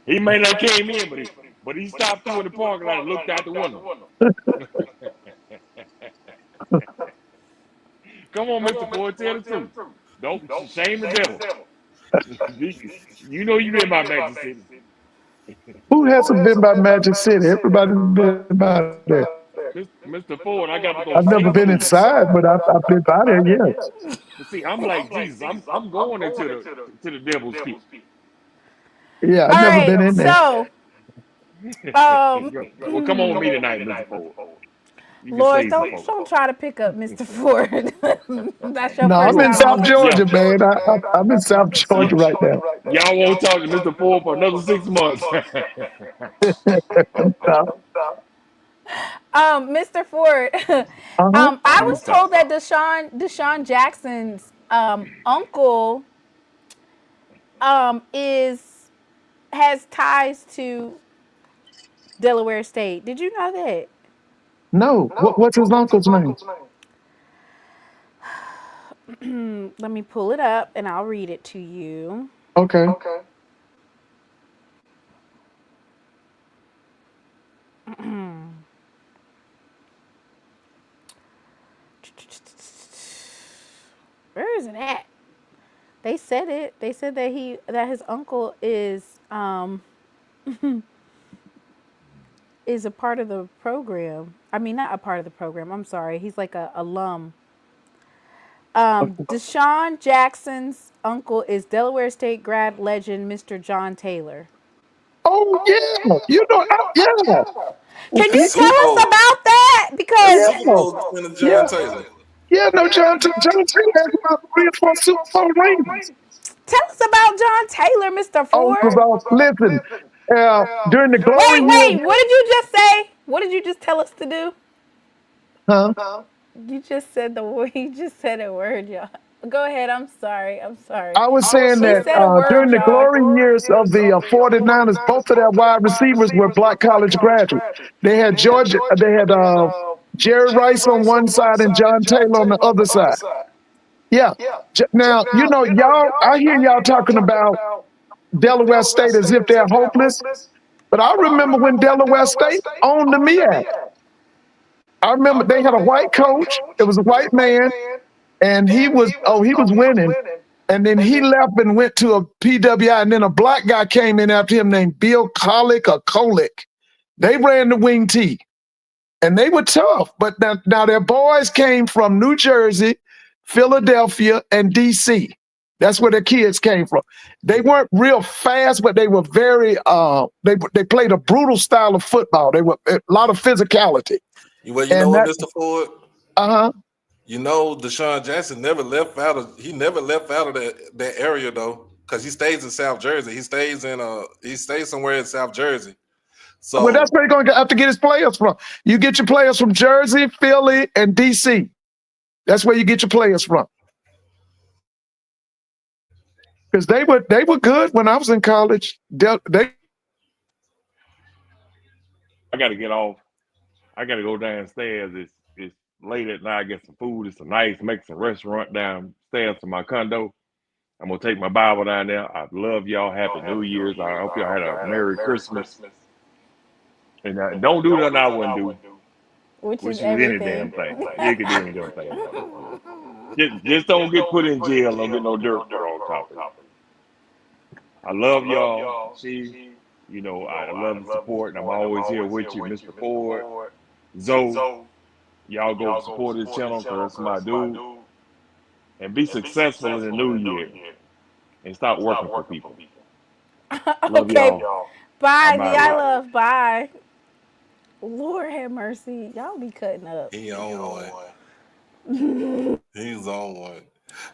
S2: He may not came in, but he stopped through in the parking lot and looked out the window. Come on, Mr. Ford, tell the truth. Don't shame the devil. You know you been by Magic City.
S6: Who hasn't been by Magic City? Everybody's been by there.
S2: Mr. Ford, I got to
S6: I've
S2: go
S6: never been
S2: seafood.
S6: inside, but I've been by there, yes.
S2: But see, I'm like Jesus. I'm going into the devil's pit.
S6: Yeah, I've
S1: All
S6: never
S1: right,
S6: been in there.
S1: so
S2: Well, come on with me tonight, Mr. Ford. You can
S1: Lord,
S2: save some
S1: don't
S2: folks.
S1: don't try to pick up Mr. Ford. That's your
S6: No,
S1: first
S6: I'm in
S1: time on
S6: South
S1: the
S2: Yeah.
S6: Georgia, man. I'm in South Georgia right now.
S2: Y'all won't talk to Mr. Ford for another 6 months.
S6: Uh,
S1: Mr. Ford.
S6: uh-huh.
S1: I
S2: Let me
S1: was
S2: stop.
S1: told that Deshaun Jackson's uncle is has ties to Delaware State. Did you know that?
S6: No. What's his uncle's name?
S1: Let me pull it up and I'll read it to you.
S6: Okay.
S1: Where is it at? They said it. They said that his uncle is a part of the program. I mean, not a part of the program. I'm sorry. He's like a alum. Deshaun Jackson's uncle is Delaware State grad legend Mr. John Taylor.
S6: Oh yeah. Yeah.
S1: Can you
S6: He,
S1: tell
S6: he,
S7: Super
S1: us
S7: Bowl.
S1: about that?
S7: That's
S1: Because
S7: Super
S6: yeah.
S7: Bowl defender
S6: Yeah.
S7: John Taylor.
S6: Yeah, no, John Taylor has about 3 or 4 Super Bowl rings.
S1: tell us about John Taylor, Mr.
S6: Oh, he was
S1: Ford.
S6: off. Listen, during the glory
S1: Wait.
S6: years,
S1: What did you just say? What did you just tell us to do?
S6: huh?
S1: You just said the word. You just said a word, y'all. Go ahead. I'm sorry. I'm sorry.
S6: I was saying
S1: He
S6: that
S1: said a word,
S6: during the
S1: y'all.
S6: glory years of the 49ers, both of their wide receivers were black college graduates. They had Jerry Rice on one side and John Taylor on the other side. Yeah. Now, I hear y'all talking about Delaware State as if they're hopeless, but I remember when Delaware State owned the MEAC. I remember they had a white coach. It was a white man, and he was winning. And then he left and went to a PWI, and then a black guy came in after him named Bill Colick or Kolick. They ran the wing T, and they were tough. But now their boys came from New Jersey, Philadelphia, and DC. That's where their kids came from. They weren't real fast, but they were very. They played a brutal style of football. They were a lot of physicality,
S7: Well, you know
S6: and
S7: what,
S6: that.
S7: Mr. Ford?
S6: Uh-huh.
S7: You know, Deshaun Jackson never left out of that area though, because he stays in South Jersey. He stays somewhere in South Jersey.
S6: Well,
S7: So
S6: that's where you're going to have to get his players from. You get your players from Jersey, Philly, and DC. That's where you get your players from. Because they were good when I was in college. They
S2: I got to get off. I got to go downstairs. It's late at night. Get some food. It's a nice Mexican restaurant downstairs from my condo. I'm gonna take my Bible down there. I love y'all. Happy New Year's. I hope y'all had a Merry Christmas. And don't do nothing I wouldn't do,
S1: Which is
S2: which is any
S1: everything.
S2: damn thing. You can do any damn thing I do. Just don't get put in jail. Don't get no dirt put on top of you. I love y'all. See, I love the support, and I'm always here with you, Mr. Ford, Zo. Y'all go support this channel because that's my dude, and be successful in the new year, and stop working for people. Love
S1: Okay.
S2: y'all.
S1: Bye.
S2: I'm
S1: The
S2: out of
S1: I
S2: here.
S1: love. Bye. Lord have mercy. Y'all be cutting up.
S7: he on one. He's on one.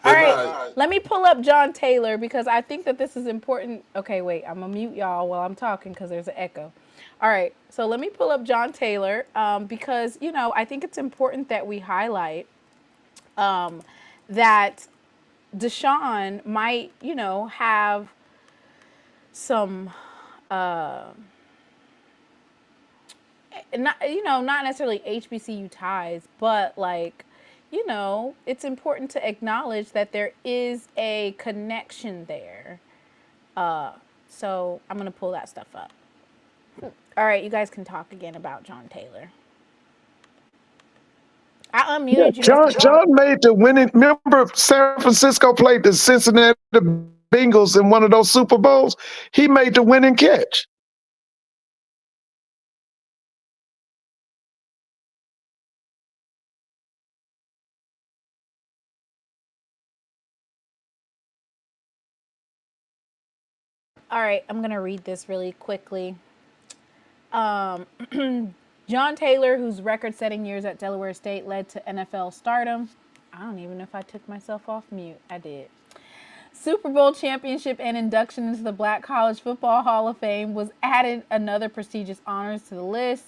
S1: All
S7: But
S1: right.
S7: nah,
S1: Let me pull up John Taylor because I think that this is important. Okay, wait. I'm going to mute y'all while I'm talking because there's an echo. All right. So let me pull up John Taylor because, I think it's important that we highlight that Deshaun might, have some not not necessarily HBCU ties, but like, it's important to acknowledge that there is a connection there. So I'm gonna pull that stuff up. All right, you guys can talk again about John Taylor. I
S6: Yeah,
S1: unmuted you, Mr. Ford.
S6: John made the winning. Remember, San Francisco played the Cincinnati Bengals in one of those Super Bowls. He made the winning catch.
S1: All right, I'm gonna read this really quickly. John Taylor, whose record-setting years at Delaware State led to NFL stardom. I don't even know if I took myself off mute. I did. Super Bowl championship and induction into the Black College Football Hall of Fame was added another prestigious honors to the list.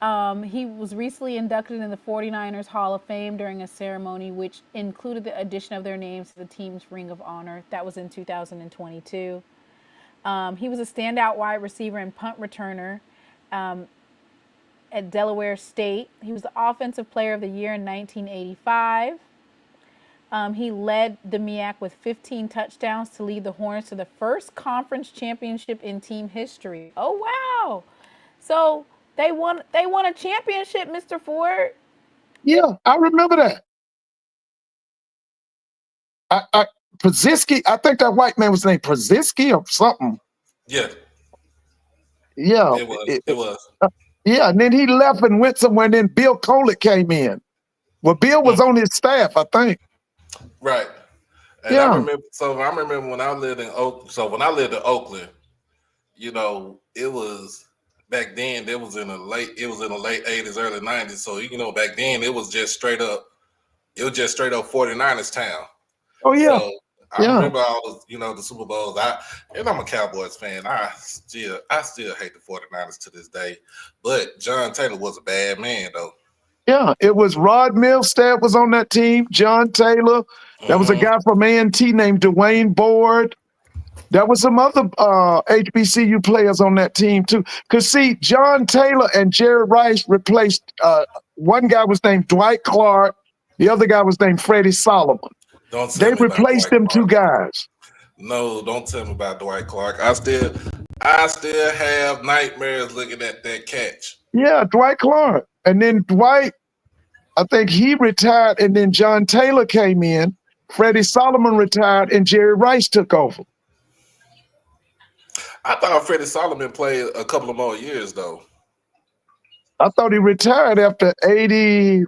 S1: He was recently inducted in the 49ers Hall of Fame during a ceremony which included the addition of their names to the team's Ring of Honor. That was in 2022. He was a standout wide receiver and punt returner at Delaware State. He was the Offensive Player of the Year in 1985. He led the MEAC with 15 touchdowns to lead the Hornets to the first conference championship in team history. Oh wow! So they won a championship, Mr. Ford.
S6: Yeah, I remember that. Pazisky, I think that white man was named Pazisky or something.
S7: Yeah,
S6: Yeah,
S7: it was.
S6: Yeah, and then he left and went somewhere, and then Bill Colick came in. Well, Bill was on his staff, I think.
S7: Right. And
S6: Yeah.
S7: I remember when I lived in Oakland. So when I lived in Oakland, it was back then. It was in the late 80s, early 90s. So back then it was just straight up. It was just straight up 49ers town.
S6: Oh yeah.
S7: So I remember all the Super Bowls. I'm a Cowboys fan. I still hate the 49ers to this day. But John Taylor was a bad man though.
S6: Yeah, it was Rod Milstead was on that team. John Taylor. There was a guy from A&T named Dwayne Board. There was some other HBCU players on that team too. Because see, John Taylor and Jerry Rice replaced. One guy was named Dwight Clark. The other guy was named Freddie Solomon. They replaced them two guys.
S7: No, don't tell me about Dwight Clark. I still have nightmares looking at that catch.
S6: Yeah, Dwight Clark. And then Dwight, I think he retired, and then John Taylor came in. Freddie Solomon retired, and Jerry Rice took over.
S7: I thought Freddie Solomon played a couple of more years, though.
S6: I thought he retired after 80.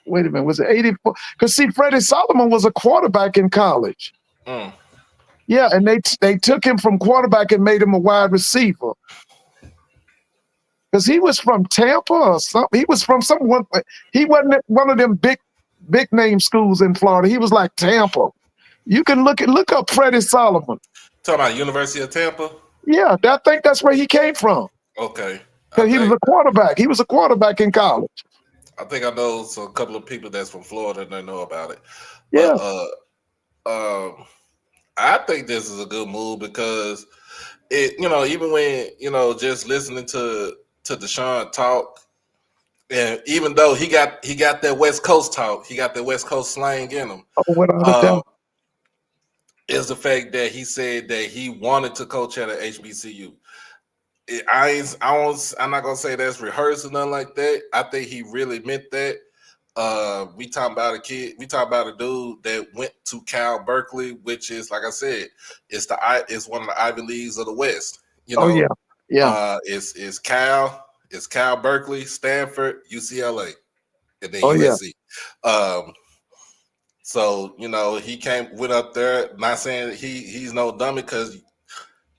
S6: Wait a minute, was it 84? Because see, Freddie Solomon was a quarterback in college. Yeah, and they took him from quarterback and made him a wide receiver. Because he was from Tampa or something. He was from someone. He wasn't at one of them big name schools in Florida. He was like Tampa. You can look up Freddie Solomon.
S7: Talking about University of Tampa?
S6: Yeah, I think that's where he came from.
S7: Okay.
S6: Because he was a quarterback. He was a quarterback in college.
S7: I think I know a couple of people that's from Florida and they know about it.
S6: Yeah.
S7: But I think this is a good move because even when just listening to Deshaun talk, and even though he got that West Coast talk, he got that West Coast slang in him. Is the fact that he said that he wanted to coach at an HBCU. I'm not gonna say that's rehearsed or nothing like that. I think he really meant that. We talking about a kid. We talking about a dude that went to Cal Berkeley, which is, like I said, it's one of the Ivy Leagues of the West.
S6: Yeah.
S7: It's Cal Berkeley, Stanford, UCLA, and then USC. So he went up there. Not saying he's no dummy, because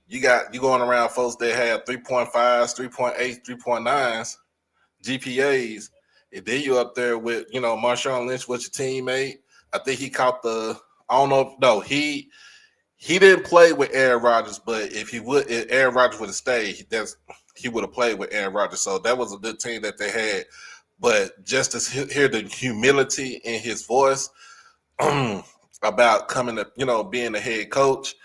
S7: you going around folks that have 3.5s, 3.8s, 3.9s GPAs, and then you up there with Marshawn Lynch, what's your teammate? I think he caught he didn't play with Aaron Rodgers, but if Aaron Rodgers would have stayed, he would have played with Aaron Rodgers. So that was a good team that they had. But just to hear the humility in his voice about coming to being the head coach,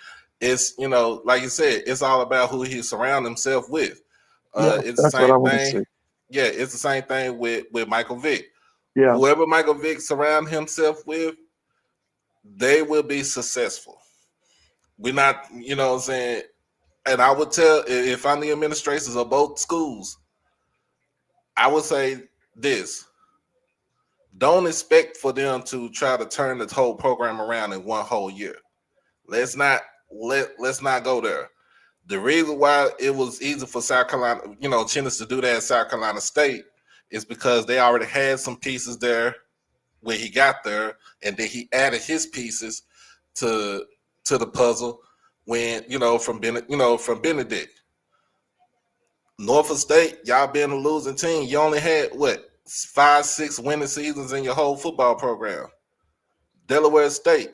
S7: it's like you said, it's all about who he surrounds himself with. It's the same thing. Yeah, it's the same thing with Michael Vick.
S6: Yeah.
S7: Whoever Michael Vick surround himself with, they will be successful. We're not, you know what I'm saying? And I would tell, if I'm the administrators of both schools, I would say this: don't expect for them to try to turn this whole program around in one whole year. Let's not let's not go there. The reason why it was easy for South Carolina, Chinnis to do that at South Carolina State is because they already had some pieces there when he got there, and then he added his pieces to the puzzle when from Benedict. Norfolk State, y'all been a losing team. You only had what 5-6 winning seasons in your whole football program. Delaware State,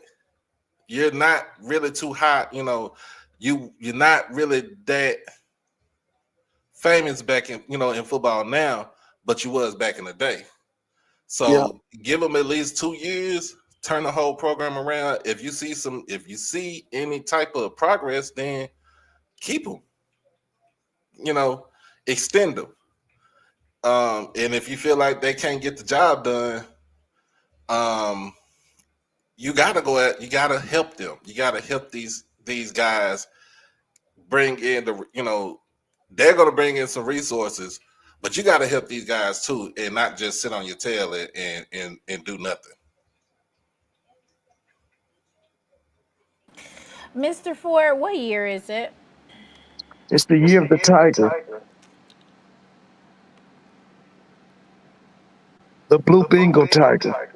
S7: you're not really too hot. You're not really that famous back in football now, but you was back in the day. So give them at least 2 years, turn the whole program around. If you see any type of progress, then keep them. Extend them. And if you feel like they can't get the job done, you gotta help them. You gotta help these guys bring in they're gonna bring in some resources, but you gotta help these guys too, and not just sit on your tail and do nothing.
S1: Mr. Ford, what year is it?
S6: It's the year of the tiger. The blue Bengal tiger.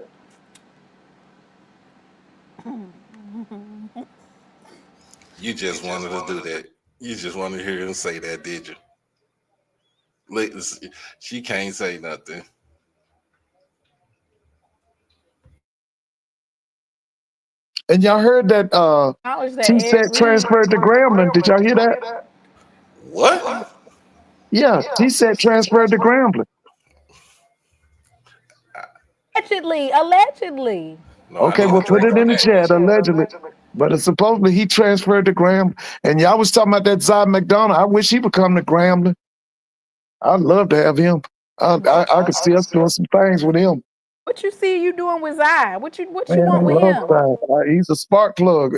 S7: You just wanted to do that. You just wanted to hear him say that, did you? She can't say nothing.
S6: And y'all heard that T-Set transferred to Grambling. Did y'all hear that?
S7: What?
S6: Yeah, T-Set transferred to Grambling.
S1: Allegedly.
S7: No,
S6: Okay, we'll put it in the chat, allegedly. But it's supposedly he transferred to Grambling. And y'all was talking about that Zechariah McDonald. I wish he would come to Grambling. I'd love to have him. I could see us doing some things with him.
S1: What you see you doing with Zai? What you
S6: Man,
S1: want
S6: I
S1: with
S6: love
S1: him?
S6: Zai. He's a spark plug.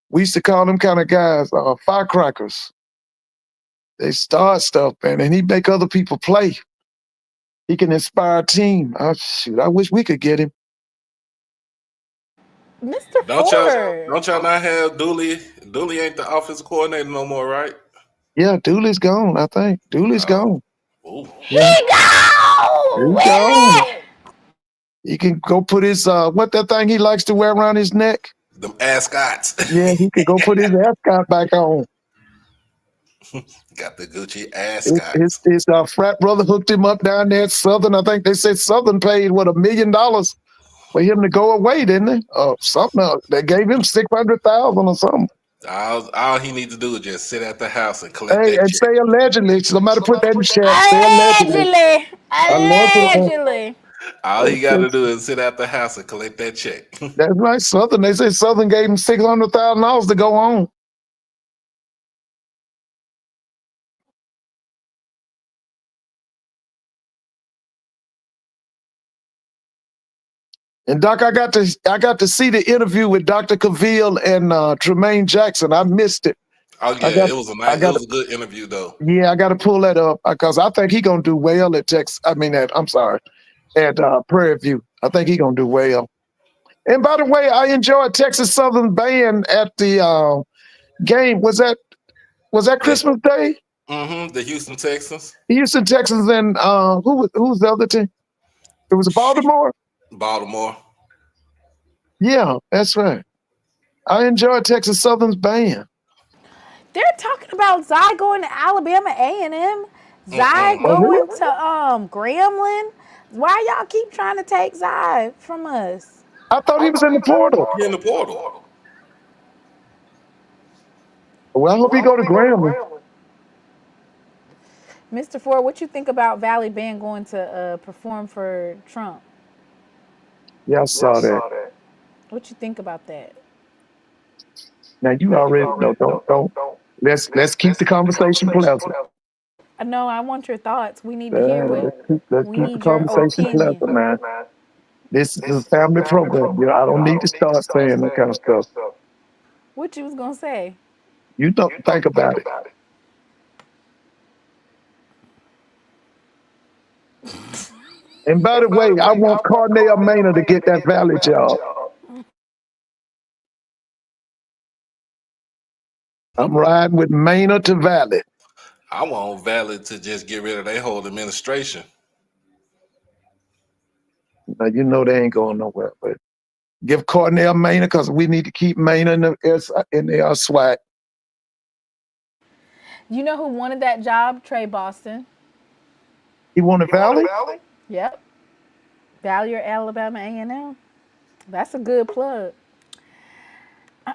S6: We used to call them kind of guys firecrackers. They start stuff, man, and he make other people play. He can inspire a team. Oh, shoot, I wish we could get him.
S1: Mr.
S7: Don't y'all not have Dooley? Dooley ain't the offensive coordinator no more, right?
S6: Yeah, Dooley's gone, I think. Dooley's gone.
S7: Ooh.
S1: He gone!
S6: He's gone. He can go put his what that thing he likes to wear around his neck?
S7: Them ascots.
S6: Yeah, he could go put his ascot back on.
S7: Got the Gucci ascots.
S6: His frat brother hooked him up down there at Southern. I think they said Southern paid $1 million for him to go away, didn't they? Something else. They gave him $600,000 or something.
S7: All he needs to do is just sit at the house and collect
S6: Hey,
S7: that
S6: and
S7: check.
S6: say allegedly. Somebody put that in chat. Say
S1: Allegedly.
S7: All he got to do is sit at the house and collect that check.
S6: That's right, Southern. They said Southern gave him $600,000 to go on. And Doc, I got to see the interview with Dr. Cavill and Tremaine Jackson. I missed it.
S7: Oh yeah, it was a good interview though.
S6: Yeah, I got to pull that up because I think he's gonna do well at Prairie View. I think he's gonna do well. And by the way, I enjoyed Texas Southern Band at the game. Was that Christmas Day?
S7: Mm-hmm. The Houston Texans.
S6: Houston Texans and who's the other team? It was Baltimore.
S7: Baltimore.
S6: Yeah, that's right. I enjoyed Texas Southern's band.
S1: They're talking about Zai going to Alabama A&M. Zai going to Grambling. Why y'all keep trying to take Zai from us?
S6: I thought he was in the portal.
S7: He in the portal.
S6: Well, I hope he go to Grambling.
S1: Mr. Ford, what you think about Valley Band going to perform for Trump?
S6: Yeah, I saw that.
S1: What you think about that?
S6: Now you already know. Don't. Let's keep the conversation pleasant.
S1: No, I want your thoughts. We need to hear what.
S6: Let's
S1: We
S6: keep the
S1: need your
S6: conversation pleasant,
S1: opinion.
S6: man. This is a family program. I don't need to start saying that kind of stuff.
S1: What you was gonna say?
S6: You don't think about it. And by the way, I want Cornell Maynard to get that Valley job. I'm riding with Maynard to Valley.
S7: I want Valley to just get rid of their whole administration.
S6: Now, you know they ain't going nowhere, but give Cornell Maynard, because we need to keep Maynard in the SWAC.
S1: You know who wanted that job? Trey Boston.
S6: He wanted Valley?
S1: Yep. Valley or Alabama A&M. That's a good plug.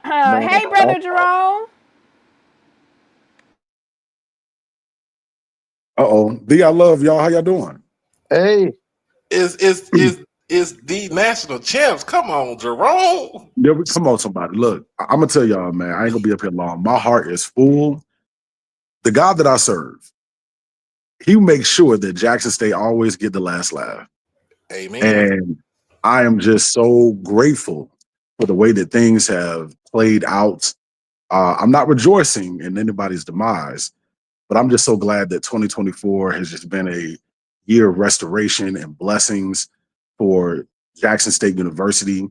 S6: No,
S1: Hey, brother Jerome.
S9: D, I love y'all. How y'all doing?
S6: Hey.
S7: Is the national champs. Come on, Jerome.
S9: Come on, somebody. Look, I'm gonna tell y'all, man, I ain't gonna be up here long. My heart is full. The God that I serve, he makes sure that Jackson State always get the last laugh.
S7: Amen.
S9: And I am just so grateful for the way that things have played out. I'm not rejoicing in anybody's demise, but I'm just so glad that 2024 has just been a year of restoration and blessings for Jackson State University.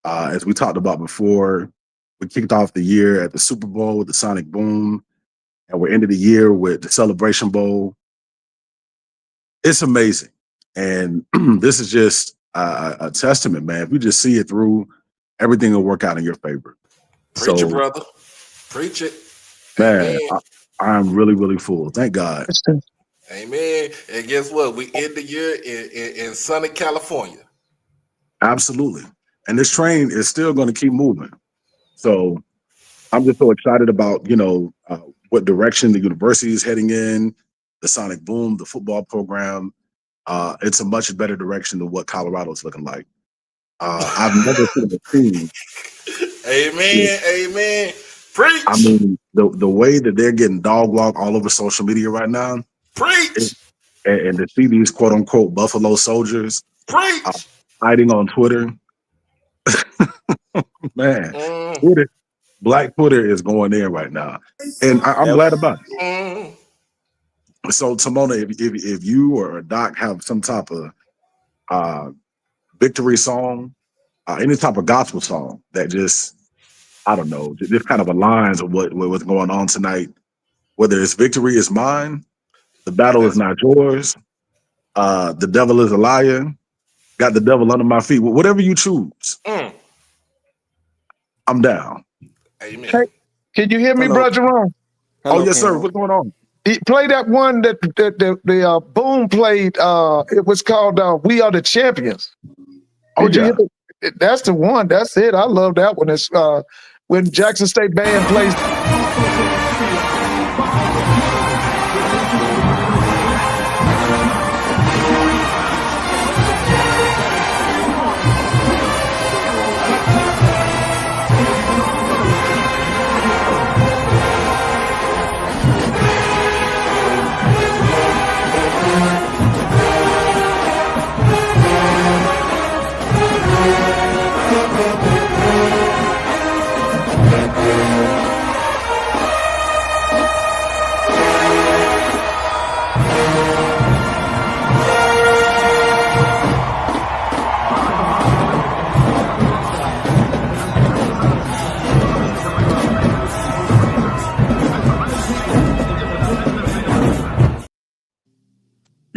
S9: As we talked about before, we kicked off the year at the Super Bowl with the Sonic Boom, and we're ended the year with the Celebration Bowl. It's amazing. And this is just a testament, man. If you just see it through, everything will work out in your favor.
S7: Preach it, brother. Preach it.
S9: Man, I'm really, really full. Thank God.
S7: Amen. And guess what? We end the year in sunny California.
S9: Absolutely. And this train is still going to keep moving. So I'm just so excited about, what direction the university is heading in, the Sonic Boom, the football program. It's a much better direction than what Colorado's looking like. I've never seen a team.
S7: Amen. Amen. Preach.
S9: I mean, the way that they're getting dog walk all over social media right now.
S7: Preach.
S9: And to see these quote unquote Buffalo soldiers hiding on Twitter. Man, Black Twitter is going there right now. And I'm glad about it. So Timona, if you or Doc have some type of victory song, any type of gospel song that just, I don't know, just kind of aligns with what's going on tonight, whether it's victory is mine, the battle is not yours, the devil is a liar, got the devil under my feet, whatever you choose, I'm down.
S7: Amen.
S6: Hey, can you hear me, Brother Jerome?
S9: Oh, yes, sir. What's going on?
S6: Play that one that the Boom played. It was called "We Are the Champions." Did you hear that's the one. That's it. I love that one. It's when Jackson State Band plays.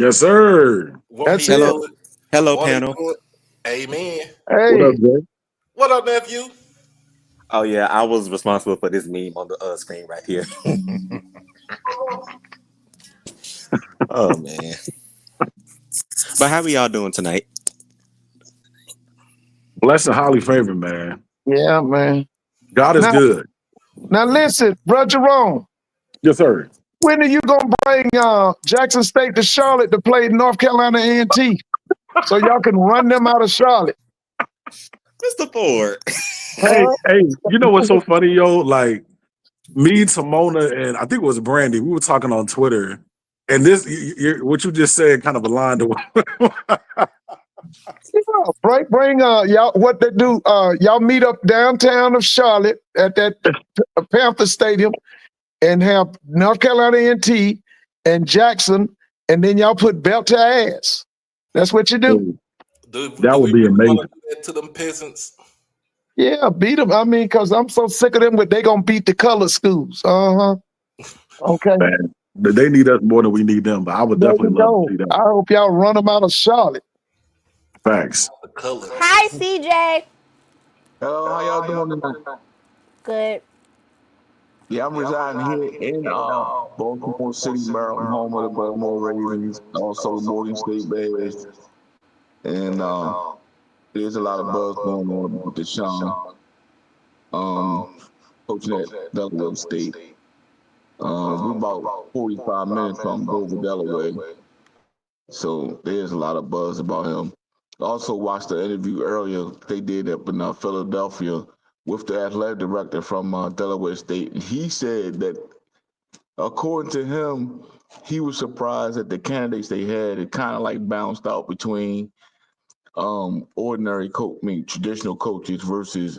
S9: Yes, sir.
S6: That's it.
S10: Hello, panel.
S7: Amen.
S6: Hey.
S9: What up, Jay?
S7: What up, nephew?
S10: Oh yeah, I was responsible for this meme on the screen right here. Oh man. But how are y'all doing tonight?
S9: Blessed and highly favored, man.
S6: Yeah, man.
S9: God is good.
S6: Now listen, Brother Jerome.
S9: Yes, sir.
S6: When are you gonna bring Jackson State to Charlotte to play North Carolina A&T, so y'all can run them out of Charlotte?
S10: Mr. Ford.
S9: Hey, you know what's so funny, yo? Like me, Timona, and I think it was Brandy. We were talking on Twitter, And this, what you just said, kind of aligned to.
S6: Bring y'all what they do. Y'all meet up downtown of Charlotte at that Panther Stadium, and have North Carolina NT and Jackson, and then y'all put belt to ass. That's what you do.
S9: That would be amazing.
S7: To them peasants.
S6: Yeah, beat them. I mean, because I'm so sick of them, but they gonna beat the color schools. Okay.
S9: Man, they need us more than we need them, but I would
S6: There
S9: definitely
S6: you
S9: love to
S6: go.
S9: see that.
S6: I hope y'all run them out of Charlotte.
S9: Facts.
S1: Hi, CJ.
S11: Hello, how y'all doing tonight?
S1: Good.
S11: Yeah, I'm residing here in Baltimore City, Maryland, home of the Baltimore Ravens, also the Morgan State Bears. And there's a lot of buzz going on about Deshaun coaching at Delaware State. We're about 45 minutes from Dover, Delaware. So there's a lot of buzz about him. I also watched the interview earlier they did up in Philadelphia with the athletic director from Delaware State. And he said that, according to him, he was surprised that the candidates they had, it kind of like bounced out between ordinary traditional coaches versus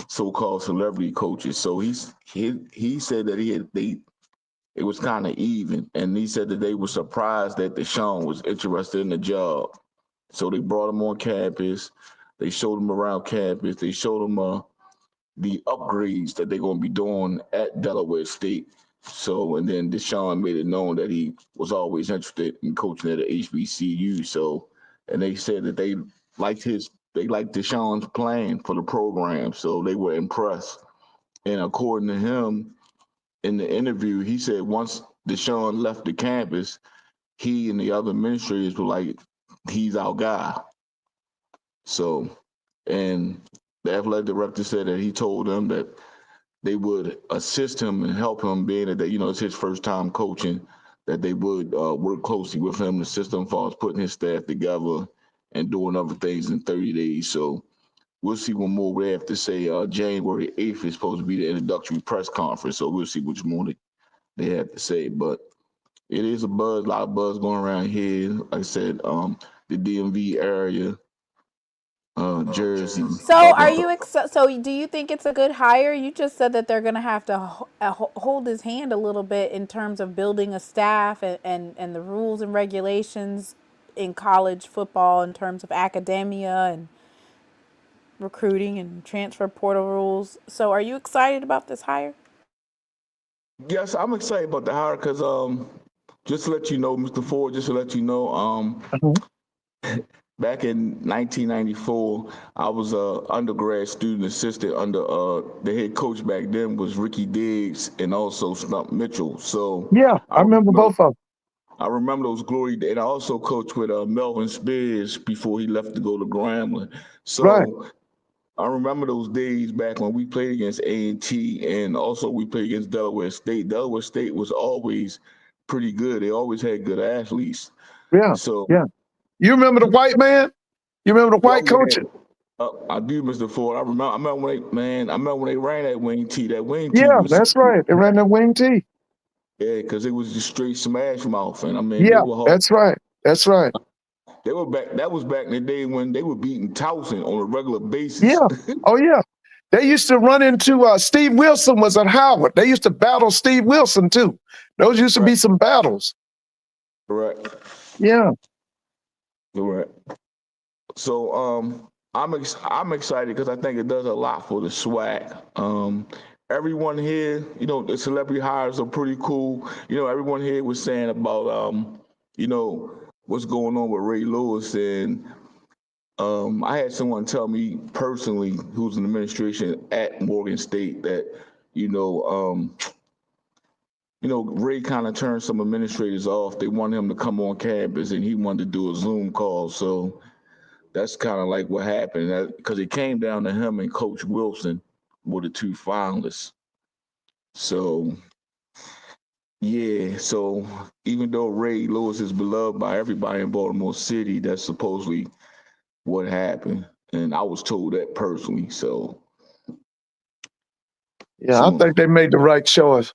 S11: so-called celebrity coaches. So he said that it was kind of even, and he said that they were surprised that Deshaun was interested in the job. So they brought him on campus. They showed him around campus. They showed him the upgrades that they're going to be doing at Delaware State. So, and then Deshaun made it known that he was always interested in coaching at the HBCU. So, and they said that they liked Deshaun's plan for the program. So they were impressed. And according to him, in the interview, he said once Deshaun left the campus, he and the other administrators were like, he's our guy. So, and the athletic director said that he told them that they would assist him and help him, being that it's his first time coaching, that they would work closely with him, assist him as far as putting his staff together and doing other things in 30 days. So we'll see what more they have to say. January 8th is supposed to be the introductory press conference, so we'll see which more they have to say. But it is a lot of buzz going around here. Like I said, the DMV area, Jersey.
S1: So are you so do you think it's a good hire? You just said that they're going to have to hold his hand a little bit in terms of building a staff and the rules and regulations in college football in terms of academia and recruiting and transfer portal rules. So are you excited about this hire?
S11: Yes, I'm excited about the hire because just to let you know, Mr. Ford, back in 1994, I was a undergrad student assistant under the head coach back then was Ricky Diggs and also Stump Mitchell. So
S6: Yeah, I remember both of them.
S11: I remember those glory days. And I also coached with Melvin Spears before he left to go to Grambling. So
S6: Right.
S11: I remember those days back when we played against A&T and also we played against Delaware State. Delaware State was always pretty good. They always had good athletes.
S6: Yeah.
S11: So
S6: yeah. You remember the white man? You remember the white coach?
S11: I do, Mr. Ford. I remember when they ran that wing tee. That wing tee.
S6: Yeah, that's right. They ran that wing tee.
S11: Yeah, because it was just straight smash mouth, and I mean,
S6: Yeah,
S11: they were hard.
S6: that's right. That's right.
S11: They were back. That was back in the day when they were beating Towson on a regular basis.
S6: Yeah. Oh yeah. They used to run into Steve Wilson was at Howard. They used to battle Steve Wilson too. Those used to be some battles.
S11: Correct.
S6: Yeah.
S11: Correct. So I'm excited because I think it does a lot for the SWAC. Everyone here, the celebrity hires are pretty cool. Everyone here was saying about what's going on with Ray Lewis, and I had someone tell me personally, who's in administration at Morgan State, that Ray kind of turned some administrators off. They wanted him to come on campus, and he wanted to do a Zoom call. So that's kind of like what happened, because it came down to him and Coach Wilson were the two finalists. So, yeah. So even though Ray Lewis is beloved by everybody in Baltimore City, that's supposedly what happened. And I was told that personally. So,
S6: yeah, I think they made the right choice.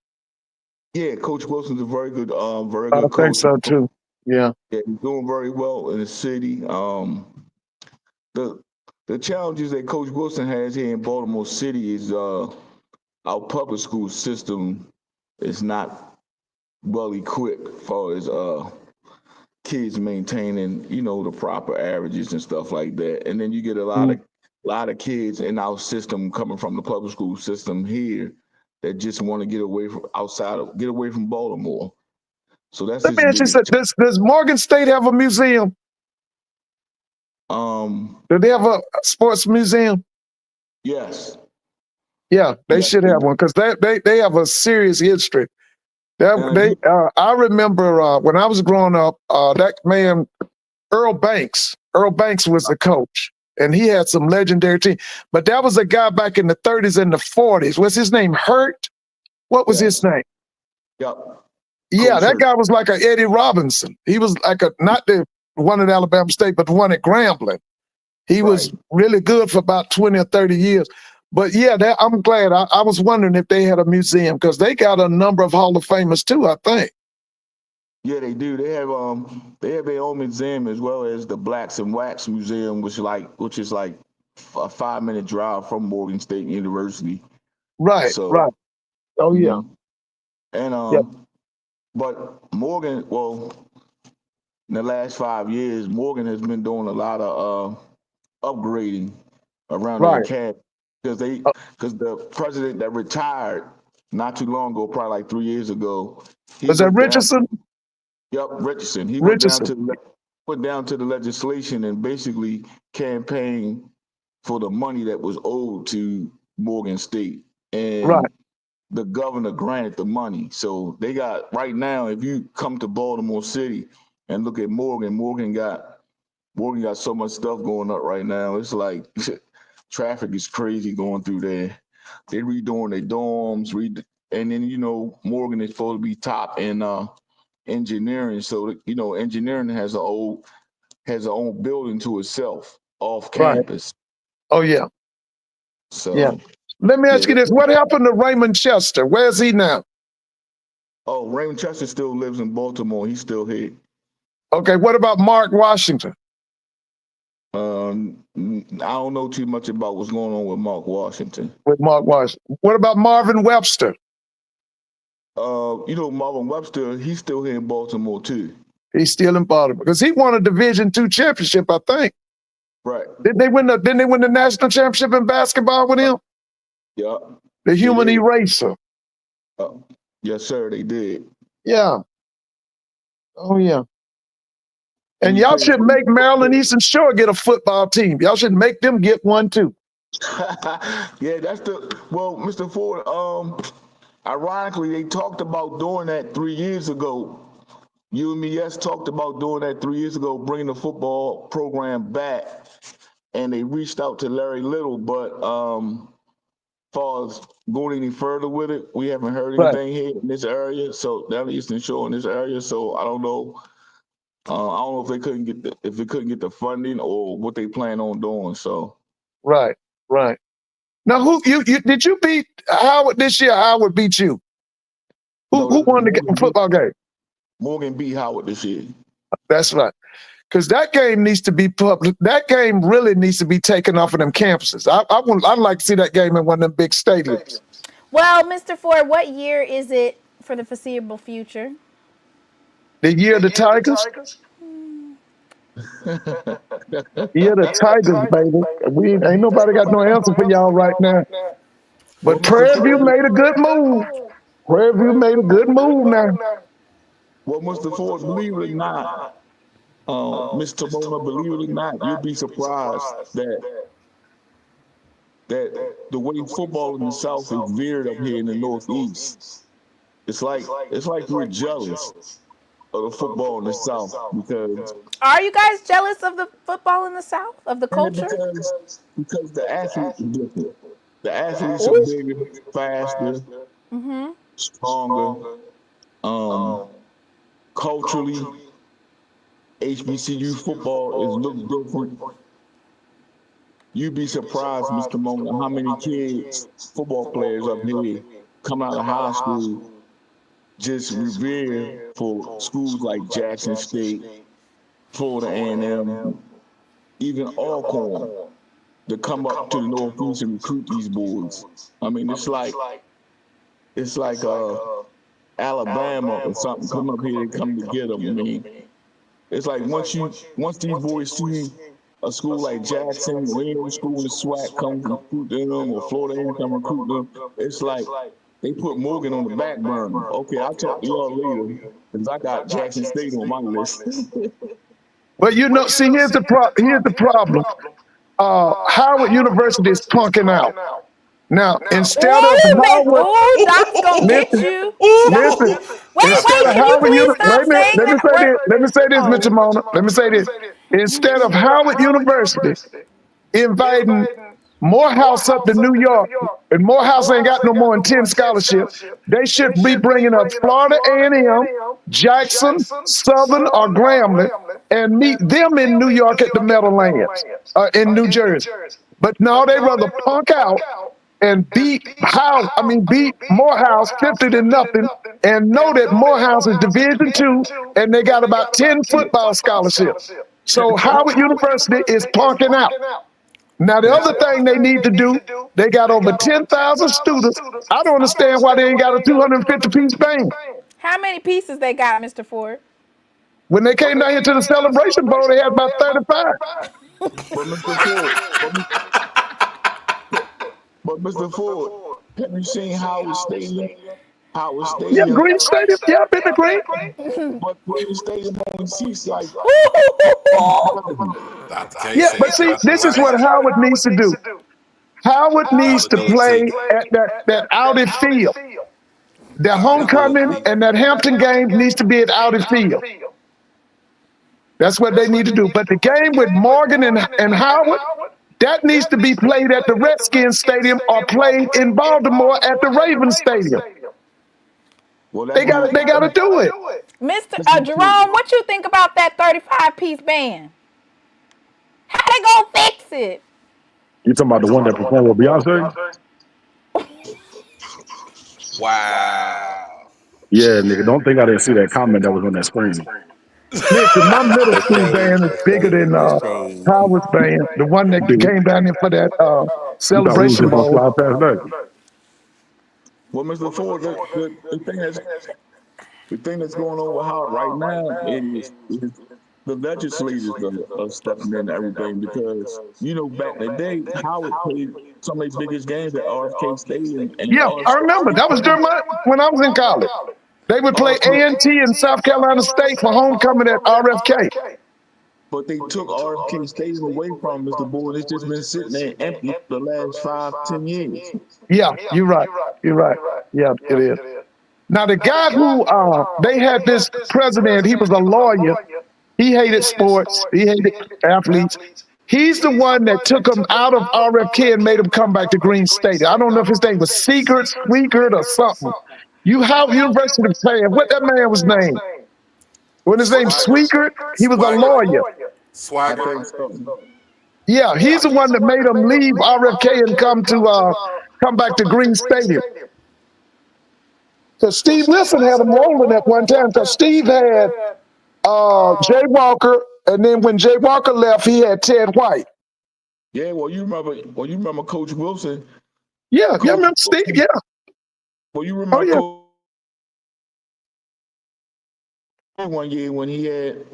S11: Yeah, Coach Wilson's a very
S6: I
S11: good
S6: think
S11: coach.
S6: so too. Yeah.
S11: Yeah, he's doing very well in the city. The the challenges that Coach Wilson has here in Baltimore City is our public school system is not well equipped as far as kids maintaining, the proper averages and stuff like that. And then you get a
S6: Mm.
S11: lot of kids in our system coming from the public school system here that just want to get away from Baltimore. So that's
S6: Let
S11: his
S6: me ask you
S11: biggest.
S6: something. Does Morgan State have a museum?
S11: Um,
S6: Do they have a sports museum?
S11: yes,
S6: Yeah, they
S11: yes.
S6: should have one because they have a serious history.
S11: And if you,
S6: I remember when I was growing up, that man Earl Banks was the coach, and he had some legendary team. But that was a guy back in the 30s and the 40s. What's his name? Hurt? What was his
S11: yes,
S6: name?
S11: yep,
S6: Yeah,
S11: Coach
S6: that
S11: Hurt.
S6: guy was like a Eddie Robinson. He was like not the one at Alabama State, but the one at Grambling. He
S11: Right.
S6: was really good for about 20 or 30 years. But yeah, I'm glad. I was wondering if they had a museum because they got a number of Hall of Famers too, I think.
S11: Yeah, they do. They have their own museum as well as the Blacks and Wax Museum, which is like a 5 minute drive from Morgan State University.
S6: Right,
S11: So,
S6: right. Oh yeah,
S11: mhm. And
S6: yeah,
S11: but Morgan, well, in the last 5 years, Morgan has been doing a lot of upgrading around the
S6: right.
S11: academy
S6: Uh,
S11: because the president that retired not too long ago, probably like 3 years ago, he
S6: was that
S11: went down.
S6: Richardson?
S11: Yep, Richardson. He
S6: Richardson.
S11: went down to the legislation and basically campaigned for the money that was owed to Morgan State,
S6: Right,
S11: and the governor granted the money. So they got right now. If you come to Baltimore City and look at Morgan got so much stuff going up right now. It's like traffic is crazy going through there. They redoing their dorms, and then Morgan is supposed to be top in engineering. So engineering has a own building to itself off
S6: right.
S11: campus.
S6: Oh yeah, yeah.
S11: So
S6: Let me
S11: yeah.
S6: ask you this: what happened to Raymond Chester? Where's he now?
S11: Oh, Raymond Chester still lives in Baltimore. He's still here.
S6: Okay, what about Mark Washington
S11: I don't know too much about what's going on with Mark Washington.
S6: with Mark Washington? What about Marvin Webster?
S11: Marvin Webster, he's still here in Baltimore too.
S6: He's still in Baltimore because he won a Division II championship, I think.
S11: Right.
S6: Didn't they win the national championship in basketball with him?
S11: Yeah.
S6: The
S11: They
S6: human
S11: did.
S6: eraser.
S11: Yes, sir, they did.
S6: Yeah. Oh yeah. And
S11: He
S6: y'all
S11: played
S6: should
S11: for
S6: make Maryland Eastern Shore get a football team. Y'all should make them get one too.
S11: Yeah, Mr. Ford, ironically, they talked about doing that 3 years ago. UMES talked about doing that 3 years ago, bringing the football program back, and they reached out to Larry Little, but far as going any further with it, we haven't heard
S6: Right.
S11: anything here in this area. So down the Eastern Shore in this area, so I don't know. I don't know if they couldn't get the funding or what they plan on doing. So
S6: Right. Right. Now who you did you beat Howard this year? Howard beat you.
S11: no,
S6: Who won the football game?
S11: Morgan beat Howard this year.
S6: That's right. Because that game needs to be public. That game really needs to be taken off of them campuses. I'd like to see that game in one of them big stadiums.
S1: Well, Mr. Ford, what year is it for the foreseeable future?
S6: The year of the Tigers. Year of the Tigers, baby. Ain't nobody got no answer for y'all right now.
S11: Well,
S6: But
S11: Mr.
S6: Prairie View
S11: Ford,
S6: made a good move. Prairie View made a good move now.
S11: Believe it or not, Miss Timona, believe it or not, you'll be surprised that the way football in the South is veered up here in the Northeast. It's like we're jealous of the football in the South because
S1: Are you guys jealous of the football in the South, of the
S11: yeah,
S1: culture?
S11: because the athletes are different. The athletes are
S6: Ooh,
S11: bigger, faster, stronger. Um, Culturally, HBCU football is looked different. You'd be surprised, Mr. Mona, how many kids, football players up here, come out of high school just revere for schools like Jackson State, Florida A&M, even Alcorn to come up to the Northeast and recruit these boys. I mean, it's like Alabama or something come up here and come to get them. I mean, it's like once these boys see a school like Jackson or any other school in the SWAC come recruit them, or Florida A&M come recruit them, it's like they put Morgan on the back burner. Okay, I'll talk to y'all later because I got Jackson State on my list.
S6: Well, see, here's the problem. Howard University is punking out. Now, instead of Howard,
S1: Doc's gonna get
S6: listen,
S1: you.
S6: listen.
S1: Wait,
S6: Instead of
S1: can you
S6: Howard
S1: please
S6: University,
S1: stop
S6: wait a minute.
S1: saying
S6: Let me
S1: that?
S6: say this. Let me say this, Mr. Mona. Let me say this. Instead of Howard University inviting Morehouse up to New York, and Morehouse ain't got no more than 10 scholarships, they should be bringing up Florida A&M, Jackson, Southern, or Grambling, and meet them in New York at the Meadowlands, in New Jersey. But no, they rather punk out and beat Morehouse 50-0, and know that Morehouse is Division II, and they got about 10 football scholarships. So Howard University is punking out. Now, the other thing they need to do, they got over 10,000 students. I don't understand why they ain't got a 250-piece band.
S1: How many pieces they got, Mr. Ford?
S6: When they came down here to the Celebration Bowl, they had about 35.
S11: But Mr. Ford, have you seen Howard Stadium? Howard
S6: Yeah,
S11: Stadium,
S6: Green Stadium. Yeah, I've been to Green.
S11: but Green Stadium only seats like
S7: Dr. K
S6: Yeah,
S7: said
S6: but see,
S7: drop the
S6: this is what
S7: mic.
S6: Howard needs to do. Howard needs
S7: Howard
S6: to
S7: need to.
S6: play at that Audi Field. That
S7: That would
S6: homecoming
S7: be.
S6: and that Hampton game needs to be at Audi Field. That's what they need to do. But the game with Morgan and Howard, that needs to be played at the Redskins Stadium or played in Baltimore at the Ravens Stadium.
S11: well,
S6: They got to do it.
S1: Mr. Jerome, what you think about that 35-piece band? How they gonna fix it?
S9: You talking about the one that performed with Beyonce?
S7: Wow.
S9: Yeah, nigga. Don't think I didn't see that comment that was on that screen.
S6: Listen, my middle
S10: The
S6: school
S10: shade,
S6: band is
S10: the
S6: bigger
S10: shade,
S6: than
S10: the shade.
S6: Howard's band, the one that
S9: Dude,
S6: came down here for that
S9: you thought we was
S6: Celebration
S9: just gonna
S6: Bowl.
S9: slide past that?
S11: well, Mr. Ford, the thing that's going on with Howard right now is the legislators are stepping in and everything, because back in the day, Howard played some of their biggest games at RFK Stadium, and
S6: Yeah, I remember. That was when I was in college. They would play A&T in South Carolina State for homecoming at RFK.
S11: but they took RFK Stadium away from Mr. Boyd. It's just been sitting there empty for the last 5-10 years.
S6: Yeah, you're right. You're right. Yeah, it is. Now, the guy who they had this president, he was a lawyer. He hated sports. He hated athletes. He's the one that took him out of RFK and made him come back to Green State. I don't know if his name was Sweegert or something. You have University of Playing. What that man was named? When his name Sweegert, he was a
S7: Swagger.
S6: lawyer.
S11: I
S7: Swagger.
S11: think so.
S6: Yeah, he's the one that made him leave RFK and come back to Green Stadium. Because Steve Wilson had him rolling at one time, because Steve had Jay Walker, and then when Jay Walker left, he had Ted White.
S11: Yeah, well, you remember Coach Wilson.
S6: Yeah, you remember Steve? Yeah.
S11: Well, you remember
S6: yeah.
S11: Coach one year when he had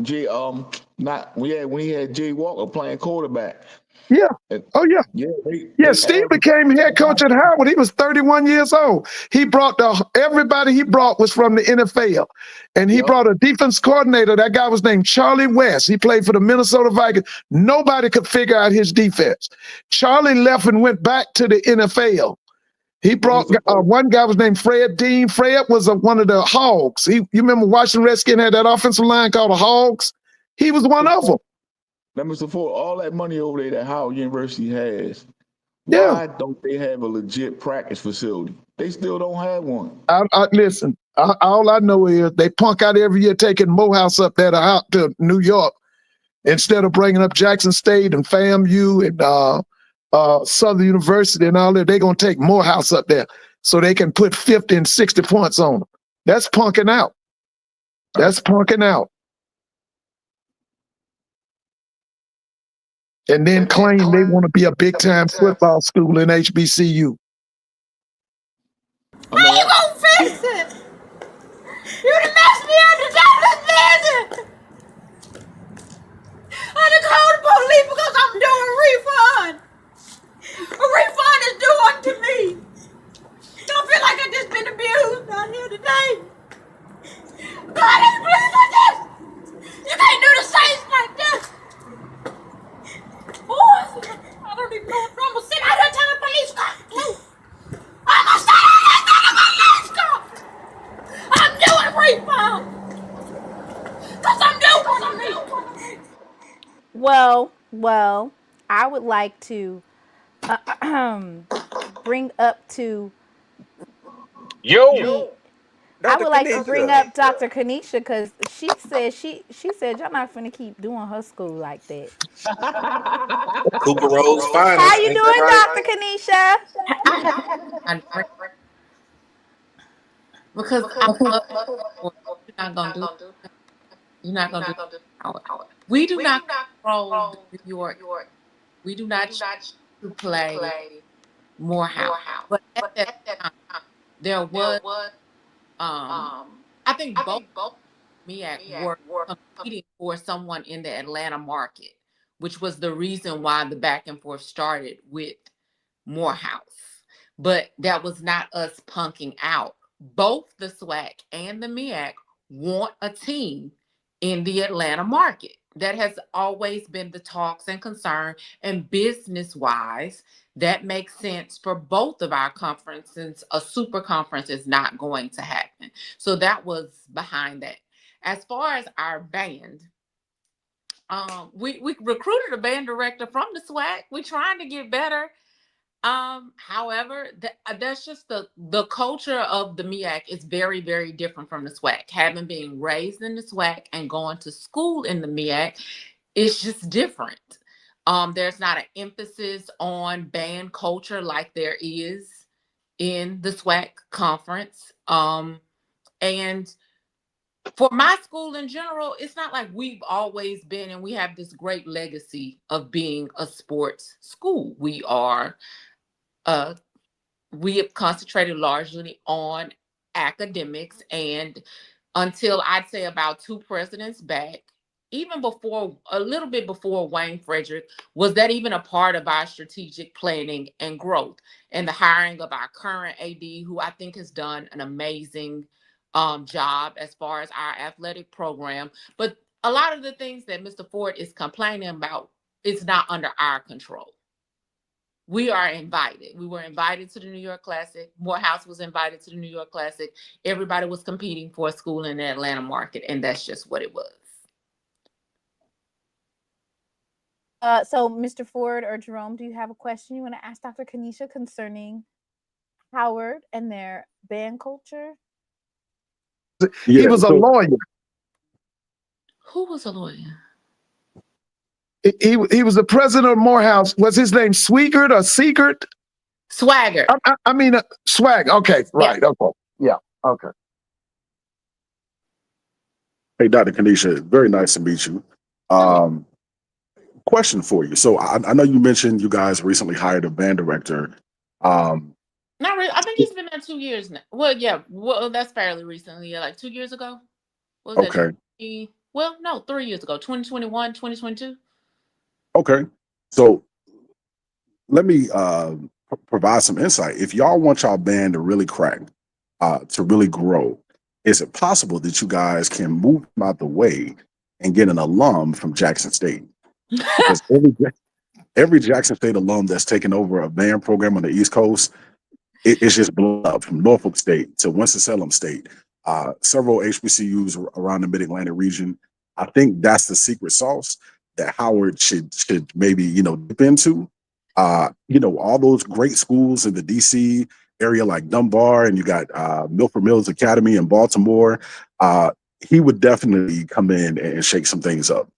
S11: when he had Jay Walker playing quarterback.
S6: Yeah. Oh, yeah.
S11: Yeah,
S6: Steve became head coach at Howard. He was 31 years old. He brought everybody he brought was from the NFL. And he brought a defense coordinator. That guy was named Charlie West. He played for the Minnesota Vikings. Nobody could figure out his defense. Charlie left and went back to the NFL. He brought one guy was named Fred Dean. Fred was one of the Hogs. You remember Washington Redskins had that offensive line called the Hogs? He was one of them.
S11: Let me support all that money over there that Howard University has. Why don't they have a legit practice facility? They still don't have one.
S6: Listen, all I know is they punk out every year taking Morehouse up there to New York instead of bringing up Jackson State and FAMU and Southern University and all that. They're going to take Morehouse up there so they can put 50 and 60 points on them. That's punking out. That's punking out. And then claim they want to be a big-time football school in HBCU.
S3: How you gonna fix it? You done messed me up to death visit. I done called the police because I'm doing a refund. A refund is due unto me. Don't feel like I just been abused out here today. God ain't pleased with this. You can't do the saints like this. Boys, I don't even know what I'm gonna sit out here telling the police car. I'm gonna sit out here telling the police car. I'm doing refund. Because I'm doing what I need.
S1: Well, I would like to bring up to
S12: Yo,
S1: the I
S12: Dr.
S1: would like to bring
S12: Kanisha.
S1: up Dr. Kanisha because she said y'all not finna keep doing her school like that.
S7: Cooper Road's
S1: How
S7: finest,
S1: you
S7: ain't that
S1: doing,
S7: right?
S1: Dr. Kanisha?
S13: I have a break because I love sports. You're not gonna do it. You're not gonna do it. We do not control the New York. We do not choose to play Morehouse. But at that time, there was I think both MEAC were competing for someone in the Atlanta market, which was the reason why the back and forth started with Morehouse. But that was not us punking out. Both the SWAC and the MEAC want a team in the Atlanta market. That has always been the talks and concern. And business wise, that makes sense for both of our conferences. A super conference is not going to happen. So that was behind that. As far as our band, we recruited a band director from the SWAC. We're trying to get better. However, that's just the culture of the MEAC is very, very different from the SWAC. Having been raised in the SWAC and going to school in the MEAC, it's just different. There's not an emphasis on band culture like there is in the SWAC conference. And for my school in general, it's not like we've always been and we have this great legacy of being a sports school. We have concentrated largely on academics, and until I'd say about 2 presidents back, even before, a little bit before Wayne Frederick, was that even a part of our strategic planning and growth, and the hiring of our current AD, who I think has done an amazing job as far as our athletic program. But a lot of the things that Mr. Ford is complaining about is not under our control. We are invited. We were invited to the New York Classic. Morehouse was invited to the New York Classic. Everybody was competing for a school in the Atlanta market, and that's just what it was.
S1: So Mr. Ford or Jerome, do you have a question you want to ask Dr. Kanisha concerning Howard and their band culture?
S6: He was a lawyer.
S13: Who was a lawyer?
S6: He was the president of Morehouse. Was his name Swigert or Seegert?
S13: Swagger.
S6: I mean, Swag. Okay, right. Yeah. Okay. Yeah. Okay.
S9: Hey, Dr. Kanisha, very nice to meet you. Question for you. So I know you mentioned you guys recently hired a band director.
S13: Not really. I think he's been there 2 years now. Well, yeah. Well, that's fairly recently. Yeah, like 2 years ago. What was
S9: Okay.
S13: that? Well, no, 3 years ago. 2021, 2022.
S9: Okay. So let me provide some insight. If y'all want y'all band to really crack, to really grow, is it possible that you guys can move them out the way and get an alum from Jackson State? Because every Jackson State alum that's taken over a band program on the East Coast, it's just blood from Norfolk State to Winston-Salem State, several HBCUs around the Mid-Atlantic region. I think that's the secret sauce that Howard should maybe dip into. All those great schools in the DC area like Dunbar, and you got Milford Mills Academy in Baltimore. He would definitely come in and shake some things up.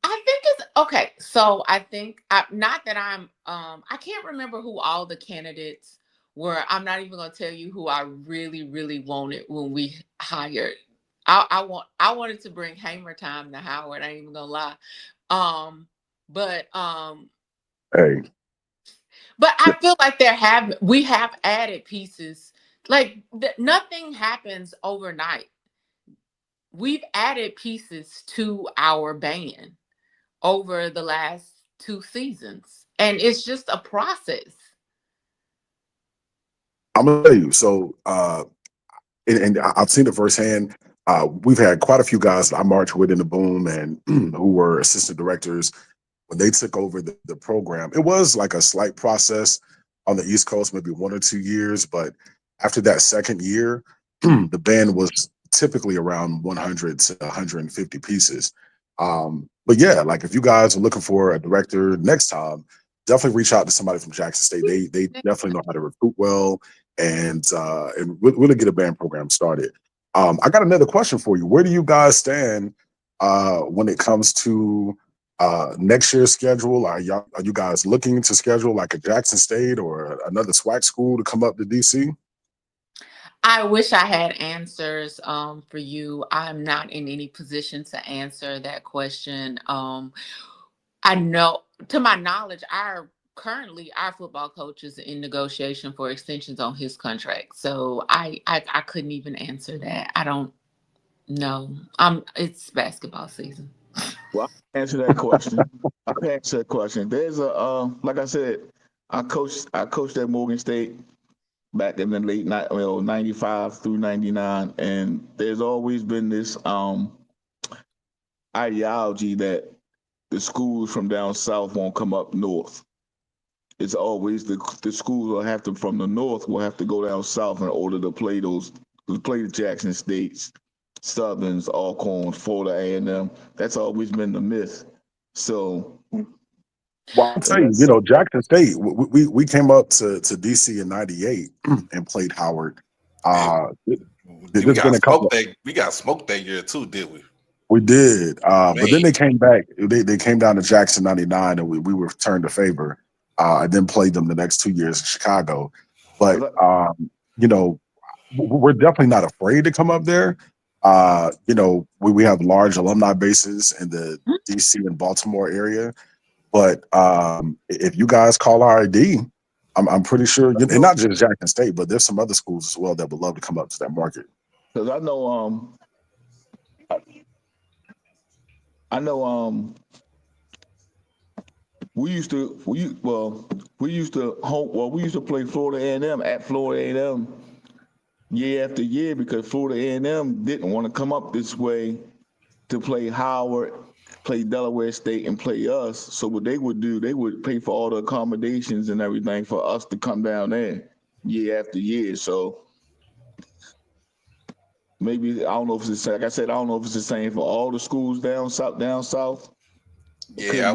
S13: I think it's okay. So I think not that I can't remember who all the candidates where I'm not even gonna tell you who I really, really wanted when we hired. I wanted to bring Hamer Time to Howard. I ain't even gonna lie. But
S9: Hey,
S13: I feel like we have added pieces. Like nothing happens overnight. We've added pieces to our band over the last 2 seasons, and it's just a process.
S9: I'm gonna tell you. So, and I've seen it firsthand. We've had quite a few guys that I marched with in the boom and who were assistant directors when they took over the program. It was like a slight process on the East Coast, maybe 1 or 2 years. But after that second year, the band was typically around 100 to 150 pieces. But yeah, like if you guys are looking for a director next time, definitely reach out to somebody from Jackson State. They definitely know how to recruit well and really get a band program started. I got another question for you. Where do you guys stand when it comes to next year's schedule? Are you guys looking to schedule like a Jackson State or another SWAC school to come up to DC?
S13: I wish I had answers for you. I'm not in any position to answer that question. I know, to my knowledge, currently our football coach is in negotiation for extensions on his contract. So I couldn't even answer that. I don't know. It's basketball season.
S11: Well, I answer that question. I can answer that question. There's a like I said, I coached at Morgan State back in the late 95 through 99, and there's always been this ideology that the schools from down south won't come up north. It's always the schools will have to from the north will have to go down south in order to play the Jackson States, Southerns, Alcorns, Florida A&M. That's always been the myth. So,
S9: Well, I'll tell you, Jackson State, we came up to DC in '98 and played Howard.
S7: We
S9: There's been
S7: got
S9: a couple.
S7: smoked that year too, did we?
S9: We did, but then
S7: Man.
S9: they came back. They came down to Jackson '99, and we were returned the favor. I then played them the next 2 years in Chicago. But we're definitely not afraid to come up there. We have large alumni bases in the DC and Baltimore area. But if you guys call our ID, I'm pretty sure, and not just Jackson State, but there's some other schools as well that would love to come up to that market.
S11: Because I know we used to play Florida A&M at Florida A&M year after year because Florida A&M didn't want to come up this way to play Howard, play Delaware State, and play us. So what they would do, they would pay for all the accommodations and everything for us to come down there year after year. So maybe I don't know if it's the same. Like I said, I don't know if it's the same for all the schools down south.
S7: Yeah,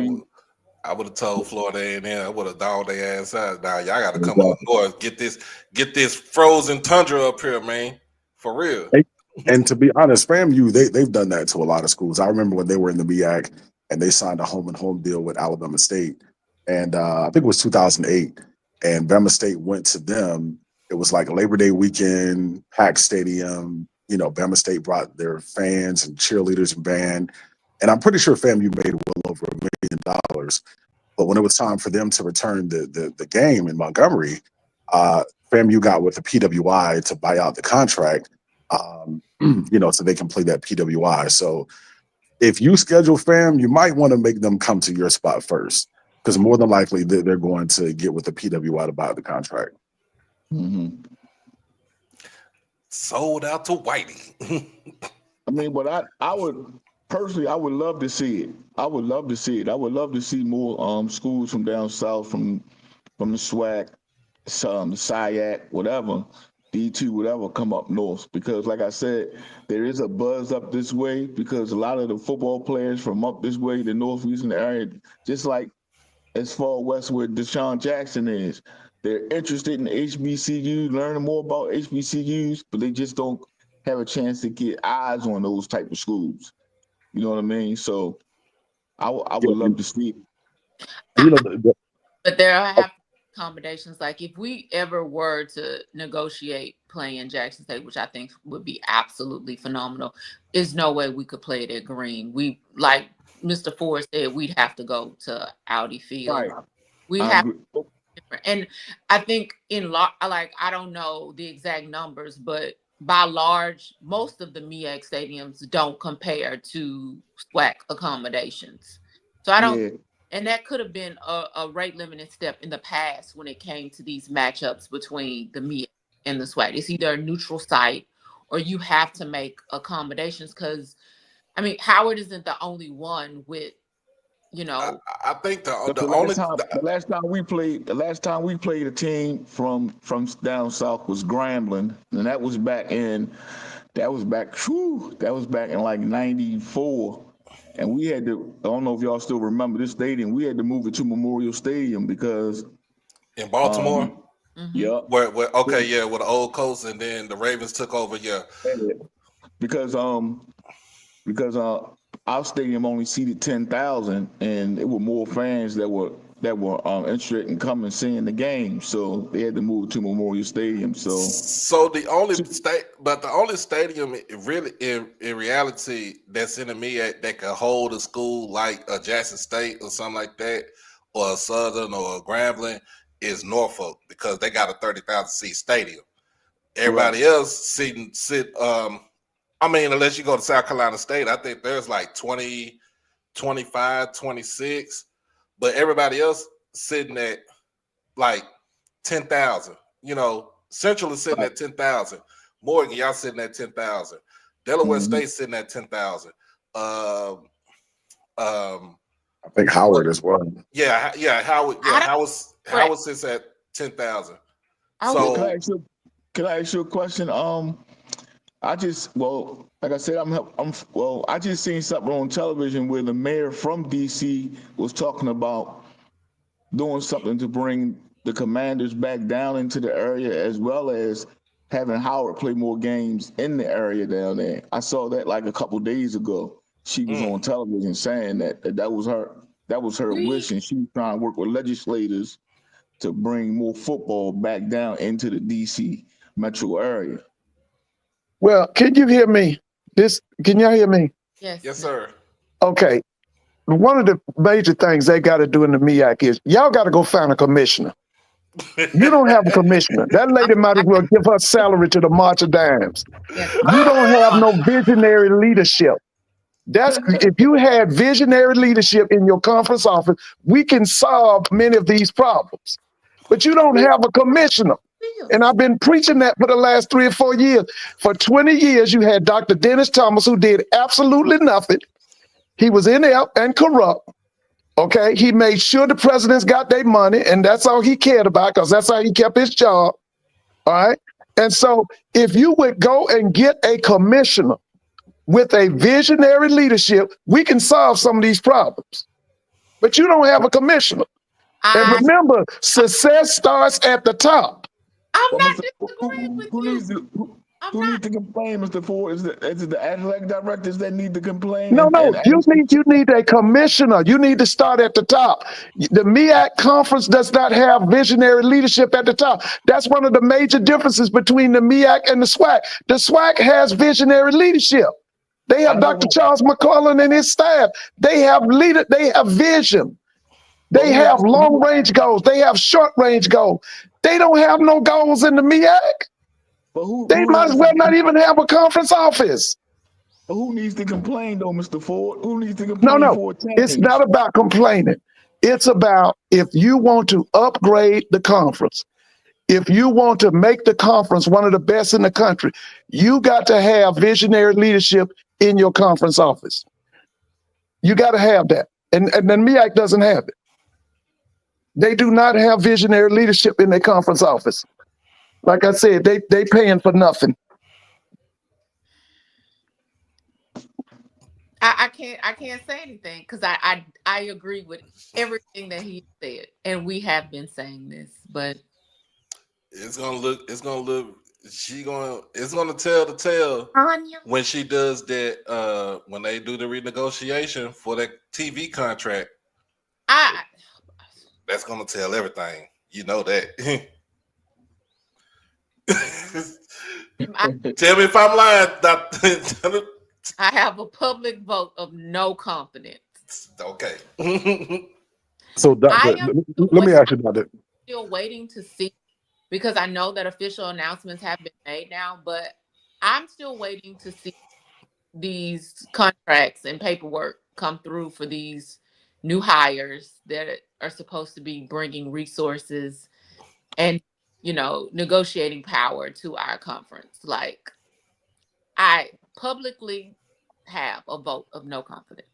S7: I would have told Florida A&M, I would have dogged their ass out. Now y'all got to come up north, get this frozen tundra up here, man, for real.
S9: And to be honest, FAMU, they've done that to a lot of schools. I remember when they were in the MEAC and they signed a home and home deal with Alabama State, and I think it was 2008, and Bama State went to them. It was like Labor Day weekend, packed stadium. Bama State brought their fans and cheerleaders and band, and I'm pretty sure FAMU made well over $1 million. But when it was time for them to return the game in Montgomery, FAMU got with the PWI to buy out the contract, so they can play that PWI. So if you schedule FAM, you might want to make them come to your spot first, because more than likely they're going to get with the PWI to buy out the contract.
S11: Mm-hmm.
S7: Sold out to Whitey.
S11: I mean, but I would personally, I would love to see it. I would love to see more schools from down south, from the SWAC, the SIAC, whatever, D2, whatever, come up north. Because like I said, there is a buzz up this way because a lot of the football players from up this way, the northeastern area, just like as far west where Deshaun Jackson is, they're interested in HBCUs, learning more about HBCUs, but they just don't have a chance to get eyes on those type of schools. You know what I mean? So I would love to see it.
S13: But there have accommodations. Like if we ever were to negotiate playing Jackson State, which I think would be absolutely phenomenal, there's no way we could play it at Green. We, like Mr. Ford said, we'd have to go to Audi Field.
S11: Right.
S13: We have different. And I think like I don't know the exact numbers, but by large, most of the MEAC stadiums don't compare to SWAC accommodations. So I don't.
S11: Yeah.
S13: And that could have been a rate limiting step in the past when it came to these matchups between the MEAC and the SWAC. It's either a neutral site or you have to make accommodations because, I mean, Howard isn't the only one with, you know.
S7: I think the
S11: last time we played a team from down south was Grambling, and that was back in like '94. And we had to, I don't know if y'all still remember this stadium, we had to move it to Memorial Stadium because
S7: in Baltimore.
S11: Yeah.
S7: Where okay, yeah, with the old coast, and then the Ravens took over, yeah.
S11: Because our stadium only seated 10,000, and it were more fans that were interested in coming and seeing the game, so they had to move to Memorial Stadium.
S7: So the only stadium really in reality that's in the MEAC that could hold a school like a Jackson State or something like that, or a Southern or a Grambling, is Norfolk, because they got a 30,000 seat stadium. Everybody else I mean, unless you go to South Carolina State, I think there's like 20, 25, 26, but everybody else sitting at like 10,000. You know, Central is sitting at 10,000. Morgan, y'all sitting at 10,000. Delaware State sitting at 10,000.
S9: I think Howard as well.
S7: Yeah, Howard. Yeah, Howard sits at 10,000. So,
S11: can I ask you a question? I just seen something on television where the mayor from DC was talking about doing something to bring the Commanders back down into the area, as well as having Howard play more games in the area down there. I saw that like a couple days ago. She was on television saying that was her wish, and she was trying to work with legislators to bring more football back down into the DC metro area.
S6: Well, can you hear me? Can y'all hear me?
S7: Yes, sir.
S6: Okay. One of the major things they got to do in the MEAC is y'all got to go find a commissioner. You don't have a commissioner. That lady might as well give her salary to the March of Dimes. You don't have no visionary leadership. If you had visionary leadership in your conference office, we can solve many of these problems. But you don't have a commissioner. And I've been preaching that for the last 3 or 4 years. For 20 years, you had Dr. Dennis Thomas, who did absolutely nothing. He was inept and corrupt. Okay, he made sure the presidents got their money, and that's all he cared about, because that's how he kept his job. All right. And so if you would go and get a commissioner with a visionary leadership, we can solve some of these problems. But you don't have a commissioner. And remember, success starts at the top.
S13: I'm not disagreeing with you.
S11: Who needs to complain, Mr. Ford? Is it the athletic directors that need to complain?
S6: No, you need a commissioner. You need to start at the top. The MEAC conference does not have visionary leadership at the top. That's one of the major differences between the MEAC and the SWAC. The SWAC has visionary leadership. They have Dr. Charles McClellan and his staff. They have vision. They have long-range goals. They have short-range goals. They don't have no goals in the MEAC. They might as well not even have a conference office.
S11: But who needs to complain, though, Mr. Ford? Who needs to complain?
S6: No, it's not about complaining. It's about, if you want to upgrade the conference, if you want to make the conference one of the best in the country, you got to have visionary leadership in your conference office. You got to have that. And the MEAC doesn't have it. They do not have visionary leadership in their conference office. Like I said, they paying for nothing.
S13: I can't say anything because I agree with everything that he said, and we have been saying this, but
S7: it's gonna tell the tale when she does that, when they do the renegotiation for that TV contract. That's gonna tell everything. You know that. Tell me if I'm lying.
S13: I have a public vote of no confidence.
S7: Okay.
S9: So
S13: I am
S9: let me ask you about that.
S13: still waiting to see, because I know that official announcements have been made now, but I'm still waiting to see these contracts and paperwork come through for these new hires that are supposed to be bringing resources and, negotiating power to our conference. Like, I publicly have a vote of no confidence.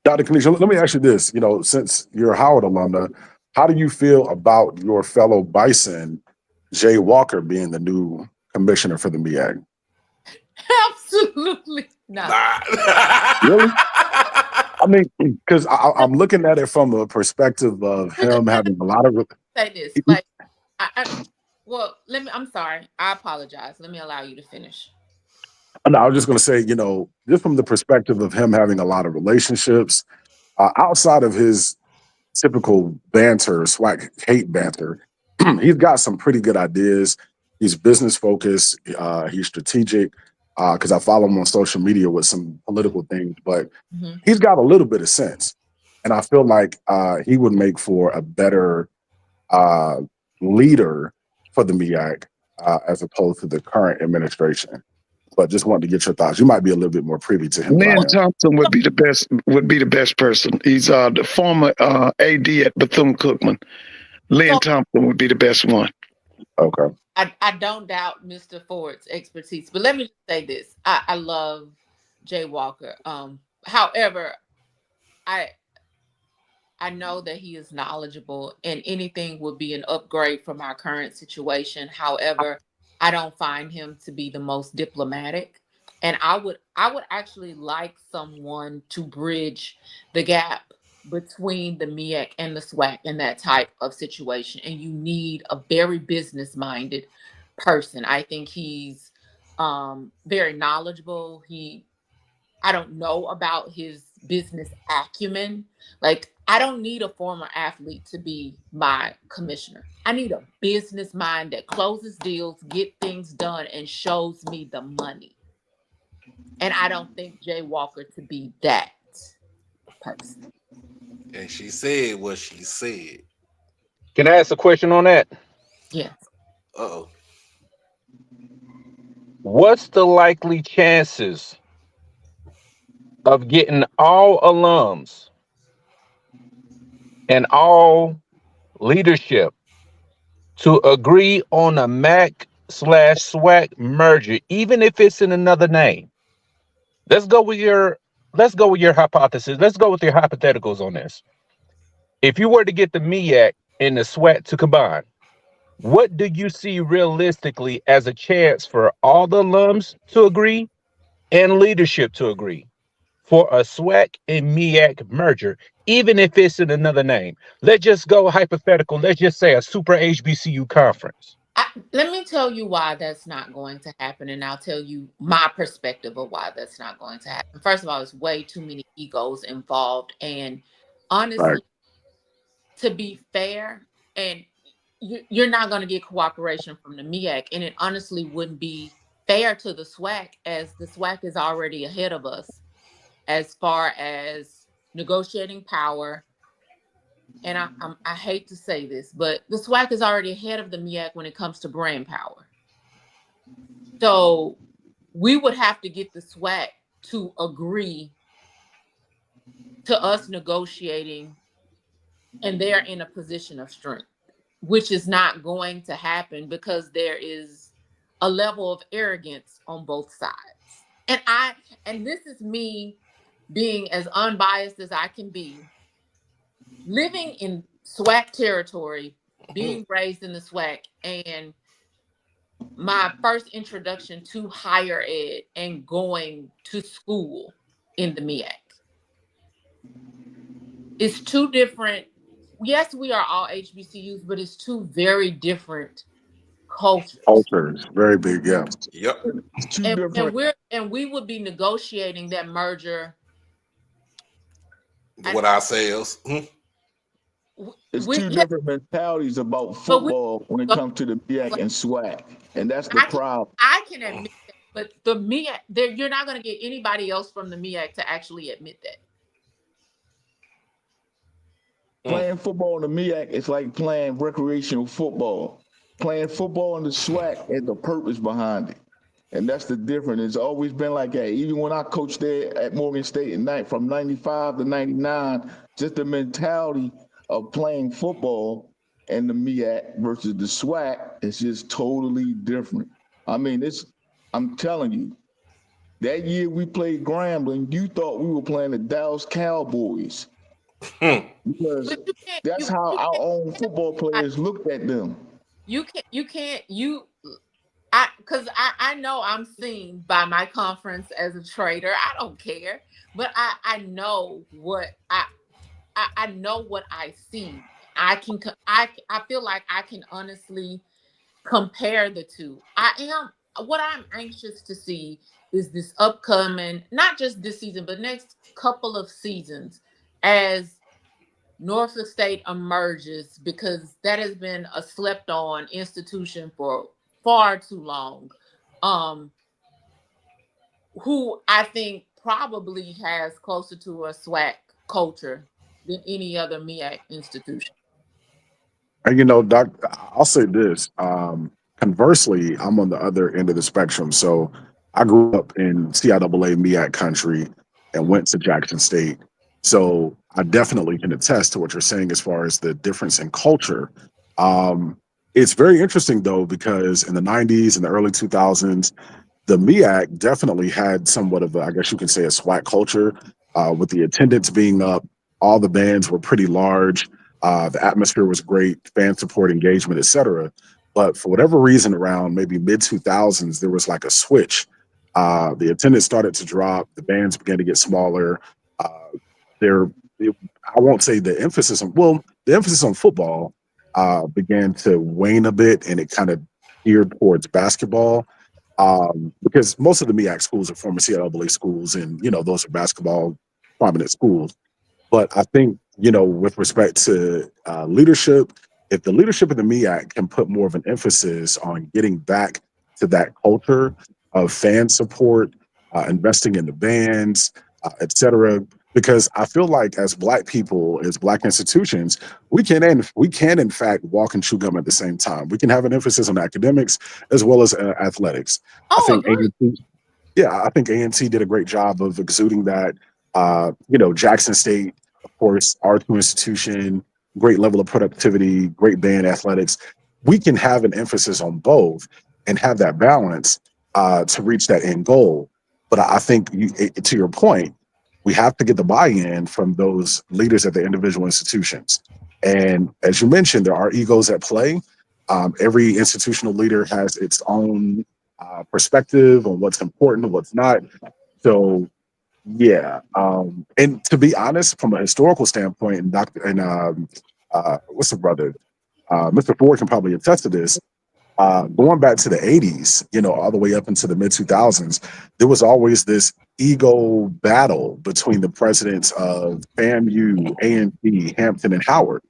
S9: Dr. Kanisha, let me ask you this. Since you're a Howard alumna, how do you feel about your fellow Bison, Jay Walker, being the new commissioner for the MEAC?
S13: Absolutely not.
S9: Really? I mean, because I'm looking at it from a perspective of him having a lot of.
S13: Say this, I'm sorry. I apologize. Let me allow you to finish.
S9: No, I was just going to say, just from the perspective of him having a lot of relationships, outside of his typical banter, SWAC hate banter, he's got some pretty good ideas. He's business focused. He's strategic. Because I follow him on social media with some political things, but he's got a little bit of sense, and I feel like he would make for a better leader for the MEAC as opposed to the current administration. But just wanted to get your thoughts. You might be a little bit more privy to him.
S6: Lynn Thompson would be the best. Would be the best person. He's the former AD at Bethune-Cookman. Lynn Thompson would be the best one.
S9: Okay.
S13: I don't doubt Mr. Ford's expertise, but let me just say this: I love Jay Walker. However, I know that he is knowledgeable, and anything would be an upgrade from our current situation. However, I don't find him to be the most diplomatic, and I would actually like someone to bridge the gap between the MEAC and the SWAC in that type of situation. And you need a very business-minded person. I think he's very knowledgeable. I don't know about his business acumen. Like, I don't need a former athlete to be my commissioner. I need a business mind that closes deals, get things done, and shows me the money. And I don't think Jay Walker to be that person.
S7: And she said what she said.
S12: Can I ask a question on that?
S13: Yes.
S7: Uh-oh.
S12: What's the likely chances of getting all alums and all leadership to agree on a MEAC/SWAC merger, even if it's in another name? Let's go with your hypothesis. Let's go with your hypotheticals on this. If you were to get the MEAC and the SWAC to combine, what do you see realistically as a chance for all the alums to agree and leadership to agree for a SWAC and MEAC merger, even if it's in another name? Let's just go hypothetical. Let's just say a super HBCU conference.
S13: Let me tell you why that's not going to happen, and I'll tell you my perspective of why that's not going to happen. First of all, there's way too many egos involved, and honestly, to be fair, and you're not going to get cooperation from the MEAC, and it honestly wouldn't be fair to the SWAC, as the SWAC is already ahead of us as far as negotiating power. And I hate to say this, but the SWAC is already ahead of the MEAC when it comes to brand power. So we would have to get the SWAC to agree to us negotiating, and they're in a position of strength, which is not going to happen because there is a level of arrogance on both sides. And this is me being as unbiased as I can be, living in SWAC territory, being raised in the SWAC, and my first introduction to higher ed and going to school in the MEAC. It's two different, yes, we are all HBCUs, but it's two very different cultures.
S9: Cultures, very big, yeah.
S7: Yep.
S13: And we would be negotiating that merger
S7: with ourselves.
S11: It's two
S13: Yeah,
S11: different mentalities about
S13: but we
S11: football when it
S13: but
S11: comes to the MEAC and SWAC, and that's the
S13: I can
S11: problem.
S13: I can admit that, but the MEAC, you're not going to get anybody else from the MEAC to actually admit that.
S11: Playing football in the MEAC is like playing recreational football. Playing football in the SWAC has a purpose behind it. And that's the difference. It's always been like that. Even when I coached there at Morgan State at night from 95 to 99, just the mentality of playing football and the MEAC versus the SWAC is just totally different. I mean, I'm telling you, that year we played Grambling, you thought we were playing the Dallas Cowboys. Because
S13: But you can't
S11: that's how
S13: you
S11: our
S13: can't
S11: own football players looked at them.
S13: because I know I'm seen by my conference as a traitor. I don't care, but I know what I know what I see. I feel like I can honestly compare the two. What I'm anxious to see is this upcoming, not just this season, but next couple of seasons, as Norfolk State emerges, because that has been a slept on institution for far too long. Who I think probably has closer to a SWAC culture than any other MEAC institution.
S9: And Doc, I'll say this. Conversely, I'm on the other end of the spectrum. So I grew up in CIAA MEAC country and went to Jackson State. So I definitely can attest to what you're saying as far as the difference in culture. It's very interesting though, because in the 90s and the early 2000s, the MEAC definitely had somewhat of I guess you can say, a SWAC culture, with the attendance being up. All the bands were pretty large. The atmosphere was great, fan support, engagement, etc. But for whatever reason, around maybe mid 2000s, there was like a switch. The attendance started to drop. The bands began to get smaller. Uh, I won't say the emphasis on football began to wane a bit, and it kind of geared towards basketball. Because most of the MEAC schools are former CIAA schools, and those are basketball prominent schools. But I think with respect to leadership, if the leadership of the MEAC can put more of an emphasis on getting back to that culture of fan support, investing in the bands, etc. Because I feel like as Black people, as Black institutions, we can in fact walk and chew gum at the same time. We can have an emphasis on academics as well as athletics. I
S13: Oh,
S9: think
S13: agree.
S9: I think A&T did a great job of exuding that. Jackson State, of course, R2 institution, great level of productivity, great band athletics. We can have an emphasis on both and have that balance to reach that end goal. But I think, to your point, we have to get the buy-in from those leaders at the individual institutions. And as you mentioned, there are egos at play. Every institutional leader has its own perspective on what's important and what's not. So, yeah. And to be honest, from a historical standpoint, what's the brother? Mr. Ford can probably attest to this. Going back to the 80s, all the way up into the mid 2000s, there was always this ego battle between the presidents of FAMU, A&T, Hampton, and Howard.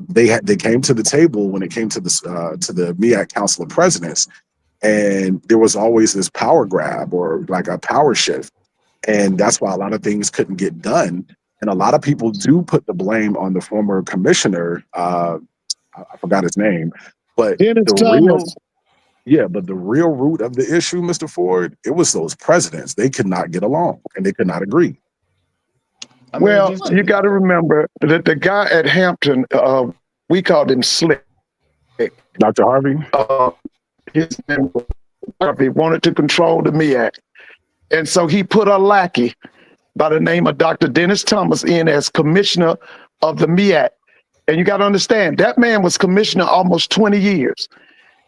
S9: They came to the table when it came to the MEAC Council of Presidents, and there was always this power grab or like a power shift, and that's why a lot of things couldn't get done. And a lot of people do put the blame on the former commissioner. I forgot his name, but
S6: Dennis
S9: the real
S6: Thomas.
S9: yeah, but the real root of the issue, Mr. Ford, it was those presidents. They could not get along and they could not agree.
S11: I mean,
S6: Well,
S11: just
S6: you got to remember that the guy at Hampton, we called him Slick.
S9: Dr. Harvey?
S6: His name was Harvey, wanted to control the MEAC. And so he put a lackey by the name of Dr. Dennis Thomas in as commissioner of the MEAC. And you got to understand, that man was commissioner almost 20 years.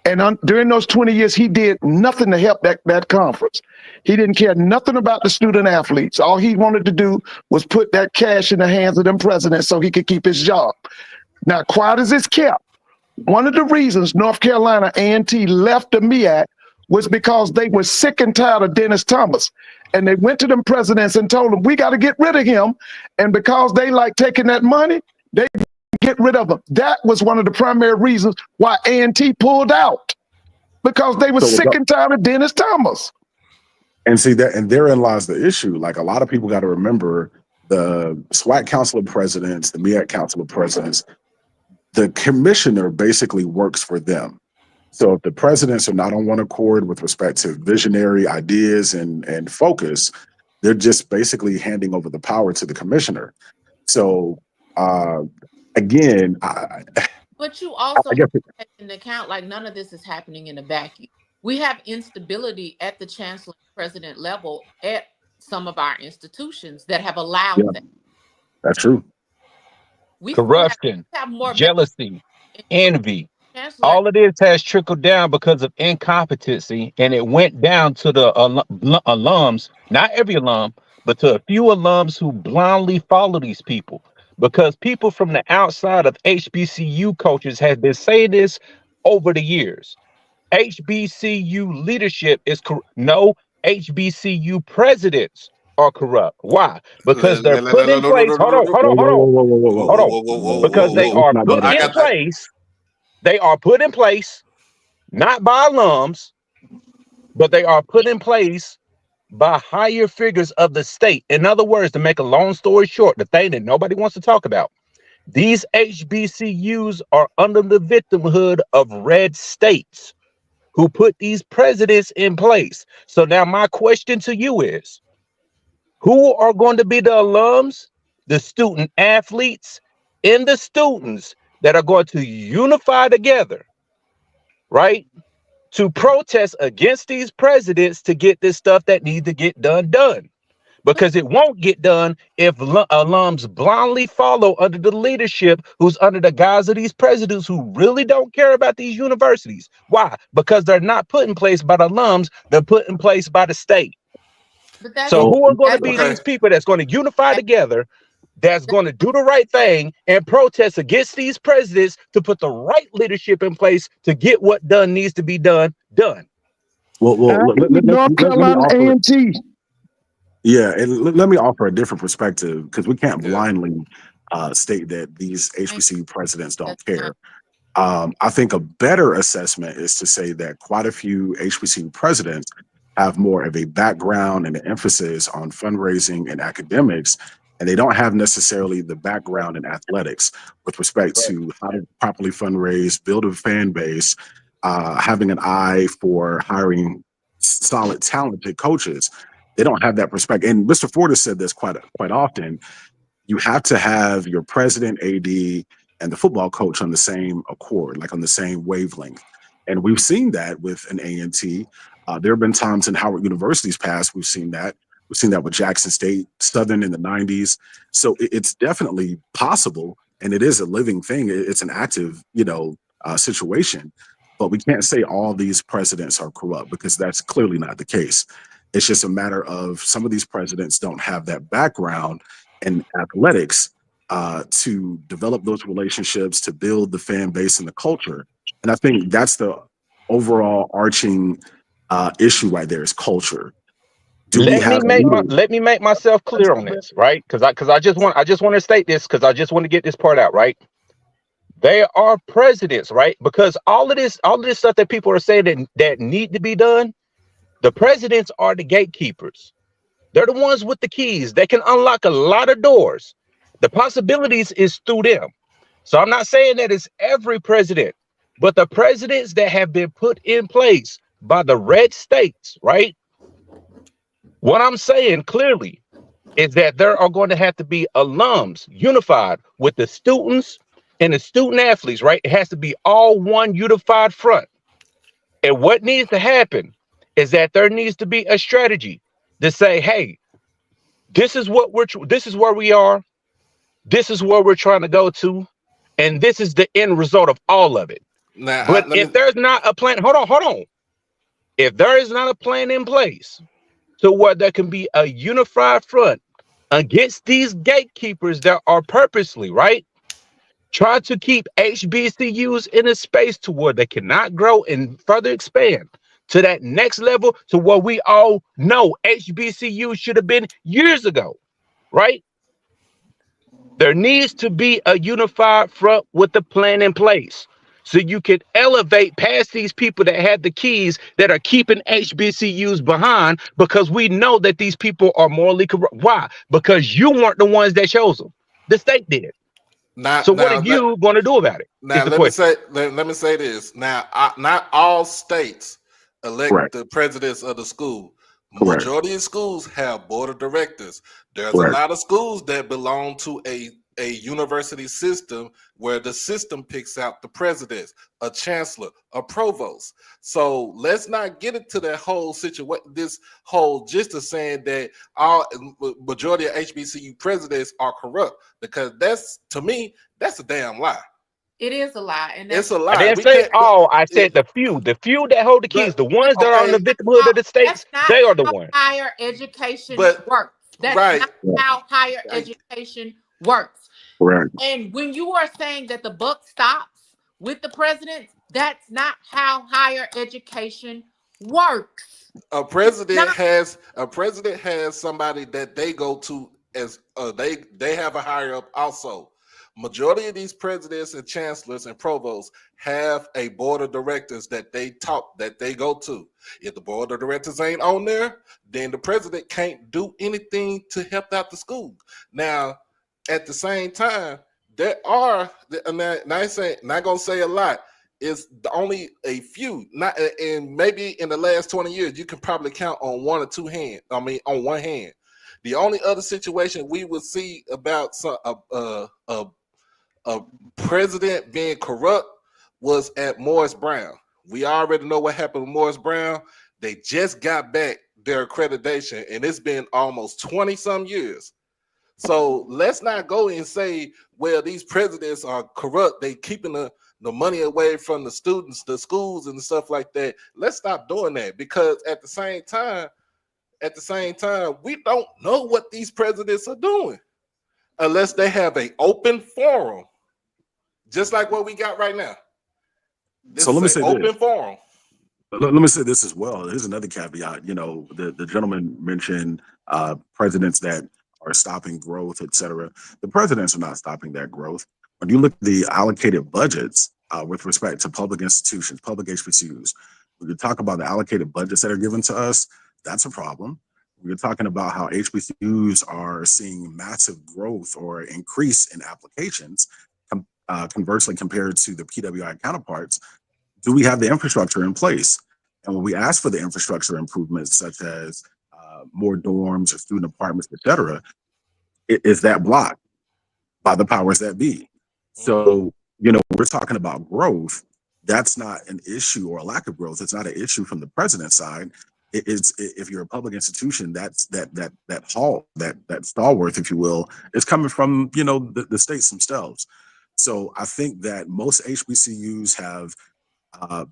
S6: And during those 20 years, he did nothing to help that conference. He didn't care nothing about the student athletes. All he wanted to do was put that cash in the hands of them presidents so he could keep his job. Now, quiet as it's kept, one of the reasons North Carolina A&T left the MEAC was because they were sick and tired of Dennis Thomas. And they went to them presidents and told them, we got to get rid of him. And because they like taking that money, they get rid of them. That was one of the primary reasons why A&T pulled out, because they were sick and tired of Dennis Thomas.
S9: And see that, and therein lies the issue. Like, a lot of people got to remember the SWAC Council of Presidents, the MEAC Council of Presidents, the commissioner basically works for them. So if the presidents are not on one accord with respect to visionary ideas and focus, they're just basically handing over the power to the commissioner. So again,
S13: but you also
S9: I guess
S13: take into account, like, none of this is happening in a vacuum. We have instability at the chancellor president level at some of our institutions that have allowed that.
S9: That's true.
S13: We
S12: Corruption,
S13: have more
S12: jealousy, envy.
S13: chancellor.
S12: All of this has trickled down because of incompetency, and it went down to the alums, not every alum, but to a few alums who blindly follow these people. Because people from the outside of HBCU coaches have been saying this over the years. HBCU leadership is no, HBCU presidents are corrupt. Why? Because they're put in place. Hold on. Because they are put in place. They are put in place not by alums, but they are put in place by higher figures of the state. In other words, to make a long story short, the thing that nobody wants to talk about, these HBCUs are under the victimhood of red states who put these presidents in place. So now my question to you is, who are going to be the alums, the student athletes, and the students that are going to unify together, right, to protest against these presidents to get this stuff that needs to get done? Because it won't get done if alums blindly follow under the leadership who's under the guise of these presidents who really don't care about these universities. Why? Because they're not put in place by the alums, they're put in place by the state. So who are going to be these people that's going to unify together, that's going to do the right thing and protest against these presidents to put the right leadership in place to get what done needs to be done?
S9: Well,
S6: North Carolina A&T.
S9: Yeah, and let me offer a different perspective, because we can't blindly state that these HBCU presidents don't care. I think a better assessment is to say that quite a few HBCU presidents have more of a background and an emphasis on fundraising and academics, and they don't have necessarily the background in athletics with respect to how to properly fundraise, build a fan base, having an eye for hiring solid, talented coaches. They don't have that perspective. And Mr. Ford has said this quite often. You have to have your president, AD, and the football coach on the same accord, like on the same wavelength. And we've seen that with an A&T. There have been times in Howard University's past, we've seen that. We've seen that with Jackson State, Southern in the 90s. So it's definitely possible, and it is a living thing. It's an active, situation. But we can't say all these presidents are corrupt, because that's clearly not the case. It's just a matter of some of these presidents don't have that background in athletics to develop those relationships, to build the fan base and the culture. And I think that's the overall arching issue right there, is culture.
S12: Let me make myself clear on this, right? Because I just want to state this, because I just want to get this part out, right? They are presidents, right? Because all of this stuff that people are saying that need to be done, the presidents are the gatekeepers. They're the ones with the keys. They can unlock a lot of doors. The possibilities is through them. So I'm not saying that it's every president, but the presidents that have been put in place by the red states, right? What I'm saying clearly is that there are going to have to be alums unified with the students and the student athletes, right? It has to be all one unified front. And what needs to happen is that there needs to be a strategy to say, hey, this is where we are, this is where we're trying to go to, and this is the end result of all of it. But if there's not a plan, hold on. If there is not a plan in place to where there can be a unified front against these gatekeepers that are purposely, right, try to keep HBCUs in a space to where they cannot grow and further expand to that next level, to what we all know HBCU should have been years ago, right? There needs to be a unified front with the plan in place. So you can elevate past these people that have the keys that are keeping HBCUs behind, because we know that these people are morally corrupt. Why? Because you weren't the ones that chose them. The state did.
S7: Now,
S12: So what are
S7: now, let,
S12: you going to do about it? Is
S7: now
S12: the
S7: let me
S12: question.
S7: say let me say this. Now, not all states elect
S9: Correct.
S7: the presidents of the school.
S9: Correct.
S7: Majority of schools have board of directors. There's a
S9: Correct.
S7: lot of schools that belong to a university system where the system picks out the presidents, a chancellor, a provost. So let's not get into that whole situation. This whole gist of saying that all majority of HBCU presidents are corrupt, because that's, to me, that's a damn lie.
S13: It is a lie, and
S7: It's
S13: that's
S7: a
S12: I
S7: lie.
S12: didn't
S7: We
S12: say
S7: can't.
S12: all. I said the few that hold the keys,
S7: But
S12: the ones that are on
S7: okay,
S12: the victimhood of the
S13: that's
S12: states,
S13: not
S12: they are the
S13: how
S12: ones.
S13: higher education
S7: but
S13: works. That's
S7: right.
S13: not how higher
S7: I-
S13: education works.
S9: Correct.
S13: And when you are saying that the buck stops with the president, that's not how higher education works. Not
S7: a president has somebody that they go to as they have a higher up also. Majority of these presidents and chancellors and provosts have a board of directors that they go to. If the board of directors ain't on there, then the president can't do anything to help out the school. Now, at the same time, there are, and I say, not gonna say a lot, is only a few, not, and maybe in the last 20 years you can probably count on one or two hands. I mean, on one hand. The only other situation we would see about a president being corrupt was at Morris Brown. We already know what happened with Morris Brown. They just got back their accreditation, and it's been almost 20 some years. So let's not go and say, well, these presidents are corrupt. They keeping the money away from the students, the schools, and stuff like that. Let's stop doing that, because at the same time, we don't know what these presidents are doing unless they have an open forum, just like what we got right now. This
S9: So
S7: is
S9: let me
S7: an
S9: say this.
S7: open forum.
S9: Let me say this as well. Here's another caveat. The gentleman mentioned presidents that are stopping growth, et cetera. The presidents are not stopping that growth. When you look at the allocated budgets with respect to public institutions, public HBCUs, when you talk about the allocated budgets that are given to us, that's a problem. We're talking about how HBCUs are seeing massive growth or increase in applications, conversely compared to the PWI counterparts. Do we have the infrastructure in place? And when we ask for the infrastructure improvements, such as more dorms or student apartments, et cetera, is that blocked by the powers that be? So, we're talking about growth. That's not an issue, or a lack of growth. It's not an issue from the president's side. It's, if you're a public institution, that's that halt, that stalwart, if you will, is coming from the states themselves. So I think that most HBCUs have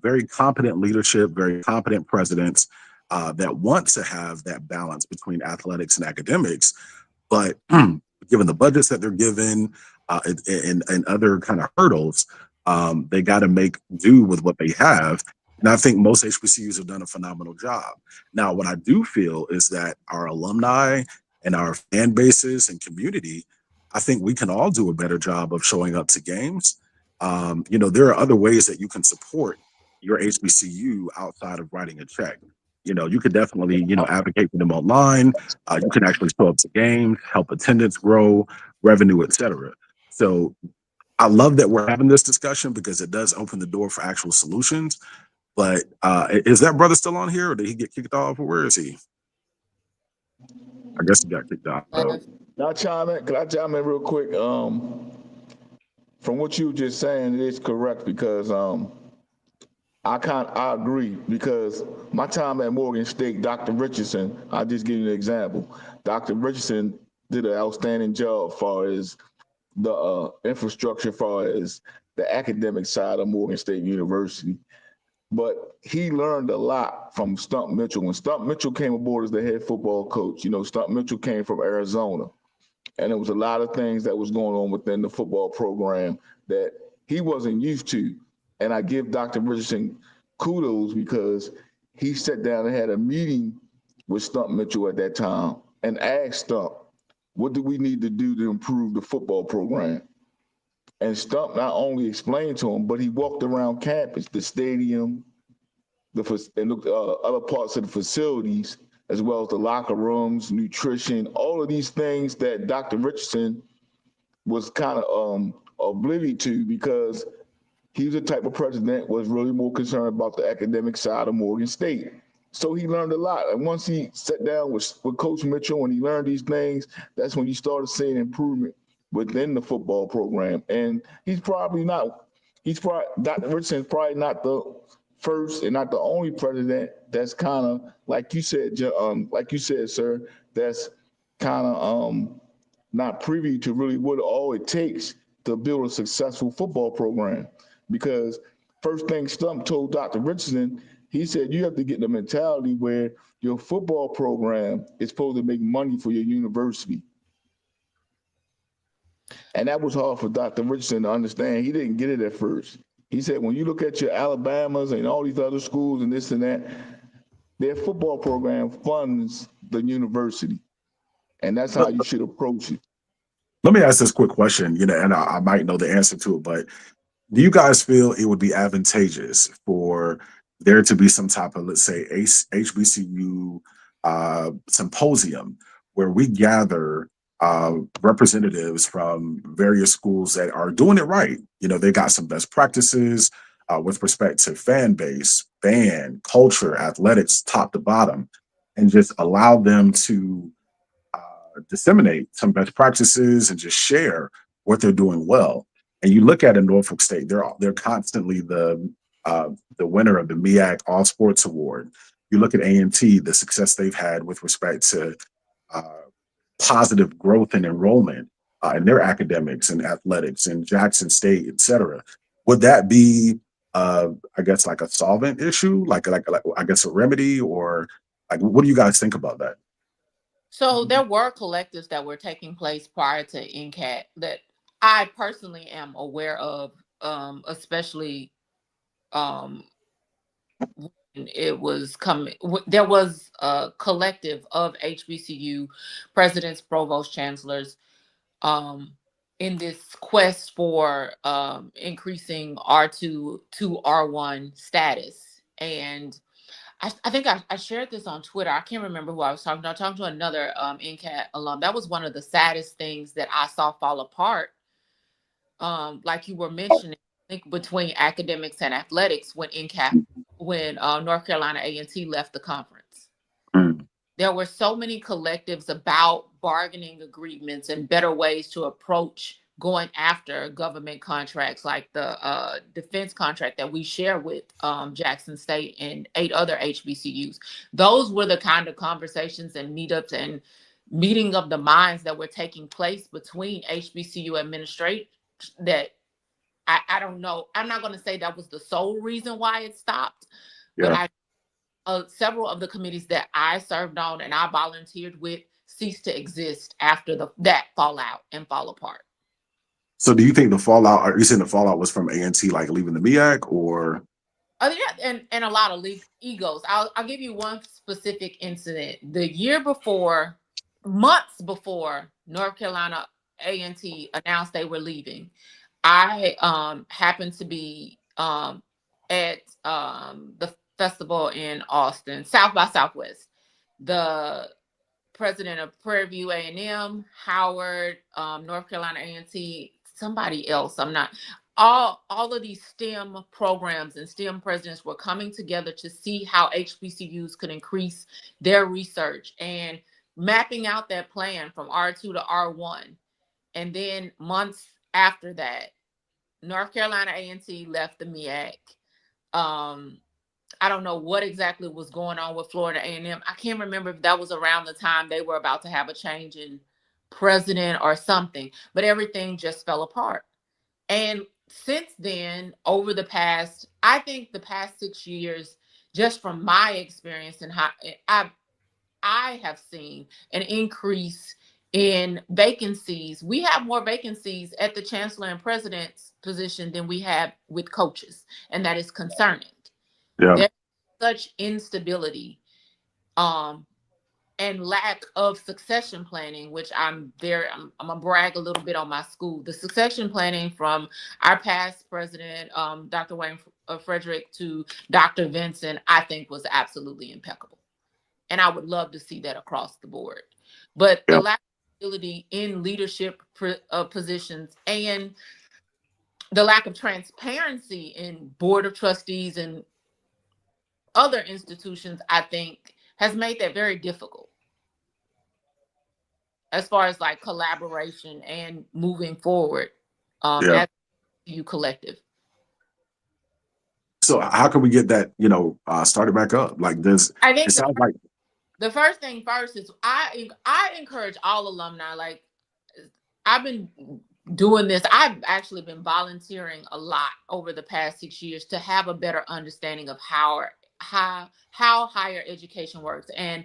S9: very competent leadership, very competent presidents that want to have that balance between athletics and academics. But given the budgets that they're given and other kind of hurdles, they got to make do with what they have. And I think most HBCUs have done a phenomenal job. Now, what I do feel is that our alumni and our fan bases and community, I think we can all do a better job of showing up to games. There are other ways that you can support your HBCU outside of writing a check. You could definitely, advocate for them online. You can actually show up to games, help attendance grow, revenue, et cetera. So I love that we're having this discussion because it does open the door for actual solutions. But is that brother still on here, or did he get kicked off, or where is he? I guess he got kicked off. So
S11: Can I chime in? Can I chime in real quick? From what you were just saying, it is correct, because I agree, because my time at Morgan State, Dr. Richardson, I'll just give you an example. Dr. Richardson did an outstanding job as far as the infrastructure, as far as the academic side of Morgan State University. But he learned a lot from Stump Mitchell. When Stump Mitchell came aboard as the head football coach, Stump Mitchell came from Arizona. And there was a lot of things that was going on within the football program that he wasn't used to. And I give Dr. Richardson kudos, because he sat down and had a meeting with Stump Mitchell at that time and asked Stump, what do we need to do to improve the football program? And Stump not only explained to him, but he walked around campus, the stadium, and looked other parts of the facilities, as well as the locker rooms, nutrition, all of these things that Dr. Richardson was kind of oblivious to, because he was the type of president was really more concerned about the academic side of Morgan State. So he learned a lot. And once he sat down with Coach Mitchell and he learned these things, that's when you started seeing improvement within the football program. And Dr. Richardson's probably not the first and not the only president that's kind of, like you said, sir, that's kind of not privy to really what all it takes to build a successful football program. Because first thing Stump told Dr. Richardson, he said you have to get the mentality where your football program is supposed to make money for your university. And that was hard for Dr. Richardson to understand. He didn't get it at first. He said, when you look at your Alabamas and all these other schools and this and that, their football program funds the university. And that's how you should approach it.
S9: Let me ask this quick question, and I might know the answer to it, but do you guys feel it would be advantageous for there to be some type of, let's say, HBCU symposium where we gather representatives from various schools that are doing it right? They got some best practices with respect to fan base, band, culture, athletics, top to bottom, and just allow them to disseminate some best practices and just share what they're doing well. And you look at in Norfolk State, they're constantly the winner of the MEAC All Sports Award. You look at A&T, the success they've had with respect to positive growth and enrollment in their academics and athletics, and Jackson State, et cetera. Would that be, I guess, like a solvent issue, like I guess a remedy, or like what do you guys think about that?
S13: So there were collectives that were taking place prior to NCAT that I personally am aware of, especially when it was coming. There was a collective of HBCU presidents, provost chancellors, in this quest for increasing R2 to R1 status. And I think I shared this on Twitter. I can't remember who I was talking to. I was talking to another NCAT alum. That was one of the saddest things that I saw fall apart. Like you were mentioning, I think between academics and athletics when North Carolina A&T left the conference. There were so many collectives about bargaining agreements and better ways to approach going after government contracts, like the defense contract that we share with Jackson State and 8 other HBCUs. Those were the kind of conversations and meetups and meeting of the minds that were taking place between HBCU administrators that I don't know. I'm not going to say that was the sole reason why it stopped, but several of the committees that I served on and I volunteered with ceased to exist after that fallout and fall apart.
S9: So do you think the fallout, are you saying the fallout was from A&T like leaving the MEAC, or?
S13: Yeah, and a lot of egos. I'll give you one specific incident. The year before, months before North Carolina A&T announced they were leaving, I happened to be at the festival in Austin, South by Southwest. The president of Prairie View A&M, Howard, North Carolina A&T, somebody else, I'm not, all of these STEM programs and STEM presidents were coming together to see how HBCUs could increase their research and mapping out that plan from R2 to R1. And then months after that, North Carolina A&T left the MEAC. I don't know what exactly was going on with Florida A&M. I can't remember if that was around the time they were about to have a change in president or something, but everything just fell apart. And since then, over the past, I think the past 6 years, just from my experience and how I have seen an increase in vacancies. We have more vacancies at the chancellor and president's position than we have with coaches, and that is concerning.
S9: Yeah.
S13: There's such instability and lack of succession planning, which I'm gonna brag a little bit on my school. The succession planning from our past president, Dr. Wayne Frederick, to Dr. Vincent, I think was absolutely impeccable. And I would love to see that across the board. But the lack of ability in leadership positions and the lack of transparency in board of trustees and other institutions, I think, has made that very difficult as far as like collaboration and moving forward as you collective.
S9: So how can we get that, started back up? Like this,
S13: I think
S9: it sounds like
S13: the first thing first is I encourage all alumni. Like, I've been doing this. I've actually been volunteering a lot over the past 6 years to have a better understanding of how higher education works. And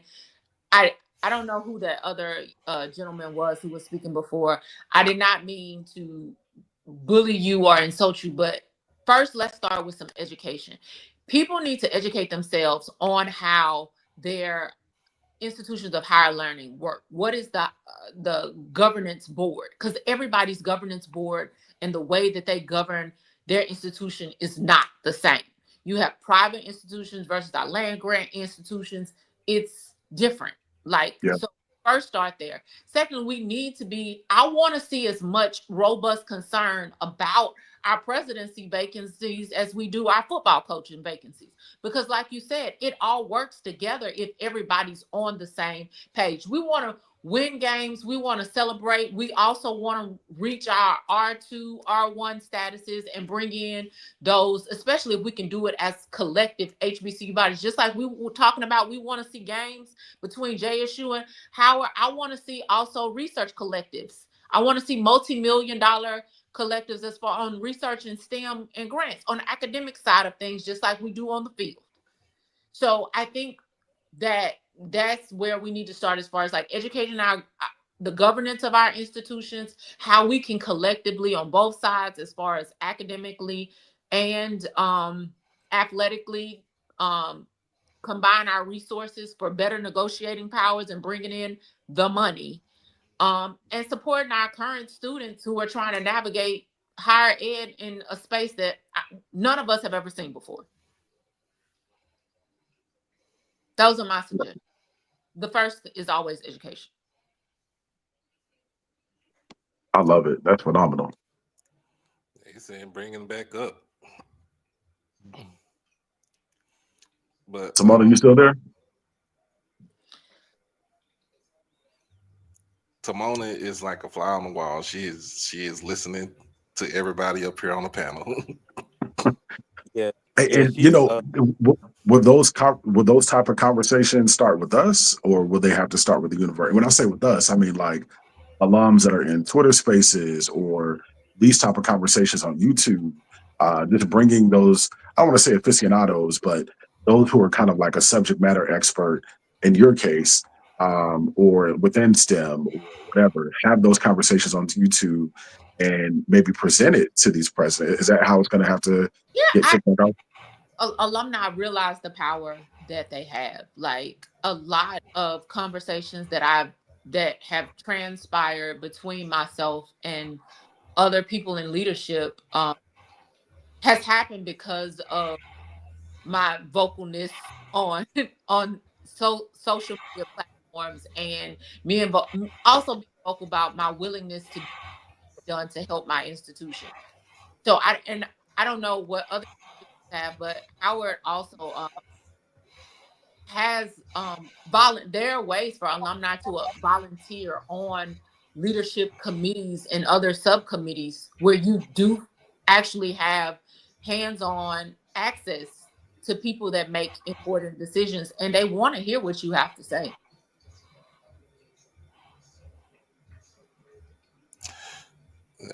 S13: I don't know who that other gentleman was who was speaking before. I did not mean to bully you or insult you, but first let's start with some education. People need to educate themselves on how their institutions of higher learning work. What is the governance board? Because everybody's governance board and the way that they govern their institution is not the same. You have private institutions versus our land grant institutions. It's different. So first start there. Second, we need to I want to see as much robust concern about our presidency vacancies as we do our football coaching vacancies. Because like you said, it all works together if everybody's on the same page. We want to win games. We want to celebrate. We also want to reach our R2, R1 statuses and bring in those, especially if we can do it as collective HBCU bodies. Just like we were talking about, we want to see games between JSU and Howard. I want to see also research collectives. I want to see multi-million-dollar collectives as far on research and STEM and grants on the academic side of things, just like we do on the field. So I think that's where we need to start as far as like educating the governance of our institutions, how we can collectively on both sides as far as academically and athletically combine our resources for better negotiating powers and bringing in the money. And supporting our current students who are trying to navigate higher ed in a space that none of us have ever seen before. Those are my suggestions. The first is always education.
S9: I love it. That's phenomenal.
S7: They saying bringing back up. But
S9: Simona, you still there?
S7: Timona is like a fly on the wall. She is listening to everybody up here on the panel.
S9: And will those type of conversations start with us, or will they have to start with the university? When I say with us, I mean like alums that are in Twitter Spaces or these type of conversations on YouTube. Just bringing those, I don't want to say aficionados, but those who are kind of like a subject matter expert in your case, or within STEM or whatever, have those conversations on YouTube and maybe present it to these presidents. Is that how it's going to have to get figured out?
S13: Alumni realize the power that they have. Like a lot of conversations that have transpired between myself and other people in leadership has happened because of my vocalness on social media platforms, and me and also being vocal about my willingness to get done to help my institution. So I don't know what other have, but Howard also has there are ways for alumni to volunteer on leadership committees and other subcommittees where you do actually have hands-on access to people that make important decisions, and they want to hear what you have to say.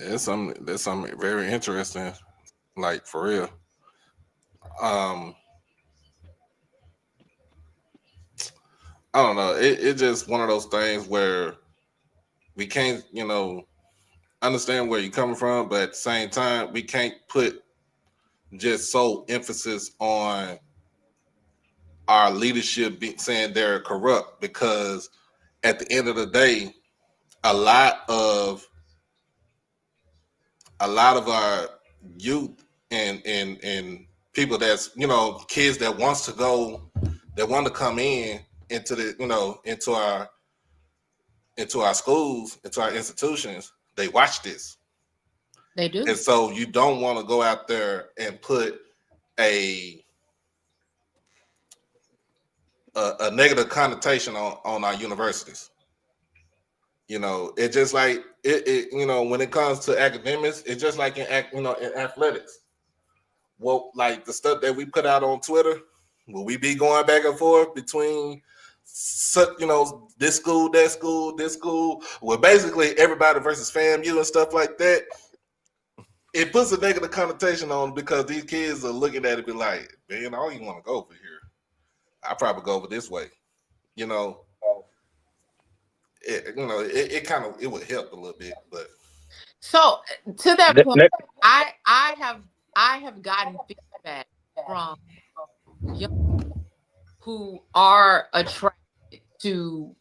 S7: That's something very interesting, like for real. I don't know. It's just one of those things where we can't, understand where you're coming from, but at the same time, we can't put just sole emphasis on our leadership saying they're corrupt, because at the end of the day, a lot of our youth and people that's, you know, kids that want to come into the, you know, into our schools, into our institutions, they watch this.
S13: They do.
S7: And so you don't want to go out there and put a negative connotation on our universities. You know, it's just like it you know, when it comes to academics, it's just like in athletics. Well, like the stuff that we put out on Twitter, will we be going back and forth between, you know, this school, that school, this school? Well, basically everybody versus FAMU and stuff like that. It puts a negative connotation on, because these kids are looking at it and be like, man, I don't even want to go over here. I probably go over this way. You know, it would help a little bit, but
S13: so to that point,
S12: Let-
S13: I have gotten feedback from young who are attracted to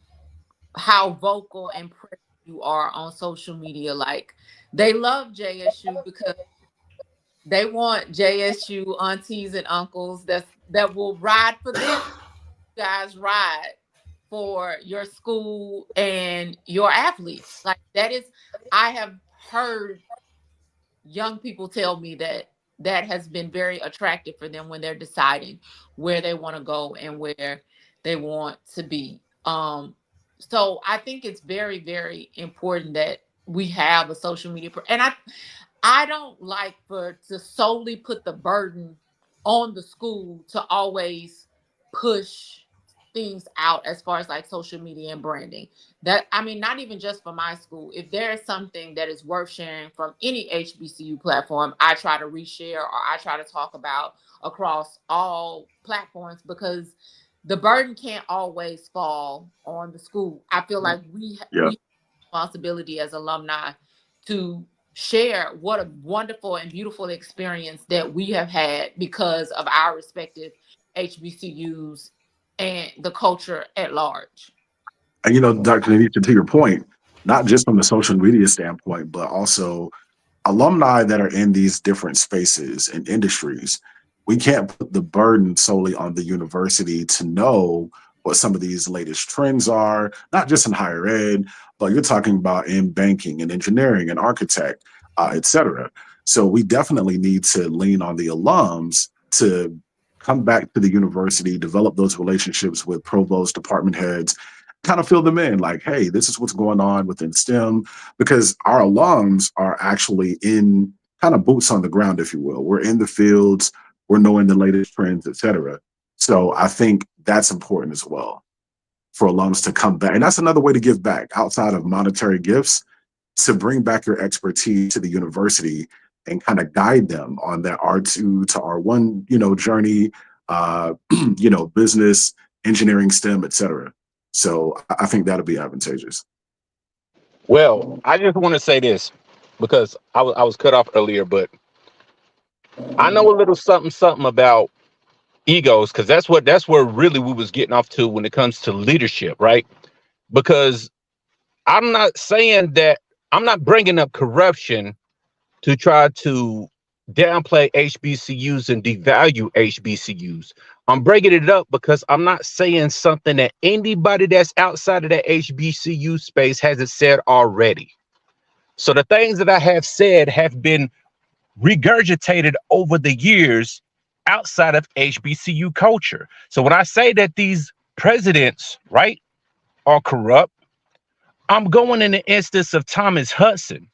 S13: how vocal and present you are on social media. Like, they love JSU because they want JSU aunties and uncles that will ride for them. You guys ride for your school and your athletes. Like, that is, I have heard young people tell me that has been very attractive for them when they're deciding where they want to go and where they want to be. So I think it's very, very important that we have a social media and I don't like to solely put the burden on the school to always push things out as far as like social media and branding. That, I mean, not even just for my school. If there is something that is worth sharing from any HBCU platform, I try to reshare or I try to talk about across all platforms, because the burden can't always fall on the school. I feel like we have responsibility as alumni to share what a wonderful and beautiful experience that we have had because of our respective HBCUs and the culture at large.
S9: And you know, Dr. Anita, to your point, not just from the social media standpoint, but also alumni that are in these different spaces and industries, we can't put the burden solely on the university to know what some of these latest trends are, not just in higher ed, but you're talking about in banking and engineering and architect, et cetera. So we definitely need to lean on the alums to come back to the university, develop those relationships with provost, department heads, kind of fill them in like, hey, this is what's going on within STEM, because our alums are actually in kind of boots on the ground, if you will. We're in the fields, we're knowing the latest trends, et cetera. So I think that's important as well for alums to come back. And that's another way to give back outside of monetary gifts, to bring back your expertise to the university and kind of guide them on that R2 to R1, you know, journey, you know, business, engineering, STEM, et cetera. So I think that'll be advantageous.
S12: Well, I just want to say this because I was cut off earlier, but I know a little something about egos, because that's where really we was getting off to when it comes to leadership, right? Because I'm not saying that, I'm not bringing up corruption to try to downplay HBCUs and devalue HBCUs. I'm bringing it up because I'm not saying something that anybody that's outside of that HBCU space hasn't said already. So the things that I have said have been regurgitated over the years outside of HBCU culture. So when I say that these presidents, right, are corrupt, I'm going in the instance of Thomas Hudson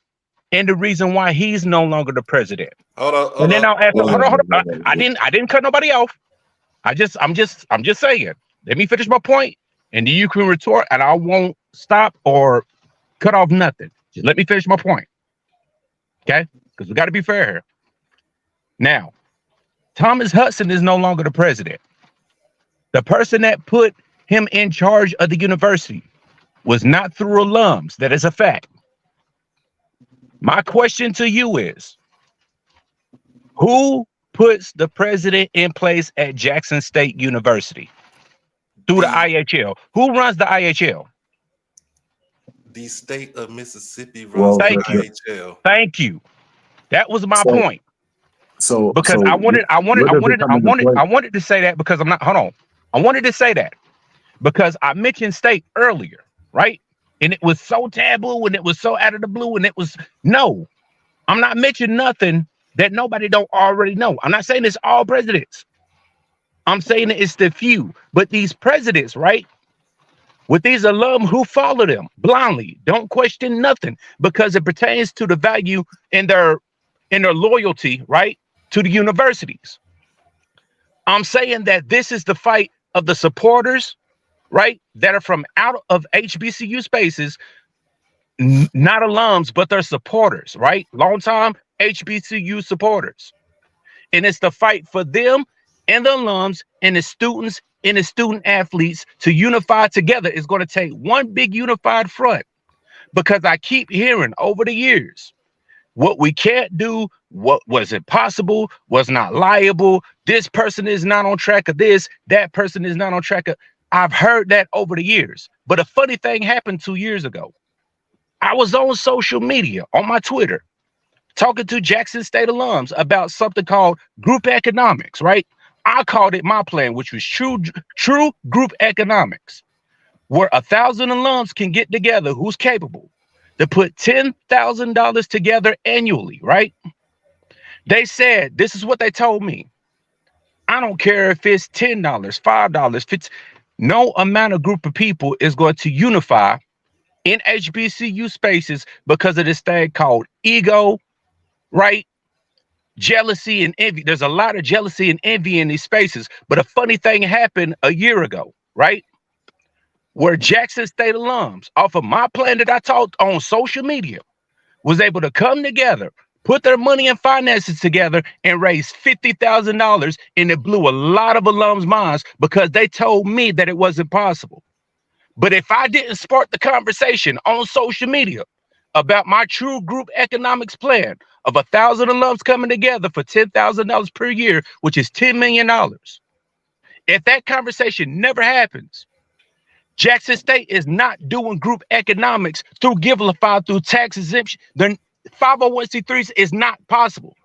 S12: and the reason why he's no longer the president. And then I'll ask, hold on. I didn't cut nobody off. I'm just saying. Let me finish my point, and then you can retort, and I won't stop or cut off nothing. Just let me finish my point, okay? Because we got to be fair here. Now, Thomas Hudson is no longer the president. The person that put him in charge of the university was not through alums. That is a fact. My question to you is, who puts the president in place at Jackson State University? through the IHL. Who runs the IHL?
S7: The state of Mississippi runs
S9: Well,
S7: the
S12: Thank you.
S7: IHL.
S12: Thank you. That was my
S9: so
S12: point.
S9: so
S12: Because
S9: so where does it come into play?
S12: I wanted to say that because I'm not, hold on. I wanted to say that because I mentioned state earlier, right? And it was so taboo and it was so out of the blue and it was, no, I'm not mentioning nothing that nobody don't already know. I'm not saying it's all presidents. I'm saying it's the few, but these presidents, right? With these alum who follow them blindly, don't question nothing because it pertains to the value in their loyalty, right, to the universities. I'm saying that this is the fight of the supporters, right, that are from out of HBCU spaces, not alums, but they're supporters, right? Long-time HBCU supporters. And it's the fight for them and the alums and the students and the student athletes to unify together. It's going to take one big unified front because I keep hearing over the years what we can't do, what was impossible, was not liable. This person is not on track of this. That person is not on track of. I've heard that over the years. But a funny thing happened 2 years ago. I was on social media, on my Twitter, talking to Jackson State alums about something called group economics, right? I called it my plan, which was true group economics, where 1,000 alums can get together who's capable to put $10,000 together annually, right? They said, this is what they told me. I don't care if it's $10, $5, if it's no amount of group of people is going to unify in HBCU spaces because of this thing called ego, right? Jealousy and envy. There's a lot of jealousy and envy in these spaces. But a funny thing happened a year ago, right? Where Jackson State alums, off of my plan that I talked on social media, was able to come together, put their money and finances together, and raise $50,000. And it blew a lot of alums' minds because they told me that it wasn't possible. But if I didn't spark the conversation on social media about my true group economics plan of 1,000 alums coming together for $10,000 per year, which is $10 million, if that conversation never happens, Jackson State is not doing group economics through Givelify, through tax exemption. The 501c3s is not possible.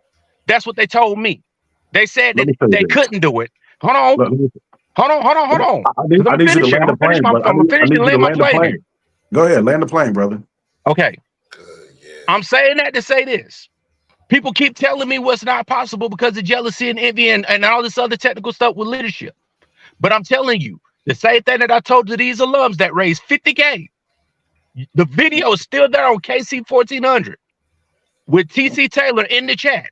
S12: That's what they told me. They said
S9: Let
S12: that
S9: me say
S12: they
S9: this.
S12: couldn't do it. Hold on.
S9: Let me-
S12: Hold on. Because
S9: I
S12: I'm
S9: need you to
S12: finishing.
S9: land the plane, but
S12: I'm gonna
S9: I
S12: finish
S9: need
S12: and
S9: you to
S12: land my
S9: land the
S12: plane here.
S9: plane. Go ahead, land the plane, brother.
S12: Okay.
S7: Yeah.
S12: I'm saying that to say this. People keep telling me what's not possible because of jealousy and envy and all this other technical stuff with leadership. But I'm telling you, the same thing that I told to these alums that raised $50K. The video is still there on KC 1400 with TC Taylor in the chat.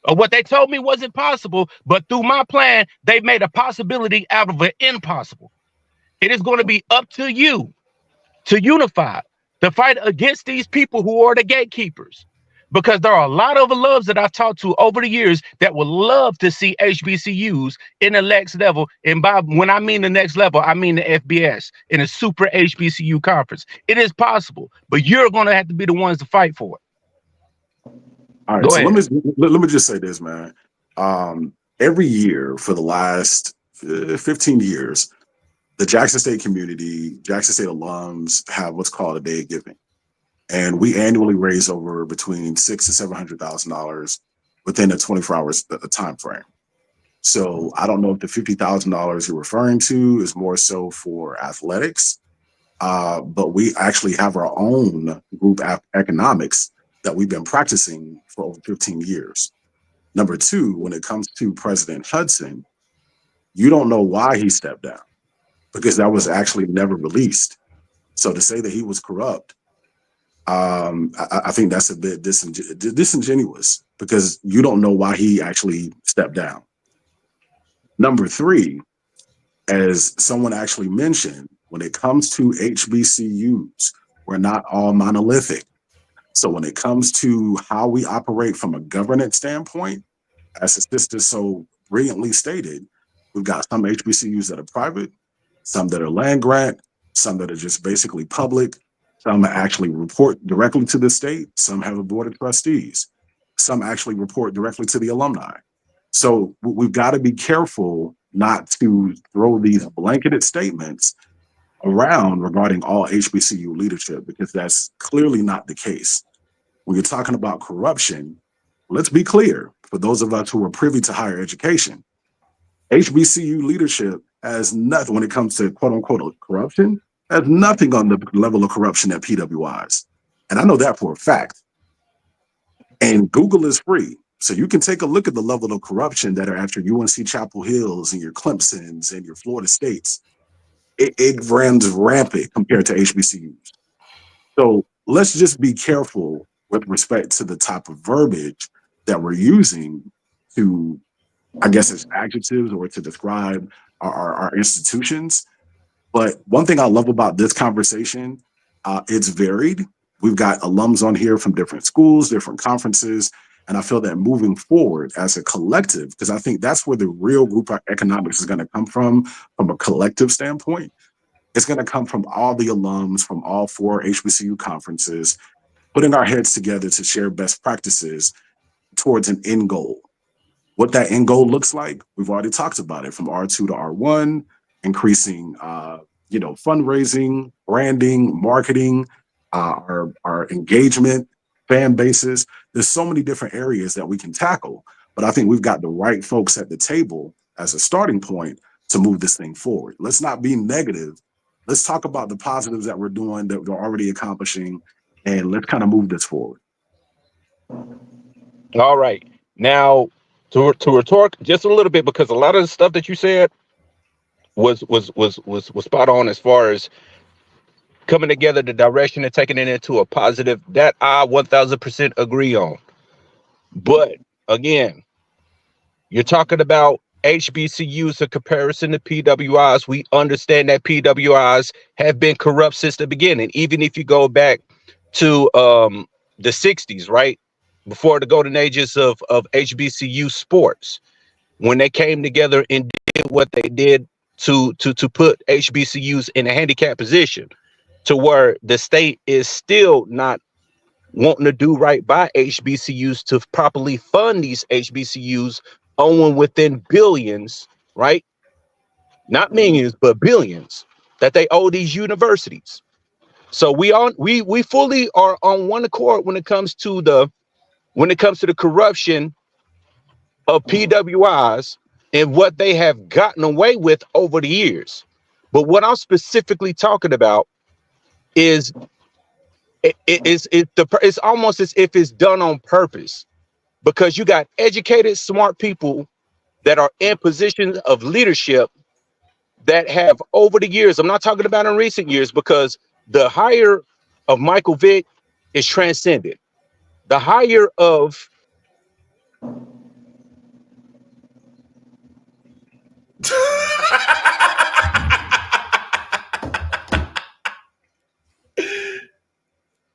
S12: What they told me wasn't possible, but through my plan, they made a possibility out of an impossible. It is going to be up to you to unify, to fight against these people who are the gatekeepers. Because there are a lot of alums that I've talked to over the years that would love to see HBCUs in the next level. And by when I mean the next level, I mean the FBS in a super HBCU conference. It is possible, but you're going to have to be the ones to fight for it.
S9: All right,
S12: Go
S9: so
S12: ahead.
S9: let me just say this, man. Every year for the last 15 years, the Jackson State community, Jackson State alums have what's called a day of giving, and we annually raise over between $600,000 and $700,000 within a 24 hours time frame. So I don't know if the $50,000 you're referring to is more so for athletics, but we actually have our own group economics that we've been practicing for over 15 years. Number two, when it comes to President Hudson, you don't know why he stepped down because that was actually never released. So to say that he was corrupt, I think that's a bit disingenuous because you don't know why he actually stepped down. Number three, as someone actually mentioned, when it comes to HBCUs, we're not all monolithic. So when it comes to how we operate from a governance standpoint, as the sister so brilliantly stated, we've got some HBCUs that are private, some that are land grant, some that are just basically public, some actually report directly to the state, some have a board of trustees, some actually report directly to the alumni. So we've got to be careful not to throw these blanketed statements around regarding all HBCU leadership, because that's clearly not the case. When you're talking about corruption, let's be clear, for those of us who are privy to higher education, HBCU leadership has nothing, when it comes to quote unquote corruption, has nothing on the level of corruption at PWIs. And I know that for a fact. And Google is free. So you can take a look at the level of corruption that are at your UNC Chapel Hills and your Clemsons and your Florida States. It runs rampant compared to HBCUs. So let's just be careful with respect to the type of verbiage that we're using to, I guess, as adjectives or to describe our institutions. But one thing I love about this conversation, it's varied. We've got alums on here from different schools, different conferences, and I feel that moving forward as a collective, because I think that's where the real group economics is going to come from a collective standpoint. It's going to come from all the alums from all 4 HBCU conferences, putting our heads together to share best practices towards an end goal. What that end goal looks like, we've already talked about it, from R2 to R1, increasing, fundraising, branding, marketing, our engagement, fan bases. There's so many different areas that we can tackle, but I think we've got the right folks at the table as a starting point to move this thing forward. Let's not be negative. Let's talk about the positives that we're doing, that we're already accomplishing, and let's kind of move this forward.
S12: All right. Now, to retort just a little bit, because a lot of the stuff that you said was spot on as far as coming together, the direction and taking it into a positive, that I 1000% agree on. But again, you're talking about HBCUs in comparison to PWIs. We understand that PWIs have been corrupt since the beginning. Even if you go back to the 60s, right? Before the golden ages of HBCU sports, when they came together and did what they did to put HBCUs in a handicapped position, to where the state is still not wanting to do right by HBCUs to properly fund these HBCUs, owing within billions, right? Not millions, but billions that they owe these universities. So we fully are on one accord when it comes to the corruption of PWIs and what they have gotten away with over the years. But what I'm specifically talking about is it's almost as if it's done on purpose, because you got educated, smart people that are in positions of leadership that have, over the years, I'm not talking about in recent years, because the hire of Michael Vick is transcended. The hire of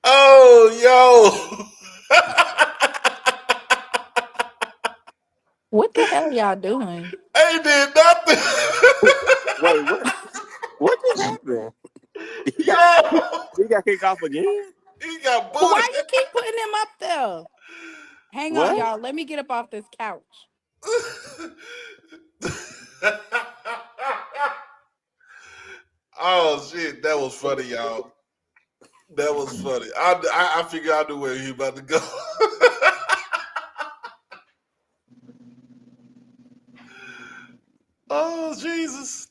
S7: Oh, yo.
S1: What the hell y'all doing?
S7: Ain't did nothing.
S10: Wait, what just happened?
S7: Yo.
S10: He got kicked off again?
S7: He got
S1: But why
S7: booted.
S1: you keep putting him up there? Hang on,
S10: What?
S1: y'all. Let me get up off this couch.
S7: Oh shit, that was funny, y'all. That was funny. I figured I knew where he about to go. Oh Jesus.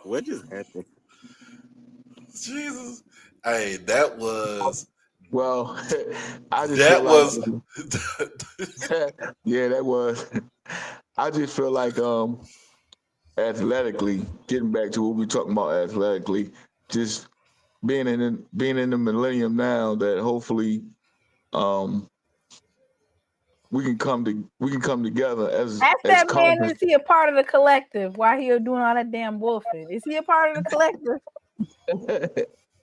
S10: What just happened?
S7: Jesus. Hey, that was
S11: Well, I just
S7: that
S11: feel
S7: was
S11: like yeah, that was. I just feel like athletically, getting back to what we're talking about athletically, just being in the millennium now, that hopefully we can come together as
S1: Ask that man,
S11: conference.
S1: is he a part of the collective? Why he doing all that damn wolfing? Is he a part of the collective?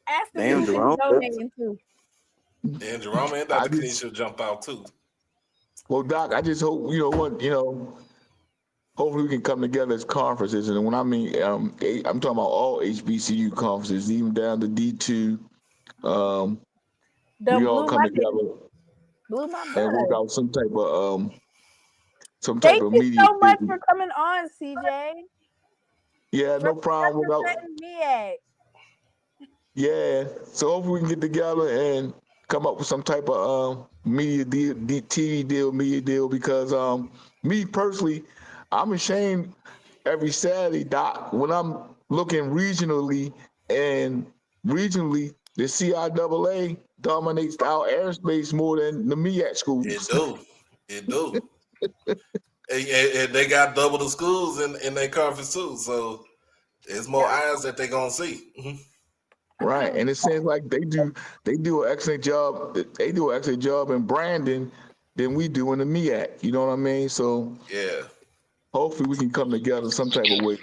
S1: Ask him
S10: Damn,
S1: if he's
S10: Jerome.
S1: donating too.
S7: and Jerome and Dr. Kenny should jump out too.
S11: Well, Doc, I just hope hopefully we can come together as conferences, and when I mean I'm talking about all HBCU conferences, even down to D2. We all come together
S1: Blew my
S11: and work
S1: butt.
S11: out some type of
S1: Thank you
S11: media
S1: so much
S11: vision.
S1: for coming on, CJ.
S11: Yeah, no problem without.
S1: Representing MEAC.
S11: Yeah, so hopefully we can get together and come up with some type of media deal, TV deal, media deal. Because me personally, I'm ashamed every Saturday, Doc, when I'm looking regionally, and regionally the CIAA dominates our airspace more than the MEAC schools.
S7: It do. And they got double the schools in their conference too, so there's more eyes that they gonna see.
S11: Right, and it seems like they do an excellent job. They do an excellent job in branding than we do in the MEAC. You know what I mean? So
S7: Yeah.
S11: hopefully we can come together some type of way.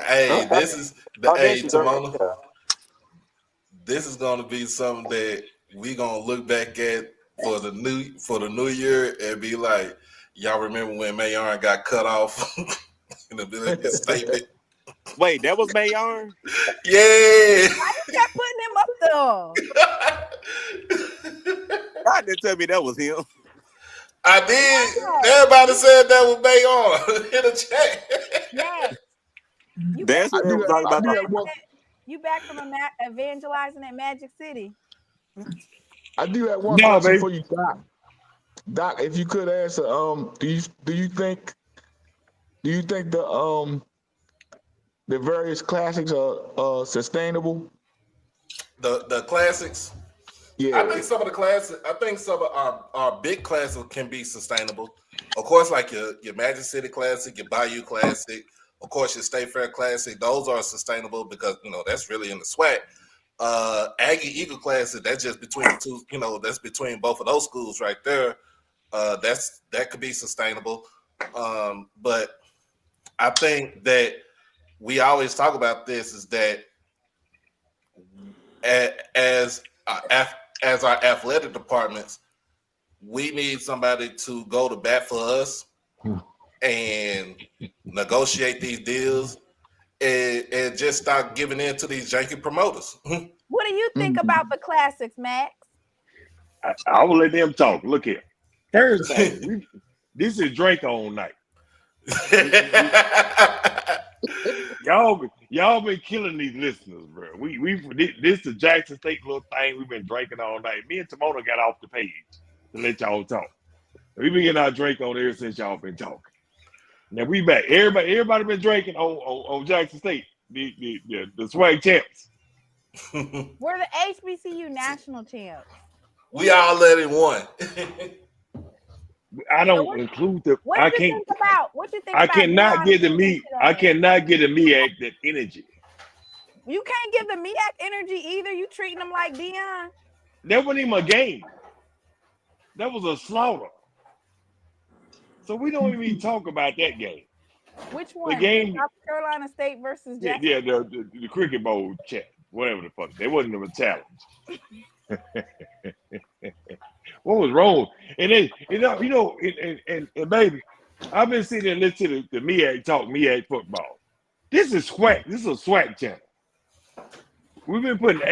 S7: Hey, this is Timona.
S12: Yeah.
S7: This is gonna be something that we gonna look back at for the new year and be like, y'all remember when Mayon got cut off in the middle of his statement?
S10: Wait, that was Mayon?
S7: Yeah.
S1: Why you kept putting him up there?
S10: God didn't tell me that was him.
S7: I did. Everybody said that was Mayon in the chat.
S1: Yeah.
S10: That's what I'm talking about.
S1: You back from evangelizing at Magic City.
S11: I do have one question for you, Doc. Doc, if you could answer, do you think the various classics are sustainable?
S7: The classics.
S11: Yeah.
S7: I think some of our big classics can be sustainable. Of course, like your Magic City Classic, your Bayou Classic, of course your State Fair Classic. Those are sustainable because that's really in the SWAC. Aggie Eagle Classic, that's just between the two. That's between both of those schools right there. That could be sustainable. But I think that we always talk about this is that as our athletic departments, we need somebody to go to bat for us and negotiate these deals and just start giving in to these janky promoters.
S1: What do you think about the classics, Max?
S2: I will let them talk. Look here. First thing, this is Drake on night. Y'all been killing these listeners, bro. This is Jackson State little thing. We've been drinking all night. Me and Timona got off the page to let y'all talk. We've been getting our drink on ever since y'all been talking. Now we back. Everybody been drinking on Jackson State. The SWAC champs.
S1: We're the HBCU national champs.
S7: We all let it one.
S2: I don't include the.
S1: What do you think about? What you think
S2: I
S1: about?
S2: cannot give the MEAC. I cannot give the MEAC that energy.
S1: You can't give the MEAC energy either. You treating them like Deion.
S2: That wasn't even a game. That was a slaughter. So we don't even talk about that game.
S1: Which one?
S2: The game,
S1: South Carolina State versus Jackson.
S2: Yeah, the cricket bowl chat, whatever the fuck. They wasn't even a challenge. What was wrong? And then and baby, I've been sitting there listening to the MEAC talk MEAC football. This is SWAC. This is a SWAC channel. We've been putting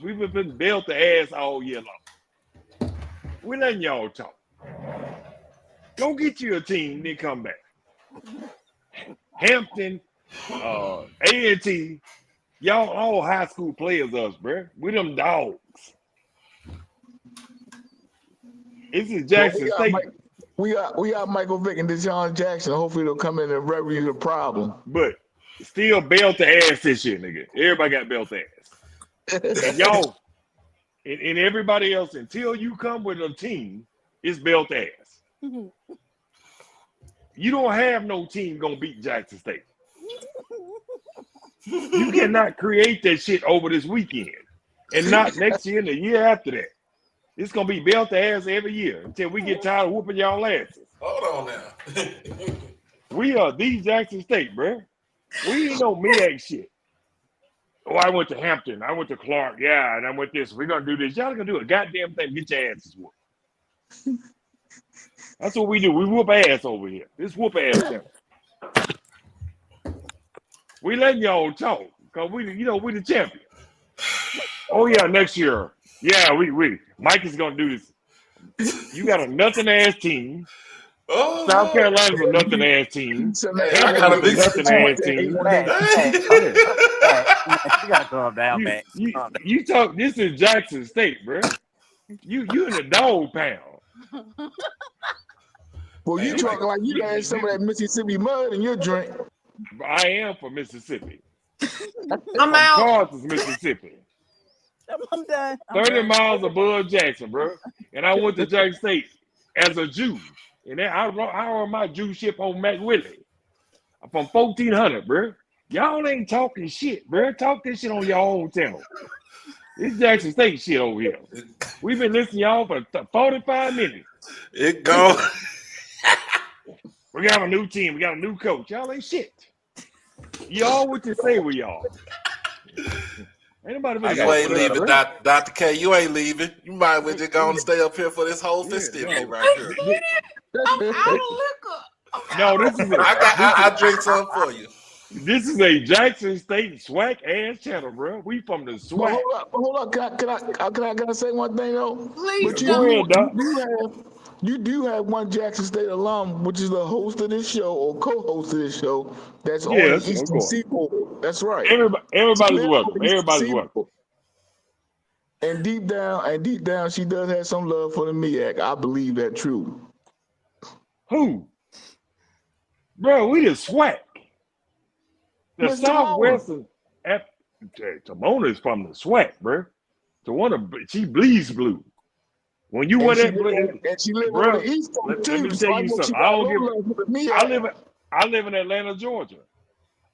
S2: we've been putting belt to ass all year long. We're letting y'all talk. Go get you a team, then come back. Hampton, A&T, y'all all high school players, us, bro. We them dogs. This is Jackson State.
S11: We got Michael Vick and Deshaun Jackson. Hopefully they'll come in and remedy the problem.
S2: But still belt to ass this shit, nigga. Everybody got belt to ass. And y'all, and everybody else, until you come with a team, it's belt to ass. You don't have no team gonna beat Jackson State. You cannot create that shit over this weekend. And not next year and the year after that. It's gonna be belt to ass every year until we get tired of whooping y'all asses.
S7: Hold on now.
S2: We are the Jackson State, bro. We ain't no MEAC shit. Oh, I went to Hampton. I went to Clark. Yeah, and I went this. We're gonna do this. Y'all gonna do a goddamn thing. Get your asses whooped. That's what we do. We whoop ass over here. This whoop ass channel. We letting y'all talk because we the champion. Oh yeah, next year. Yeah, we Mike is gonna do this. You got a nothing ass team.
S7: Oh
S2: South
S7: Lord.
S2: Carolina's a nothing ass team.
S7: Hey, I
S2: Hampton
S7: got a
S2: is a
S7: big
S2: nothing ass team. Yeah.
S10: You gotta calm down,
S2: You
S10: Max.
S2: you
S10: Calm down.
S2: you talk. This is Jackson State, bro. You in the dog pound.
S11: Well, you
S7: Hey,
S11: talking like you had some of
S2: You,
S11: that Mississippi mud in your drink.
S2: I am from Mississippi.
S13: I'm
S2: From
S13: out.
S2: Carthage, Mississippi.
S1: I'm done.
S2: 30 miles above Jackson, bro. And I went to Jackson State as a Jew. And then I run my Jew ship on Mac Willie. I'm from 1400, bro. Y'all ain't talking shit, bro. Talk this shit on your own channel. It's Jackson State shit over here. We've been listening to y'all for 45 minutes.
S7: it go.
S2: We got a new team. We got a new coach. Y'all ain't shit. Y'all what you say we y'all. Ain't nobody really
S7: You ain't
S2: for that,
S7: leaving,
S2: bro.
S7: Dr. K. You ain't leaving. You might as well just go and stay up here for this whole festivity
S2: No.
S7: right here.
S13: I'm out of liquor.
S2: No, this is
S7: I drink something for you.
S2: This is a Jackson State SWAC ass channel, bro. We from the
S11: But
S2: SWAC.
S11: hold up. Can I say one thing though?
S13: Please
S11: But
S2: Go ahead, Doc.
S11: you do have one Jackson State alum, which is the host of this show or co-host of this show. That's on the
S2: Yes, of
S11: Eastern
S2: course.
S11: Seaboard. That's right.
S2: Everybody's
S11: Live on
S2: welcome.
S11: the Eastern
S2: Everybody's welcome.
S11: Seaboard. And deep down, she does have some love for the MEAC. I believe that true.
S2: Who? Bro, we the SWAC. The
S11: Mr. Timona.
S2: Southwestern. Timona is from the SWAC, bro. She bleeds blue. When you wear
S11: And she
S2: that,
S11: live on
S2: bro,
S11: the East Coast
S2: let me
S11: too.
S2: tell
S11: So I
S2: you
S11: know she
S2: something.
S11: got a little love for the MEAC.
S2: I live in Atlanta, Georgia.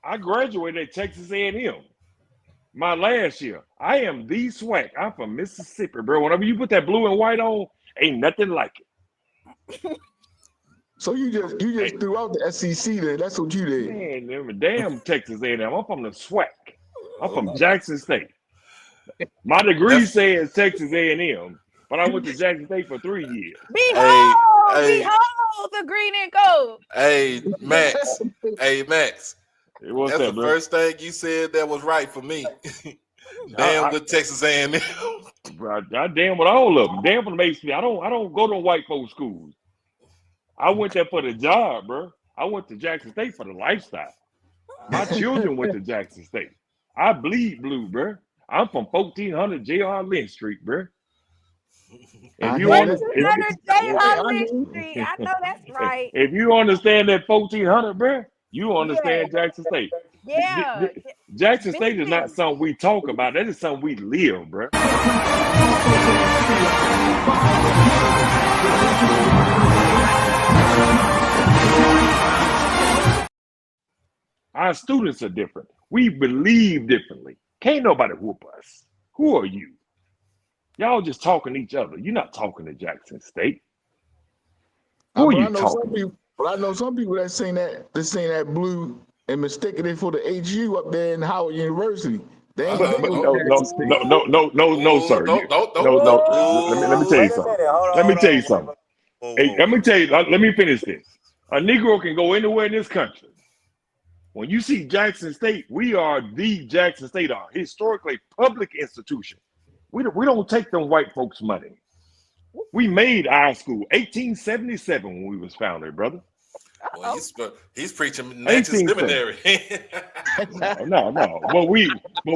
S2: I graduated at Texas A&M. My last year. I am the SWAC. I'm from Mississippi, bro. Whenever you put that blue and white on, ain't nothing like it.
S11: So you just threw out the SEC then. That's what you did.
S2: Man, them damn Texas A&M. I'm from the SWAC. I'm from Jackson State. My degree says Texas A&M, but I went to Jackson State for 3 years.
S1: Behold the green and gold.
S7: Hey, Max.
S2: What's
S7: That's
S2: that,
S7: the
S2: bro?
S7: first thing you said that was right for me. Damn with Texas A&M.
S2: Bro, I damn with all of them. Damn with them HBCU. I don't go to white folks schools. I went there for the job, bro. I went to Jackson State for the lifestyle. My children went to Jackson State. I bleed blue, bro. I'm from 1400 J.R. Lynch Street, bro. If you
S1: I know that's right.
S2: if you understand that 1400, bro, you understand Jackson State.
S1: Yeah.
S2: Jackson State is not something we talk about. That is something we live, bro. Our students are different. We believe differently. Can't nobody whoop us. Who are you? Y'all just talking to each other. You're not talking to Jackson State. Who are you talking?
S11: But I know some people that sing that blue and mistaken it for the HU up there in Howard University. They ain't
S2: But
S11: no
S2: no,
S11: Jackson State.
S2: sir. Let me tell you something. Let me tell you something. Hey, let me tell you. Let me finish this. A Negro can go anywhere in this country. When you see Jackson State, we are the Jackson State, a historically public institution. We don't take them white folks' money. We made our school 1877 when we was founded, brother.
S7: Well, he's preaching Natchez Seminary.
S2: No. But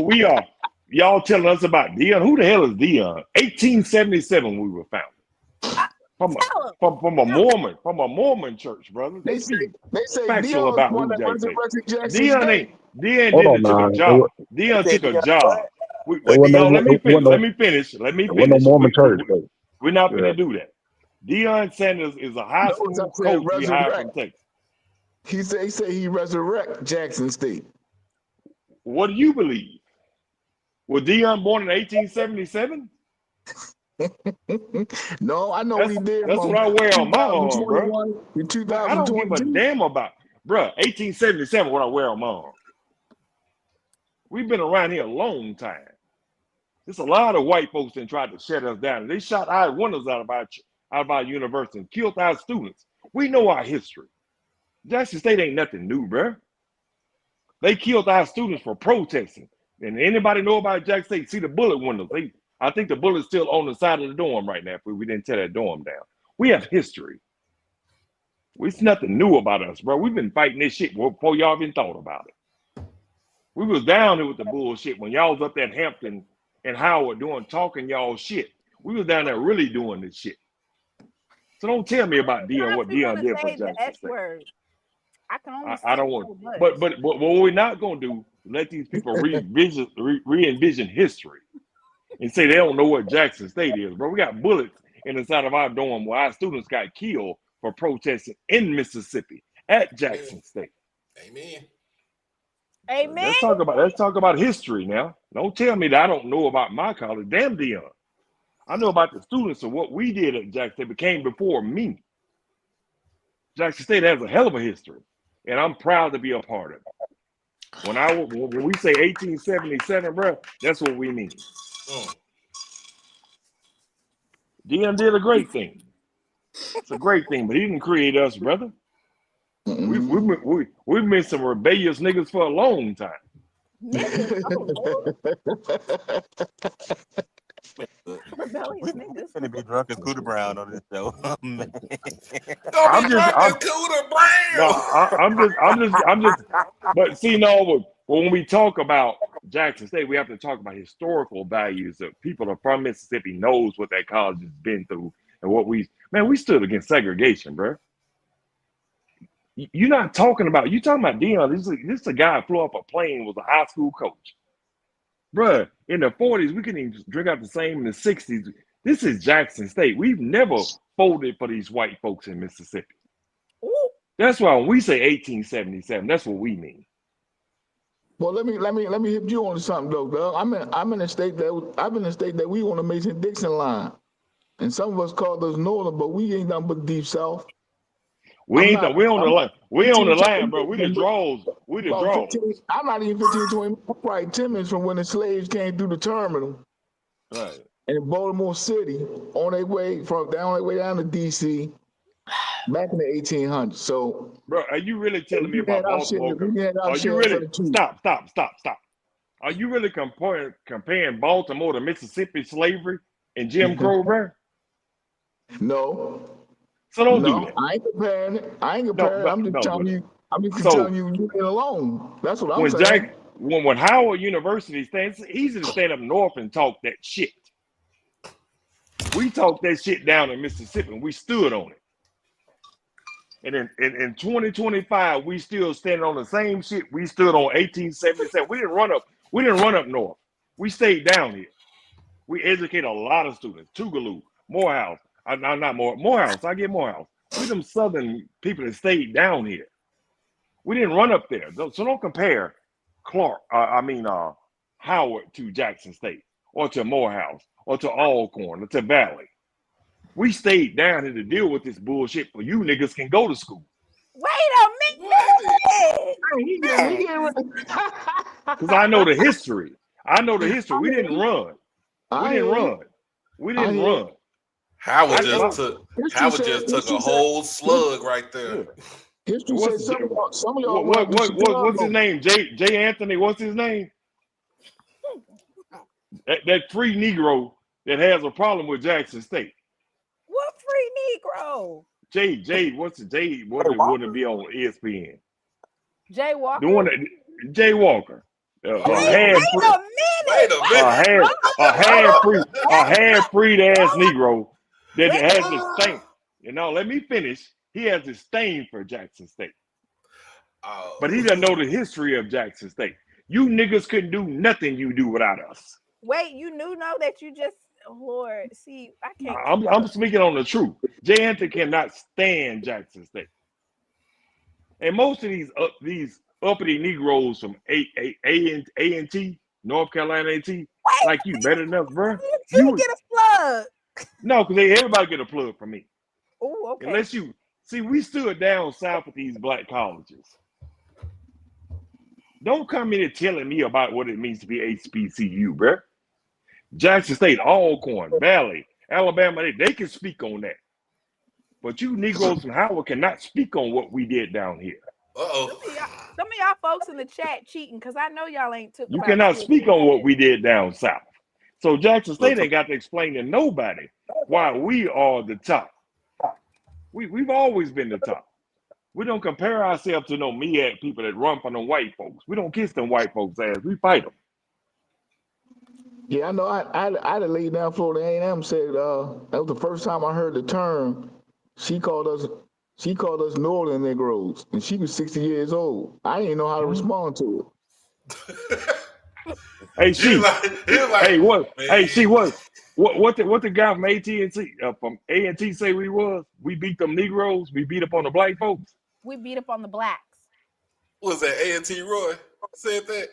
S2: we are. Y'all telling us about Deion? Who the hell is Deion? 1877 we were founded. From a Mormon church, brother.
S11: They say
S2: factual
S11: Deion
S2: about
S11: one
S2: who
S11: that
S2: Jackson
S11: resurrected Jackson State.
S2: Deion
S6: Hold on
S2: didn't took a
S6: now.
S2: job. Deion took a job.
S6: It
S2: Let me finish.
S6: wasn't no Mormon church, though.
S2: We're not going
S6: Yeah.
S2: to do that. Deion Sanders is a high school coach we hired from Texas.
S11: He said he resurrect Jackson State.
S2: What do you believe? Was Deion born in 1877?
S11: No, I know what he did.
S2: That's what I wear on my arm, bro.
S11: In 2022.
S2: I don't give a damn about, bro. 1877, what I wear on my arm. We've been around here a long time. There's a lot of white folks that tried to shut us down. They shot our windows out of our university and killed our students. We know our history. Jackson State ain't nothing new, bro. They killed our students for protesting. And anybody know about Jackson State? See the bullet windows. I think the bullet's still on the side of the dorm right now if we didn't tear that dorm down. We have history. It's nothing new about us, bro. We've been fighting this shit before y'all even thought about it. We was down there with the bullshit when y'all was up at Hampton and Howard talking y'all shit. We was down there really doing this shit. So don't tell me about Deion, what Deion did for
S1: say the
S2: Jackson
S1: S
S2: State.
S1: word. I can only
S2: I
S1: say
S2: don't want.
S1: so much.
S2: But what we're not gonna do is let these people re-envision history and say they don't know what Jackson State is, bro. We got bullets inside of our dorm where our students got killed for protesting in Mississippi at Jackson State.
S7: Amen.
S1: Amen.
S2: Let's talk about history now. Don't tell me that I don't know about my college. Damn, Deion. I know about the students and what we did at Jackson State became before me. Jackson State has a hell of a history, and I'm proud to be a part of it. When we say 1877, bro, that's what we mean. Deion did a great thing. It's a great thing, but he didn't create us, brother. We've been some rebellious niggas for a long time.
S1: Niggas, rebellious niggas.
S10: Gonna be drunk as Cooter Brown on this show. Man.
S7: Don't be drunk as Cooter Brown.
S2: I'm just. But see, no, when we talk about Jackson State, we have to talk about historical values that people that are from Mississippi knows what that college has been through and what we stood against segregation, bro. You're not talking about, you talking about Deion. This is a guy who flew off a plane, was a high school coach. Bruh, in the 40s, we couldn't even drink out the same in the 60s. This is Jackson State. We've never folded for these white folks in Mississippi.
S1: Ooh.
S2: That's why when we say 1877, that's what we mean.
S11: Well, let me hit you on something though, Doug. I'm in a state that we on the Mason-Dixon line, and some of us call us Northern, but we ain't nothing but Deep South.
S2: We on the line. We on the line, bro. We the draws. We the draws.
S11: I'm not even 15, 20, probably 10 minutes from when the slaves came through the terminal.
S2: Right.
S11: In Baltimore City, on their way down to DC, back in the 1800s. So,
S2: bro, are you really telling me about Baltimore? Are you really stop? Are you really comparing Baltimore to Mississippi slavery and Jim Crow, bro?
S11: No.
S2: So don't do that.
S11: I ain't comparing it. I'm just telling you. I'm just telling you it alone. That's what I'm saying.
S2: When Howard University stands, it's easy to stand up north and talk that shit. We talked that shit down in Mississippi and we stood on it. And in 2025, we still standing on the same shit we stood on 1877. We didn't run up north. We stayed down here. We educate a lot of students. Tougaloo, Morehouse. Morehouse. I get Morehouse. We them southern people that stayed down here. We didn't run up there. So don't compare Howard to Jackson State or to Morehouse or to Alcorn or to Valley. We stayed down here to deal with this bullshit for you niggas can go to school.
S1: Wait a minute.
S2: Because I know the history. We didn't run. We didn't run.
S7: Howard just took a whole slug right there.
S11: History says some of y'all.
S2: What's his name? J. Anthony. What's his name? That free Negro that has a problem with Jackson State.
S1: What free Negro?
S2: Jay. What's the Jay? What wouldn't be on ESPN?
S1: Jay Walker.
S2: The one that Jay Walker.
S1: Wait a minute.
S2: A half-breed ass Negro that has this stain. Let me finish. He has this stain for Jackson State. But he doesn't know the history of Jackson State. You niggas couldn't do nothing you do without us.
S1: Wait, you know that you just, Lord, see, I can't.
S2: I'm speaking on the truth. Jay Anthony cannot stand Jackson State. And most of these uppity Negroes from A&T, North Carolina A&T, like you better than us, bro.
S1: You get a plug.
S2: No, because everybody get a plug from me.
S1: Oh, okay.
S2: Unless you see, we stood down south with these black colleges. Don't come in here telling me about what it means to be HBCU, bro. Jackson State, Alcorn, Valley, Alabama, they can speak on that. But you Negroes from Howard cannot speak on what we did down here.
S1: Some of y'all folks in the chat cheating because I know y'all ain't took.
S2: You cannot speak on what we did down south. So Jackson State ain't got to explain to nobody why we are the top. We've always been the top. We don't compare ourselves to no MEAC people that run from them white folks. We don't kiss them white folks' ass. We fight them.
S11: Yeah, I know. I had a lady down Florida A&M said that was the first time I heard the term. She called us Northern Negroes, and she was 60 years old. I didn't know how to respond to it.
S2: Hey,
S7: Hey,
S2: what?
S7: man.
S2: Hey, she what? What the guy from AT&T say we was? We beat them Negroes. We beat up on the black folks.
S1: We beat up on the blacks.
S7: Was that A&T Roy said that?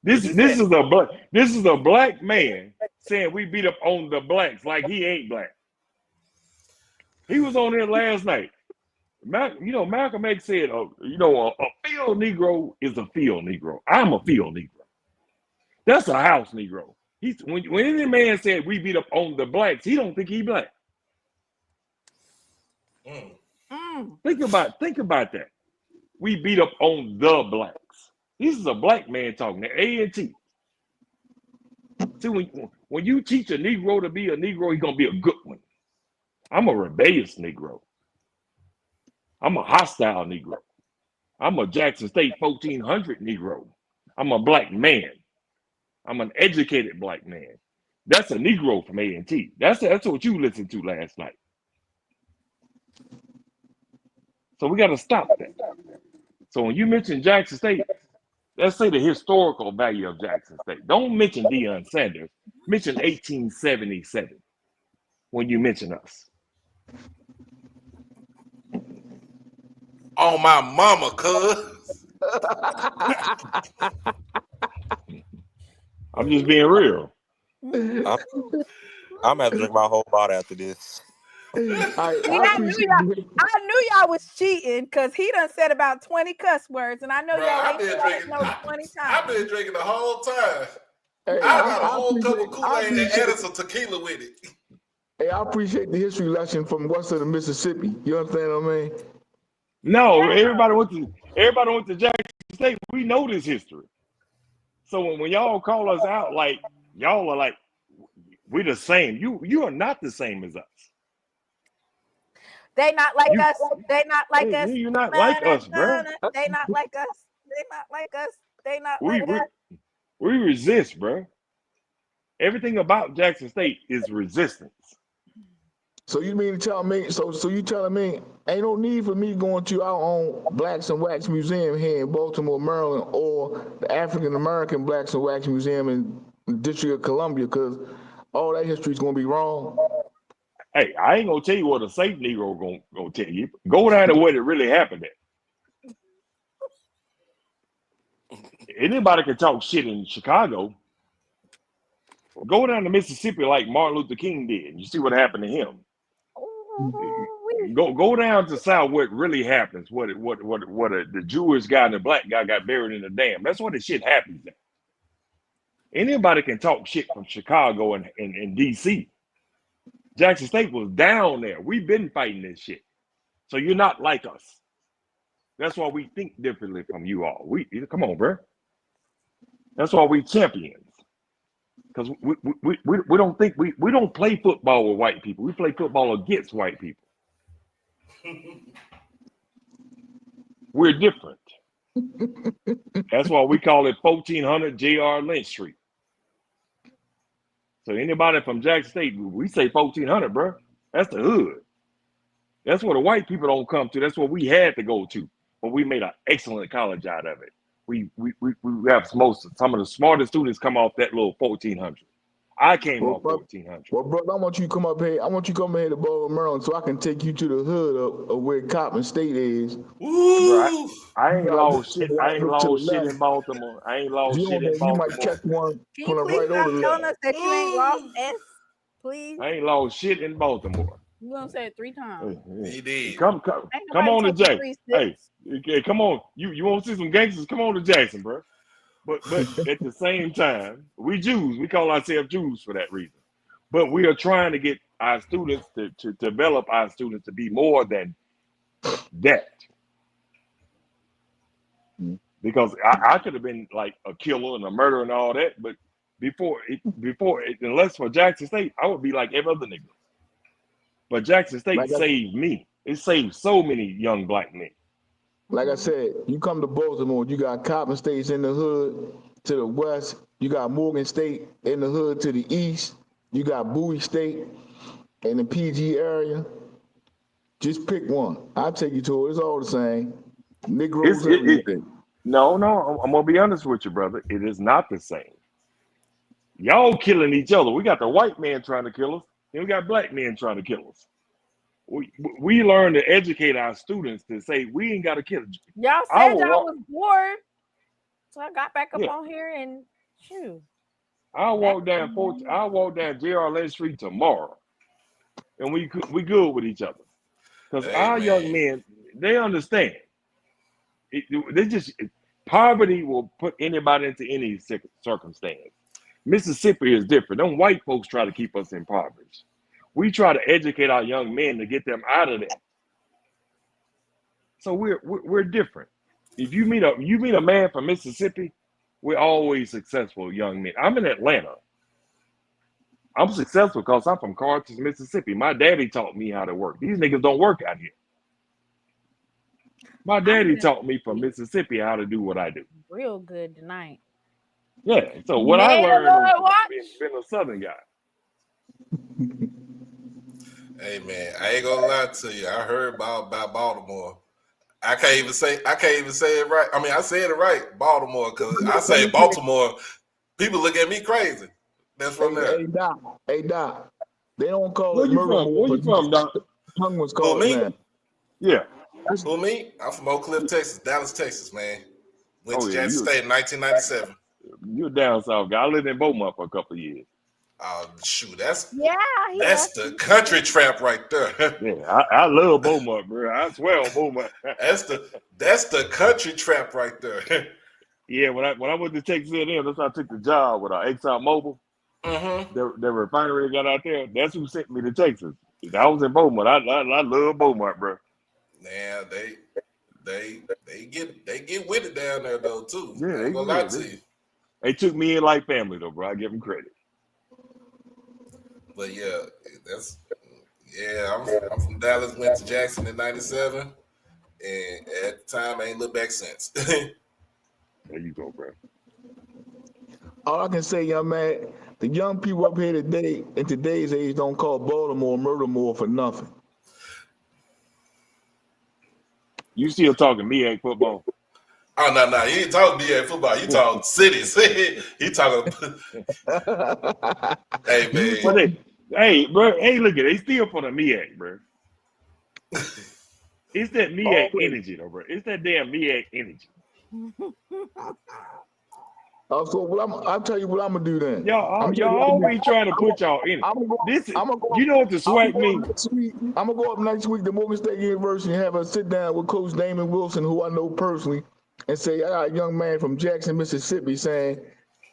S2: This is a black man saying we beat up on the blacks like he ain't black. He was on there last night. Malcolm X said, a field Negro is a field Negro. I'm a field Negro. That's a house Negro. When any man said we beat up on the blacks, he don't think he black. Think about that. We beat up on the blacks. This is a black man talking. A&T. See, when you teach a Negro to be a Negro, he's gonna be a good one. I'm a rebellious Negro. I'm a hostile Negro. I'm a Jackson State 1400 Negro. I'm a black man. I'm an educated black man. That's a Negro from A&T. That's what you listened to last night. So we got to stop that. So when you mention Jackson State, let's say the historical value of Jackson State. Don't mention Deion Sanders. Mention 1877 when you mention us.
S7: On my mama, cuz.
S2: I'm just being real.
S10: I'm gonna have to drink my whole bottle after this.
S1: I knew y'all was cheating because he done said about 20 cuss words, and I know y'all ain't said no 20 times.
S7: I've been drinking the whole time. I got a whole cup of Kool-Aid and added some tequila with it.
S11: Hey, I appreciate the history lesson from west of the Mississippi. You understand what I mean?
S2: No, everybody went to Jackson State. We know this history. So when y'all call us out like y'all are like we're the same, you are not the same as us.
S1: They not like us. They not like us.
S2: You're not like us, bro.
S1: They not like us. They not like us. They not like us.
S2: We resist, bro. Everything about Jackson State is resistance.
S11: So you mean to tell me? So you telling me ain't no need for me going to our own Blacks and Wax Museum here in Baltimore, Maryland, or the African American Blacks and Wax Museum in the District of Columbia, because all that history is gonna be wrong.
S2: Hey, I ain't gonna tell you what a safe Negro gonna tell you. Go down to where it really happened at. Anybody can talk shit in Chicago. Go down to Mississippi like Martin Luther King did, and you see what happened to him. Go down to South where it really happens. The Jewish guy and the black guy got buried in the dam. That's where the shit happens at. Anybody can talk shit from Chicago and DC. Jackson State was down there. We've been fighting this shit. So you're not like us. That's why we think differently from you all. Come on, bro. That's why we champions. Because we don't think we don't play football with white people. We play football against white people. We're different. That's why we call it 1400 J.R. Lynch Street. So anybody from Jackson State, we say 1400, bro. That's the hood. That's where the white people don't come to. That's what we had to go to. But we made an excellent college out of it. We have some of the smartest students come off that little 1400. I came off 1400.
S11: Well, brother, I want you to come up here. I want you to come here to Baltimore, Maryland, so I can take you to the hood of where Coppin State is.
S2: Bro, I ain't lost shit. I ain't lost shit in Baltimore. I ain't lost shit in Baltimore.
S11: You might catch one
S1: from the right over there. Telling us that you ain't lost S, please.
S2: I ain't lost shit in Baltimore.
S1: You gonna say it 3 times?
S7: He did.
S2: Come on to Jackson. Hey, come on. You want to see some gangsters? Come on to Jackson, bro. But at the same time, we Jews. We call ourselves Jews for that reason. But we are trying to get our students to develop our students to be more than that. Because I could have been like a killer and a murderer and all that, but unless for Jackson State, I would be like every other nigga. But Jackson State saved me. It saved so many young black men.
S11: Like I said, you come to Baltimore, you got Coppin States in the hood to the west, you got Morgan State in the hood to the east, you got Bowie State in the PG area. Just pick one. I'll take you to it. It's all the same. Negroes, everything.
S2: No, I'm gonna be honest with you, brother. It is not the same. Y'all killing each other. We got the white man trying to kill us, and we got black men trying to kill us. We learn to educate our students to say we ain't got to kill.
S3: Y'all said y'all was bored, so I got back up on here and shoot.
S2: I'll walk down J.R. Lynch Street tomorrow, and we good with each other, because our young men, they understand. They just poverty will put anybody into any circumstance. Mississippi is different. Them white folks try to keep us impoverished. We try to educate our young men to get them out of that. So we're different. If you meet a man from Mississippi, we're always successful young men. I'm in Atlanta. I'm successful because I'm from Carthage, Mississippi. My daddy taught me how to work. These niggas don't work out here. My daddy taught me from Mississippi how to do what I do.
S3: Real good tonight.
S2: Yeah. So what I learned is being a Southern guy.
S7: Hey man, I ain't gonna lie to you. I heard about Baltimore. I can't even say it right. I mean, I said it right, Baltimore, because I say Baltimore, people look at me crazy. That's from there.
S11: Hey Doc. They don't call it
S2: murder. Where you from, Doc?
S11: Tongue was called
S7: me?
S11: Man.
S2: Yeah.
S7: Who, me? I'm from Oak Cliff, Texas, Dallas, Texas, man. Went to Jackson State in 1997.
S2: You're down south guy. I lived in Beaumont for a couple of years.
S7: Oh shoot, that's
S3: the
S7: country trap right there.
S2: Yeah, I love Beaumont, bro. I swear on Beaumont.
S7: that's the country trap right there.
S2: Yeah, when I went to Texas A&M, that's why I took the job with Exxon Mobil.
S7: Mm-hmm.
S2: The refinery got out there. That's who sent me to Texas. I was in Beaumont. I love Beaumont, bro.
S7: Yeah, they get with it down there though too.
S2: Yeah,
S7: I ain't gonna lie to you.
S2: They took me in like family though, bro. I give them credit.
S7: But yeah, I'm from Dallas. Went to Jackson in '97, and at the time I ain't looked back since.
S2: There you go, bro.
S11: All I can say, young man, the young people up here today, in today's age, don't call Baltimore Murdermore for nothing.
S2: You still talking MEAC football?
S7: Oh no, he ain't talking MEAC football. You talking cities. He talking. Hey man.
S2: Hey, bro. Hey, look at it. They still for the MEAC, bro. It's that MEAC energy, though, bro. It's that damn MEAC energy.
S11: So I'll tell you what I'm gonna do then.
S2: Y'all always trying to put y'all in it. You know what the SWAC means?
S11: I'm gonna go up next week to Morgan State University and have a sit down with Coach Damon Wilson, who I know personally, and say I got a young man from Jackson, Mississippi, saying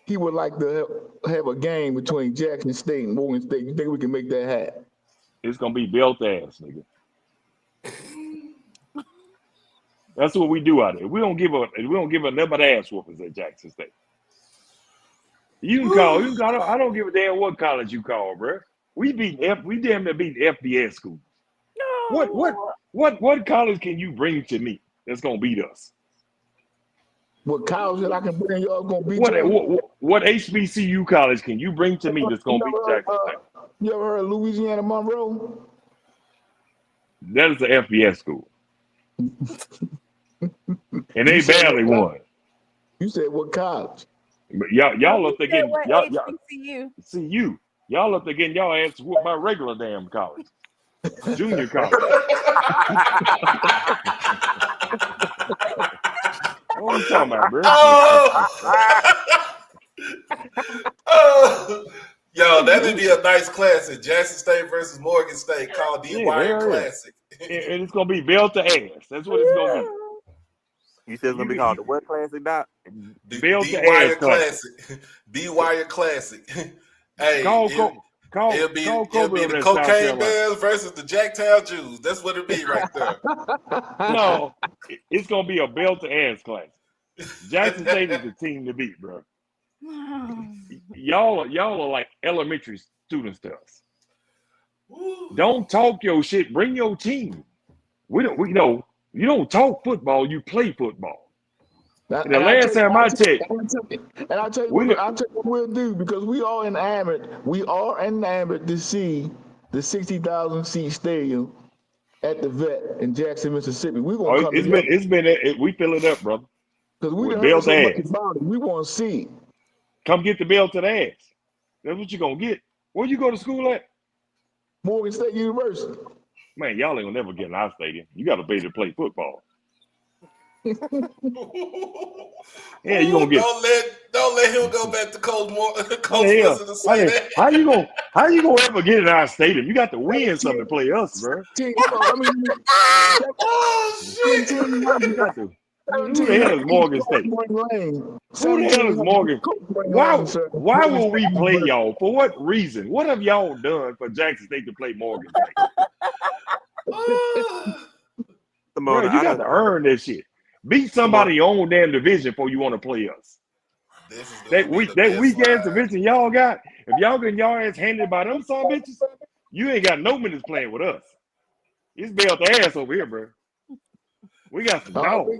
S11: he would like to have a game between Jackson State and Morgan State. You think we can make that happen?
S2: It's gonna be belt ass, nigga. That's what we do out there. We don't give a number ass whoopers at Jackson State. You can call. I don't give a damn what college you call, bro. We damn near beat FBS schools.
S3: No.
S2: What college can you bring to me that's gonna beat us?
S11: What college that I can bring y'all gonna beat you?
S2: What HBCU college can you bring to me that's gonna beat Jackson State?
S11: You ever heard of Louisiana Monroe?
S2: That is an FBS school. And they barely won.
S11: You said what college?
S2: But y'all up there getting
S3: HBCU.
S2: See you. Y'all up there getting y'all ass whooped by regular damn college. Junior college. What are you talking about, bro?
S7: Yo, that would be a nice classic. Jackson State versus Morgan State called the Wire Classic.
S2: And it's gonna be belt to ass. That's what it's gonna be.
S10: You said it's gonna be called the what classic, Doc?
S2: The Wire
S7: Classic. The Wire Classic. Hey, it'll be the Cocaine Bears versus the Jacktown Jews. That's what it'll be right there.
S2: No, it's gonna be a belt to ass classic. Jackson State is the team to beat, bro. Y'all are like elementary students to us. Don't talk your shit. Bring your team. We don't. We you don't talk football. You play football. And the
S11: And I
S2: last
S11: tell you,
S2: time I checked,
S11: I'll tell you
S2: we
S11: what we'll do, because we are enamored to see the 60,000 seat stadium at the Vet in Jackson, Mississippi. We're gonna come together
S2: we fill it up, brother.
S11: because we
S2: With
S11: done heard
S2: belt
S11: so much
S2: ass.
S11: about it. We want to see it.
S2: Come get the belt to the ass. That's what you gonna get. Where you go to school at?
S11: Morgan State University.
S2: Man, y'all ain't gonna never get in our stadium. You got to pay to play football. Yeah, you gonna get.
S7: Don't let him go back to Coach
S2: How the hell?
S7: Wilson to say that.
S2: How you gonna ever get in our stadium? You got to win something to play us, bro.
S7: Oh shit!
S2: You got to. Who the
S11: 17
S2: hell is Morgan State?
S11: Lane.
S2: Who the hell is Morgan?
S11: Lane,
S2: Why will we play y'all? For what reason? What have y'all done for Jackson State to play Morgan State? Bro, you got to earn this shit. Beat somebody in your own damn division before you want to play us.
S7: This is
S2: That weak ass division y'all got. If y'all getting y'all ass handed by them son bitches, you ain't got no minutes playing with us. It's belt ass over here, bro. We got some dogs.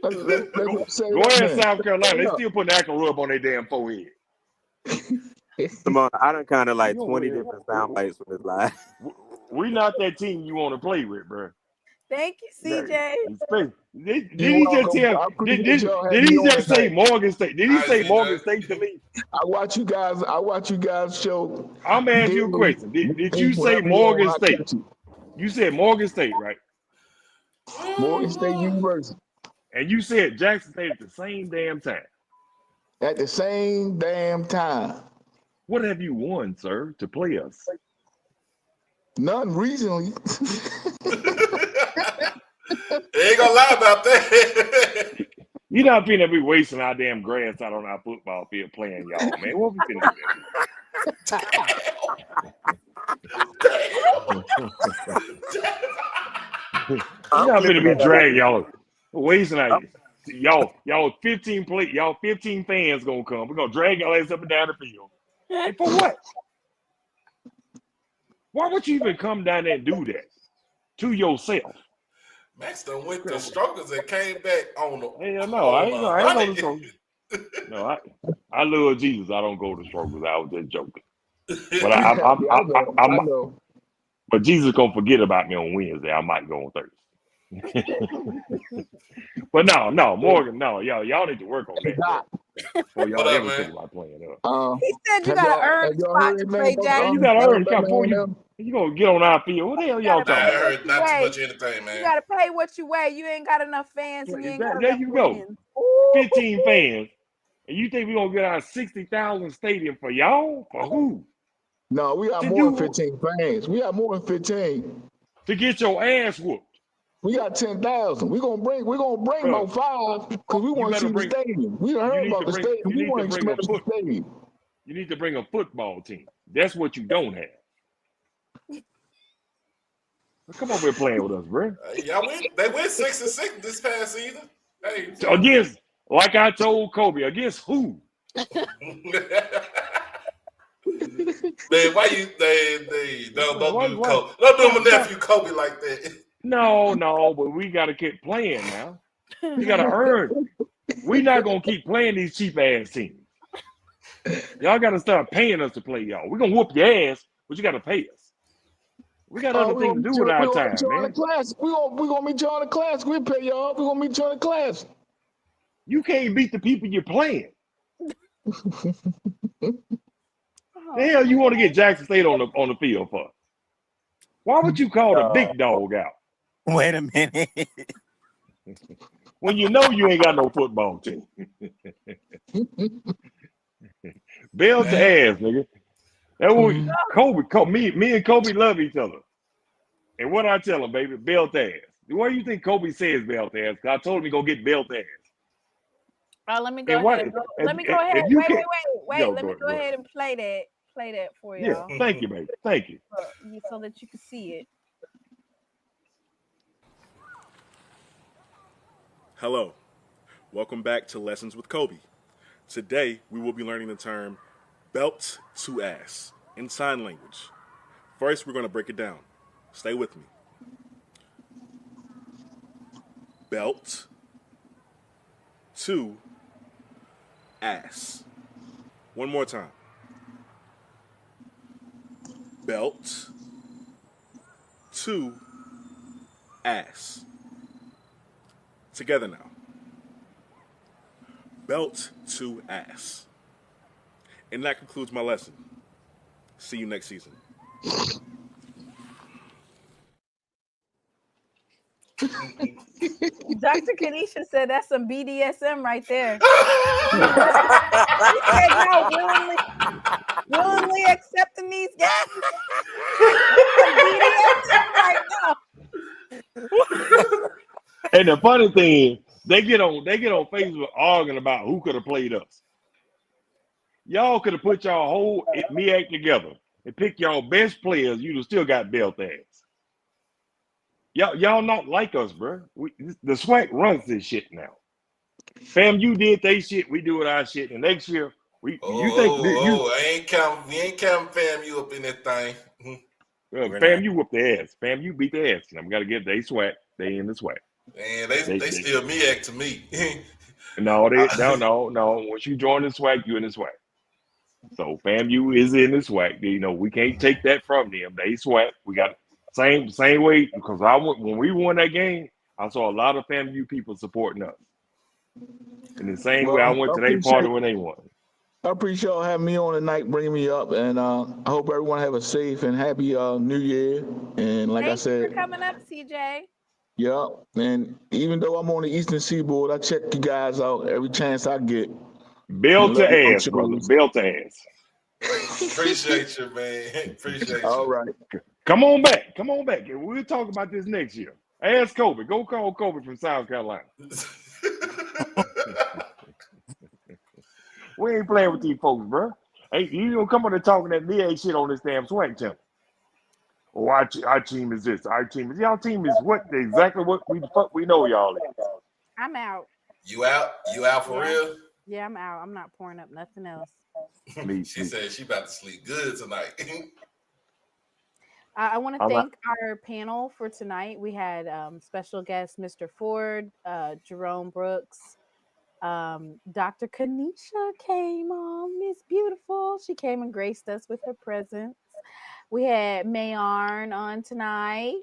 S2: Go ahead, South Carolina. They still putting the Acro rub on their damn forehead.
S10: Simone, I done kind of like 20 different sound bites for this live.
S2: We not that team you want to play with, bro.
S1: Thank you, CJ.
S2: Did he just tell? Did he just say Morgan State? Did he say Morgan State to me?
S11: I watch you guys show.
S2: I'm gonna ask you a question. Did you say Morgan State? You said Morgan State, right?
S11: Morgan State University.
S2: And you said Jackson State at the same damn time.
S11: At the same damn time.
S2: What have you won, sir, to play us?
S11: None recently.
S7: Ain't gonna lie about that.
S2: You not finna be wasting our damn grass out on our football field playing y'all, man. What we finna do? You not finna be dragging y'all. Wasting out. Y'all 15 fans gonna come. We're gonna drag y'all ass up and down the field. And for what? Why would you even come down there and do that to yourself?
S7: Max done went to Strokers and came back on the.
S2: Hell no, I ain't go to Strokers. No, I love Jesus. I don't go to Strokers. I was just joking. But I know. But Jesus gonna forget about me on Wednesday. I might go on Thursday. But no, Morgan, no, y'all need to work on that. Before y'all ever think about playing up.
S1: He said you gotta earn a spot to play Jackson.
S2: You gotta earn before you gonna get on our field. What the hell y'all talking about?
S7: I heard not too much anything, man.
S1: You gotta pay what you weigh. You ain't got enough fans and you ain't got enough wins.
S2: 15 fans. And you think we're gonna get our 60,000 stadium for y'all? For who?
S11: No, we got more than 15 fans. We got more than 15.
S2: To get your ass whooped.
S11: We got 10,000. We're gonna bring about 5 because we want to see the stadium. We done heard about the stadium. We want to experience the stadium.
S2: You need to bring a football team. That's what you don't have. Come over here playing with us, bro.
S7: They went 6-6 this past season. Hey,
S2: against, like I told Kobe, against who?
S7: Man, why you don't do Kobe? Don't do my nephew Kobe like that.
S2: No, but we gotta keep playing now. You gotta earn. We not gonna keep playing these cheap ass teams. Y'all gotta start paying us to play y'all. We're gonna whoop your ass, but you gotta pay us. We got other things to do with our time, man.
S11: We're gonna meet y'all in the class. We'll pay y'all. We're gonna meet y'all in the class.
S2: You can't beat the people you're playing. The hell you want to get Jackson State on the field for? Why would you call the big dog out?
S10: Wait a minute.
S2: When you know you ain't got no football team. Bell to ass, nigga. That was Kobe. Me and Kobe love each other. And what I tell him, baby, bell to ass. Why do you think Kobe says bell to ass? Because I told him he go get bell to ass.
S1: Oh, let me go ahead. Let me go ahead. Wait. Let me go ahead and play that for y'all.
S2: Yeah, thank you, baby. Thank you.
S1: So that you can see it.
S14: Hello. Welcome back to Lessons with Kobe. Today, we will be learning the term belt to ass in sign language. First, we're going to break it down. Stay with me. belt to ass. One more time. Belt to ass. Together now. Belt to ass. And that concludes my lesson. See you next season.
S1: Dr. Kanisha said that's some BDSM right there. She said y'all willingly accepting these guys. That's some BDSM right now.
S2: And the funny thing is, they get on Facebook arguing about who could have played us. Y'all could have put y'all whole MEAC together and pick y'all best players. You'd have still got belt ass. Y'all not like us, bro. The SWAC runs this shit now. FAMU did they shit, we do it our shit. And next year, we
S7: ain't counting FAMU up in that thing.
S2: FAMU whooped their ass. FAMU beat their ass. And we got to get they SWAC. They in the SWAC.
S7: Man, they still MEAC to me.
S2: No. Once you join the SWAC, you in the SWAC. So FAMU is in the SWAC. You know, we can't take that from them. They SWAC. We got same way because when we won that game, I saw a lot of FAMU people supporting us. In the same way, I went to their party when they won.
S11: I appreciate y'all having me on tonight, bringing me up, and I hope everyone have a safe and happy New Year. And like I said,
S1: thanks for coming up, CJ.
S11: Yeah, and even though I'm on the Eastern Seaboard, I check you guys out every chance I get.
S2: Belt to ass, brother. Belt to ass.
S7: Appreciate you, man. Appreciate you.
S11: All right.
S2: Come on back. We'll talk about this next year. Ask Kobe. Go call Kobe from South Carolina. We ain't playing with these folks, bro. Hey, you don't come on and talking that MEAC shit on this damn SWAC channel. Oh, our team is this. Our team is y'all team is what exactly what we know y'all is.
S1: I'm out.
S7: You out? You out for real?
S1: Yeah, I'm out. I'm not pouring up nothing else.
S7: She said she about to sleep good tonight.
S1: I want to thank our panel for tonight. We had special guest Mr. Ford, Jerome Brooks, Dr. Kanisha came on, Miss Beautiful. She came and graced us with her presence. We had Mayorn on tonight,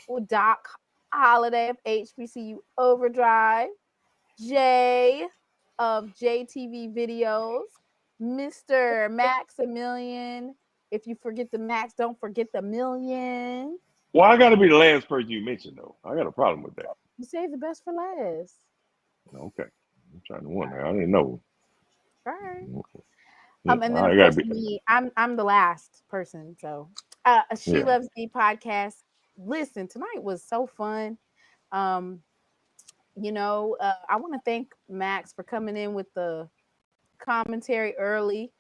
S1: with Doc Holiday of HBCU Overdrive, Jay of JTV Videos, Mr. Maximilian. If you forget the Max, don't forget the million.
S2: Well, I got to be the last person you mentioned, though. I got a problem with that.
S1: You saved the best for last.
S2: Okay. I'm trying to wonder. I didn't know.
S1: All right.
S2: Okay.
S1: And then of course me, I'm the last person. So She Loves Thee podcast. Listen, tonight was so fun. I want to thank Max for coming in with the commentary early.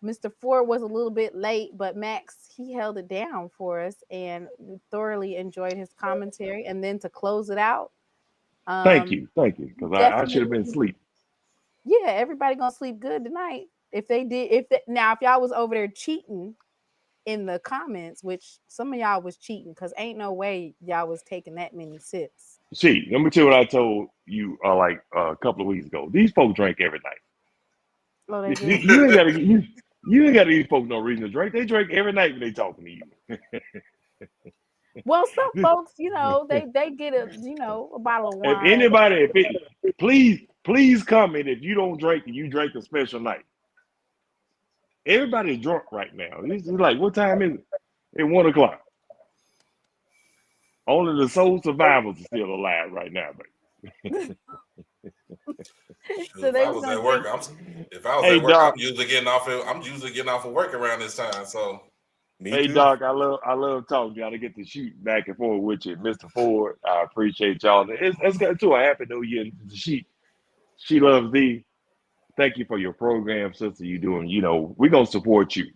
S1: Mr. Ford was a little bit late, but Max, he held it down for us, and we thoroughly enjoyed his commentary. And then to close it out,
S2: thank you, because I should have been asleep.
S1: Yeah, everybody gonna sleep good tonight. If y'all was over there cheating in the comments, which some of y'all was cheating, because ain't no way y'all was taking that many sips.
S2: See, let me tell you what I told you like a couple of weeks ago. These folks drink every night.
S1: Oh, they do?
S2: You ain't gotta give these folks no reason to drink. They drink every night when they talking to you.
S1: Well, some folks, they get a bottle of wine.
S2: If anybody, please comment if you don't drink and you drink a special night. Everybody's drunk right now. It's like, what time is it? It's 1 o'clock. Only the soul survivors are still alive right now, baby.
S7: If I was at work, I'm usually getting off of work around this time. So,
S2: hey Doc, I love talking to y'all to get to shoot back and forth with you, Mr. Ford. I appreciate y'all. Let's get to a happy new year. She Loves Thee. Thank you for your program, sister. You doing? We're gonna support you.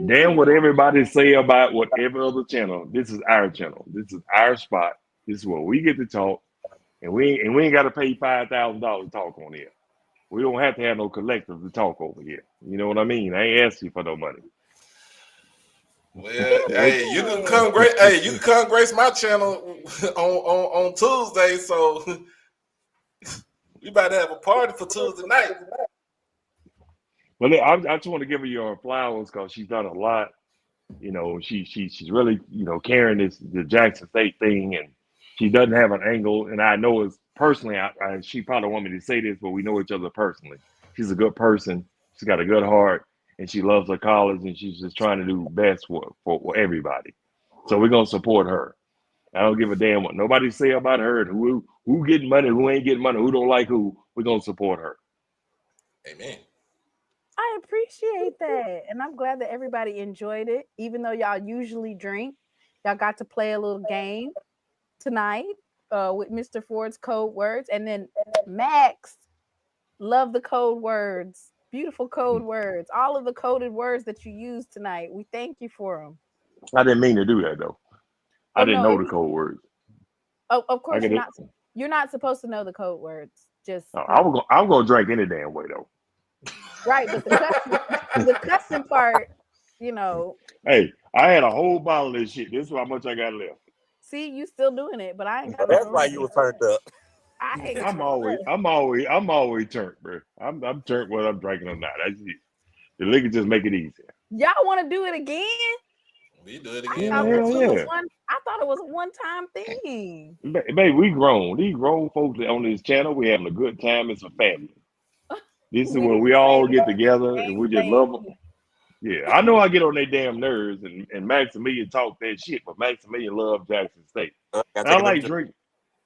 S2: Damn what everybody say about whatever other channel. This is our channel. This is our spot. This is where we get to talk, and we ain't got to pay $5,000 to talk on here. We don't have to have no collective to talk over here. You know what I mean? I ain't asking for no money.
S7: Well, hey, you can come grace my channel on Tuesday, so we about to have a party for Tuesday night.
S2: But I just want to give her your flowers because she's done a lot. You know, she's really, you know, carrying the Jackson State thing, and she doesn't have an angle. And I know it's personally, she probably want me to say this, but we know each other personally. She's a good person. She's got a good heart, and she loves her college, and she's just trying to do best for everybody. So we're gonna support her. I don't give a damn what nobody say about her and who getting money, who ain't getting money, who don't like who. We're gonna support her.
S7: Amen.
S1: I appreciate that. And I'm glad that everybody enjoyed it. Even though y'all usually drink, y'all got to play a little game tonight with Mr. Ford's code words. And then Max, love the code words. Beautiful code words. All of the coded words that you used tonight. We thank you for them.
S2: I didn't mean to do that though. I
S1: Oh
S2: didn't
S1: no,
S2: know the code words.
S1: of
S2: I
S1: course
S2: get it.
S1: you're not supposed to know the code words. Just
S2: I'm gonna drink any damn way though.
S1: right, but the cussing part, you know.
S2: Hey, I had a whole bottle of this shit. This is how much I got left.
S1: See, you still doing it, but I ain't got no
S10: That's why
S1: room.
S10: you were turned up.
S1: I ain't got
S2: I'm
S1: no
S2: always,
S1: room.
S2: I'm always, I'm always turned, bro. I'm turned whether I'm drinking or not. That's it. The liquor just make it easier.
S1: Y'all want to do it again?
S7: We do it
S1: I
S7: again
S1: thought
S7: on
S1: this was
S2: Yeah.
S1: a one-time thing.
S2: Baby, we grown. These grown folks on this channel, we having a good time. It's a family. This is
S1: We
S2: where
S1: need
S2: we
S1: to
S2: all
S1: save
S2: get
S1: it
S2: together
S1: for
S2: and
S1: game
S2: we just love them.
S1: thing.
S2: Yeah, I know I get on their damn nerves, and Maximilian talk that shit, but Maximilian love Jackson State.
S10: Gotta
S2: And
S10: take
S2: I
S10: another
S2: like
S10: drink.
S2: drink.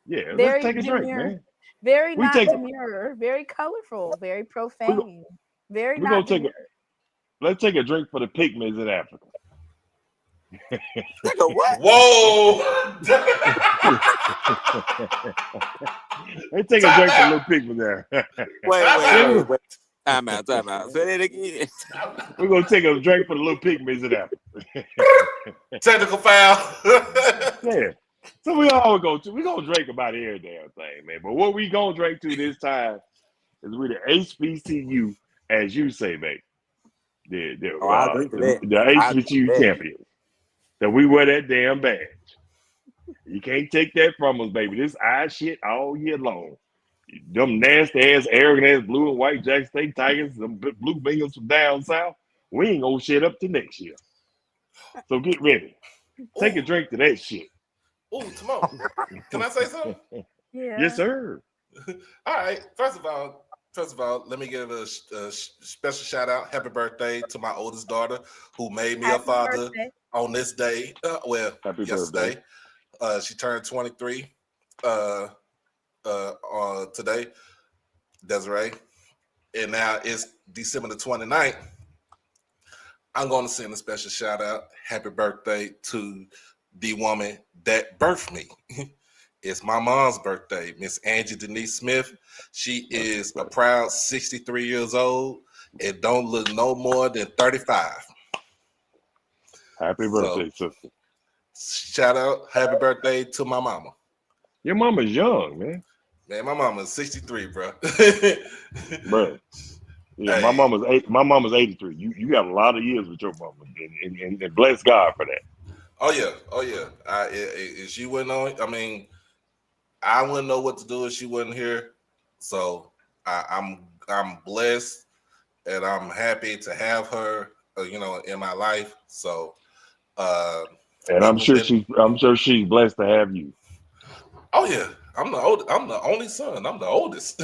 S2: Yeah, let's
S1: Very
S2: take a drink,
S1: demure,
S2: man.
S1: very
S2: We
S1: not
S2: take
S1: demure, very colorful, very
S2: we
S1: profane, very
S2: we gonna
S1: not
S2: take a
S1: demure.
S2: let's take a drink for the pygmies in Africa.
S10: Take a what?
S7: Whoa!
S2: Let's take a
S7: Time
S2: drink for the little
S7: out.
S2: pygmies there.
S10: Wait. Time out. Say that again.
S2: We're gonna take a drink for the little pygmies in Africa.
S7: Technical foul.
S2: Yeah. So we gonna drink about every damn thing, man. But what we gonna drink to this time is with the HBCU, as you say, baby.
S10: Oh, I agree to that.
S2: The
S10: I agree to
S2: HBCU
S10: that.
S2: champions. That we wear that damn badge. You can't take that from us, baby. This eye shit all year long. Them nasty ass, arrogant ass blue and white Jackson State Tigers, them blue Bengals from down south. We ain't gonna shit up to next year. So get ready. Take a
S7: Ooh,
S2: drink to that shit.
S7: Timo. Can I say something?
S1: Yeah.
S2: Yes, sir.
S7: All right. First of all, let me give a special shout out. Happy birthday to my oldest daughter, who made me a
S1: Happy
S7: father
S1: birthday.
S7: on this day.
S2: Happy
S7: Yesterday.
S2: birthday.
S7: She turned 23 today, Desiree. And now it's December the 29th. I'm going to send a special shout out. Happy birthday to the woman that birthed me. It's my mom's birthday, Miss Angie Denise Smith. She is a proud 63 years old and don't look no more than 35.
S2: Happy birthday, sister.
S7: Shout out, happy birthday to my mama.
S2: Your mama's young, man.
S7: Man, my mama's 63, bro.
S2: Bro. Yeah,
S7: Hey.
S2: my mama's 83. You got a lot of years with your mama, and bless God for that.
S7: Oh yeah. If she wasn't on, I mean, I wouldn't know what to do if she wasn't here. So I'm blessed, and I'm happy to have her, in my life. So,
S2: and I'm sure she's blessed to have you.
S7: Oh yeah, I'm the only son. I'm the oldest.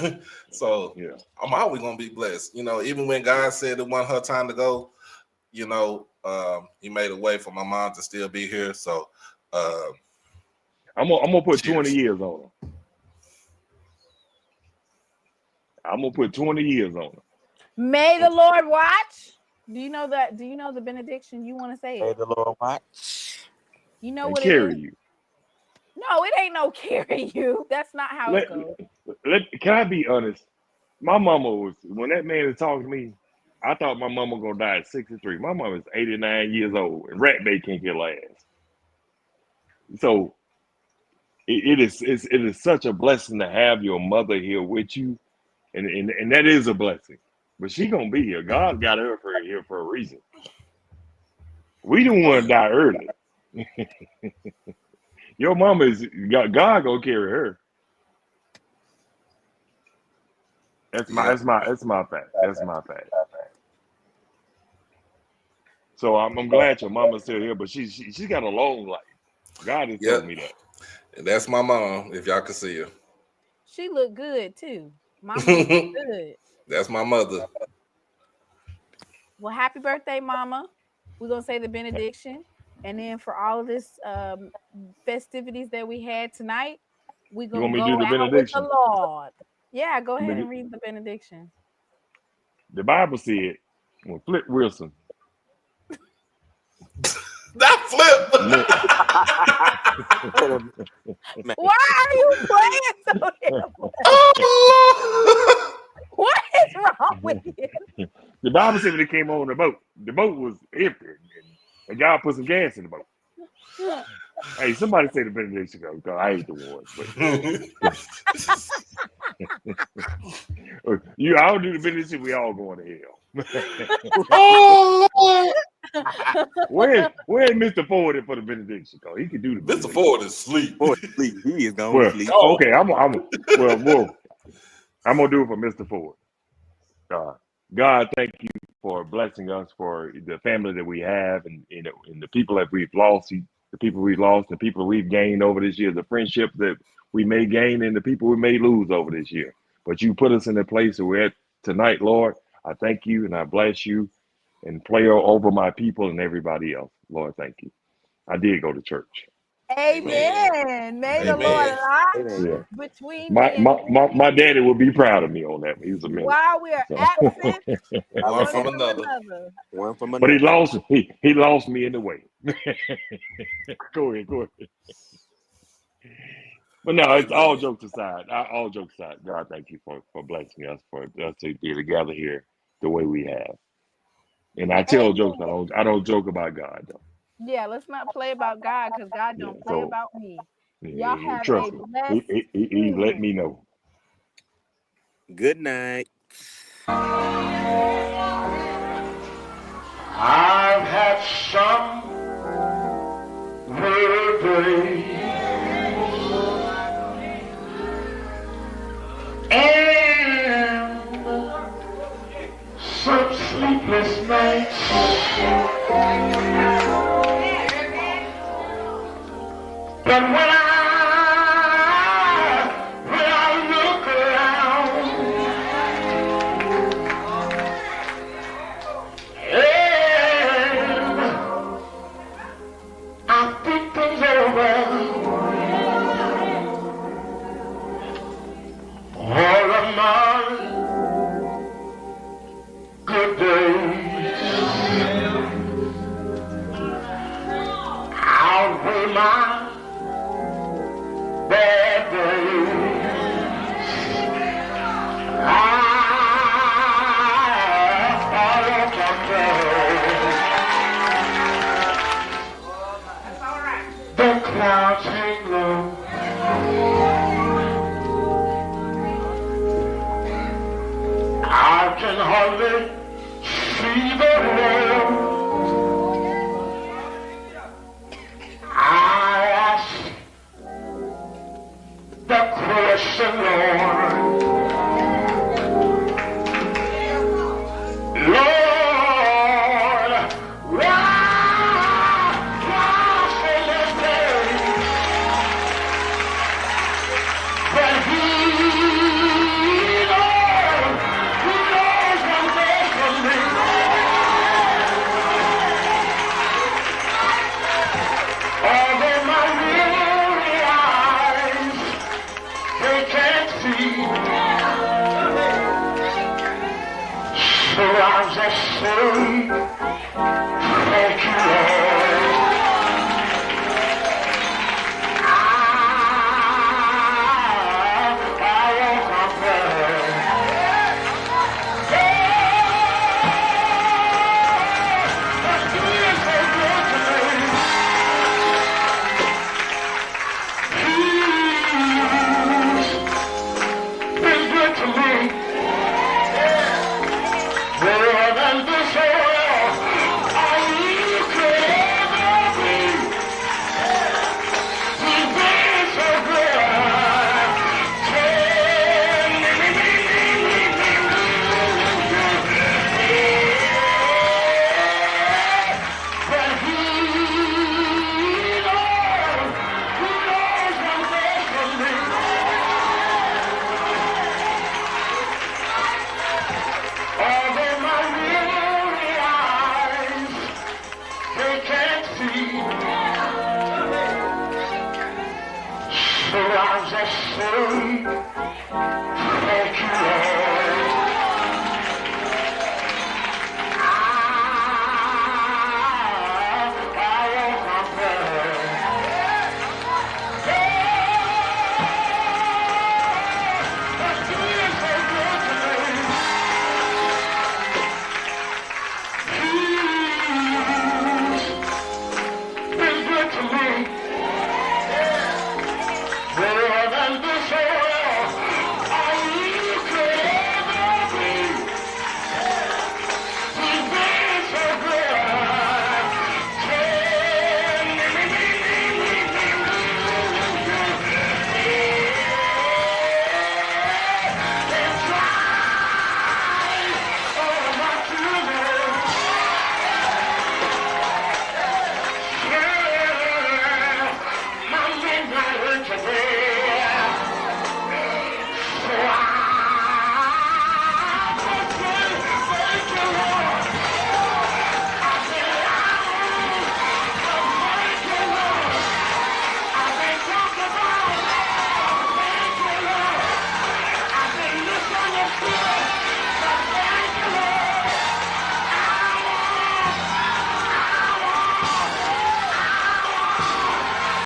S7: So
S2: yeah,
S7: I'm always gonna be blessed. Even when God said it wasn't her time to go, He made a way for my mom to still be here. So
S2: I'm gonna put
S7: cheers.
S2: 20 years on her. I'm gonna put 20 years on her.
S1: May the Lord watch. Do you know that? Do you know the benediction? You want to say it?
S10: May the Lord watch.
S1: You know
S2: and
S1: what
S2: carry
S1: it is?
S2: you.
S1: No, it ain't no carry you. That's not how it goes.
S2: Can I be honest? My mama was, when that man was talking to me, I thought my mama gonna die at 63. My mama is 89 years old, and rat bait can't kill her ass. So it is such a blessing to have your mother here with you, and that is a blessing. But she gonna be here. God got her here for a reason. We don't want to die early. Your mama is God gonna carry her. That's my
S7: Yep.
S2: fact. That's my fact. So I'm glad your mama's still here, but she's got a long life. God has told
S7: Yep.
S2: me that.
S7: And that's my mom, if y'all can see her.
S1: She look good too. Mama looking good.
S7: That's my mother.
S1: Well, happy birthday, Mama. We're gonna say the benediction, and then for all of this festivities that we had tonight, we're
S2: You
S1: gonna
S2: want me to do
S1: go
S2: the
S1: out with the
S2: benediction?
S1: Lord. Yeah, go
S2: Let me
S1: ahead
S2: do-
S1: and read the benediction.
S2: The Bible said when Flip Wilson
S7: That flip.
S2: met
S10: Man,
S1: Why are you playing so damn much?
S7: Oh,
S1: What is wrong with you?
S2: the Bible said when they came on the boat was empty, and God put some gas in the boat. Hey, somebody say the benediction, because I ain't the one, but I don't do the benediction. We all going to hell.
S7: oh Lord.
S2: Where's Mr. Ford for the benediction? Cause he can do the
S7: Mr.
S2: benediction.
S7: Ford is asleep.
S10: boy, sleep. He is gone to
S2: Well,
S10: sleep.
S7: Oh,
S2: okay, I'm gonna do it for Mr. Ford. God, thank you for blessing us, for the family that we have, and the people that we've lost, the people we've lost, the people we've gained over this year, the friendship that we may gain, and the people we may lose over this year. But you put us in the place that we're at tonight, Lord. I thank you and I bless you and pray over my people and everybody else. Lord, thank you. I did go to church.
S7: amen.
S1: Amen. May the Lord
S7: Amen.
S1: lie
S2: Yeah.
S1: between
S2: My
S1: me and
S2: my, my, my daddy would be proud of me on that one. He was a minister.
S1: while we are
S2: So
S1: absent
S7: One
S1: one
S7: from
S1: from
S7: another.
S1: another.
S10: One from
S2: but he
S10: another.
S2: lost me in the way. Go ahead. But no, it's all
S7: Amen.
S2: jokes aside. All jokes aside, God, thank you for blessing us, for us to be together here the way we have. And I tell jokes.
S1: Amen.
S2: I don't joke about God though.
S1: Yeah, let's not play about God because God
S2: Yeah.
S1: don't play
S2: So
S1: about me. Y'all have a
S2: trust me,
S1: blessed
S2: he let
S1: evening.
S2: me know.
S10: Good night.
S15: I've had some weary days and some sleepless nights, but when I look around and I think things over, all of my good days outweigh my bad days. I won't complain. The clouds hang low. I can hardly see the road. I ask the question, Lord. Lord, why so much pain? But He knows what's best for me. Although my weary eyes, they can't see. So I'll just say, thank you, Lord. I won't complain. He is so good to me. He's been good to me. More than this world. SheLovesThee SWAC.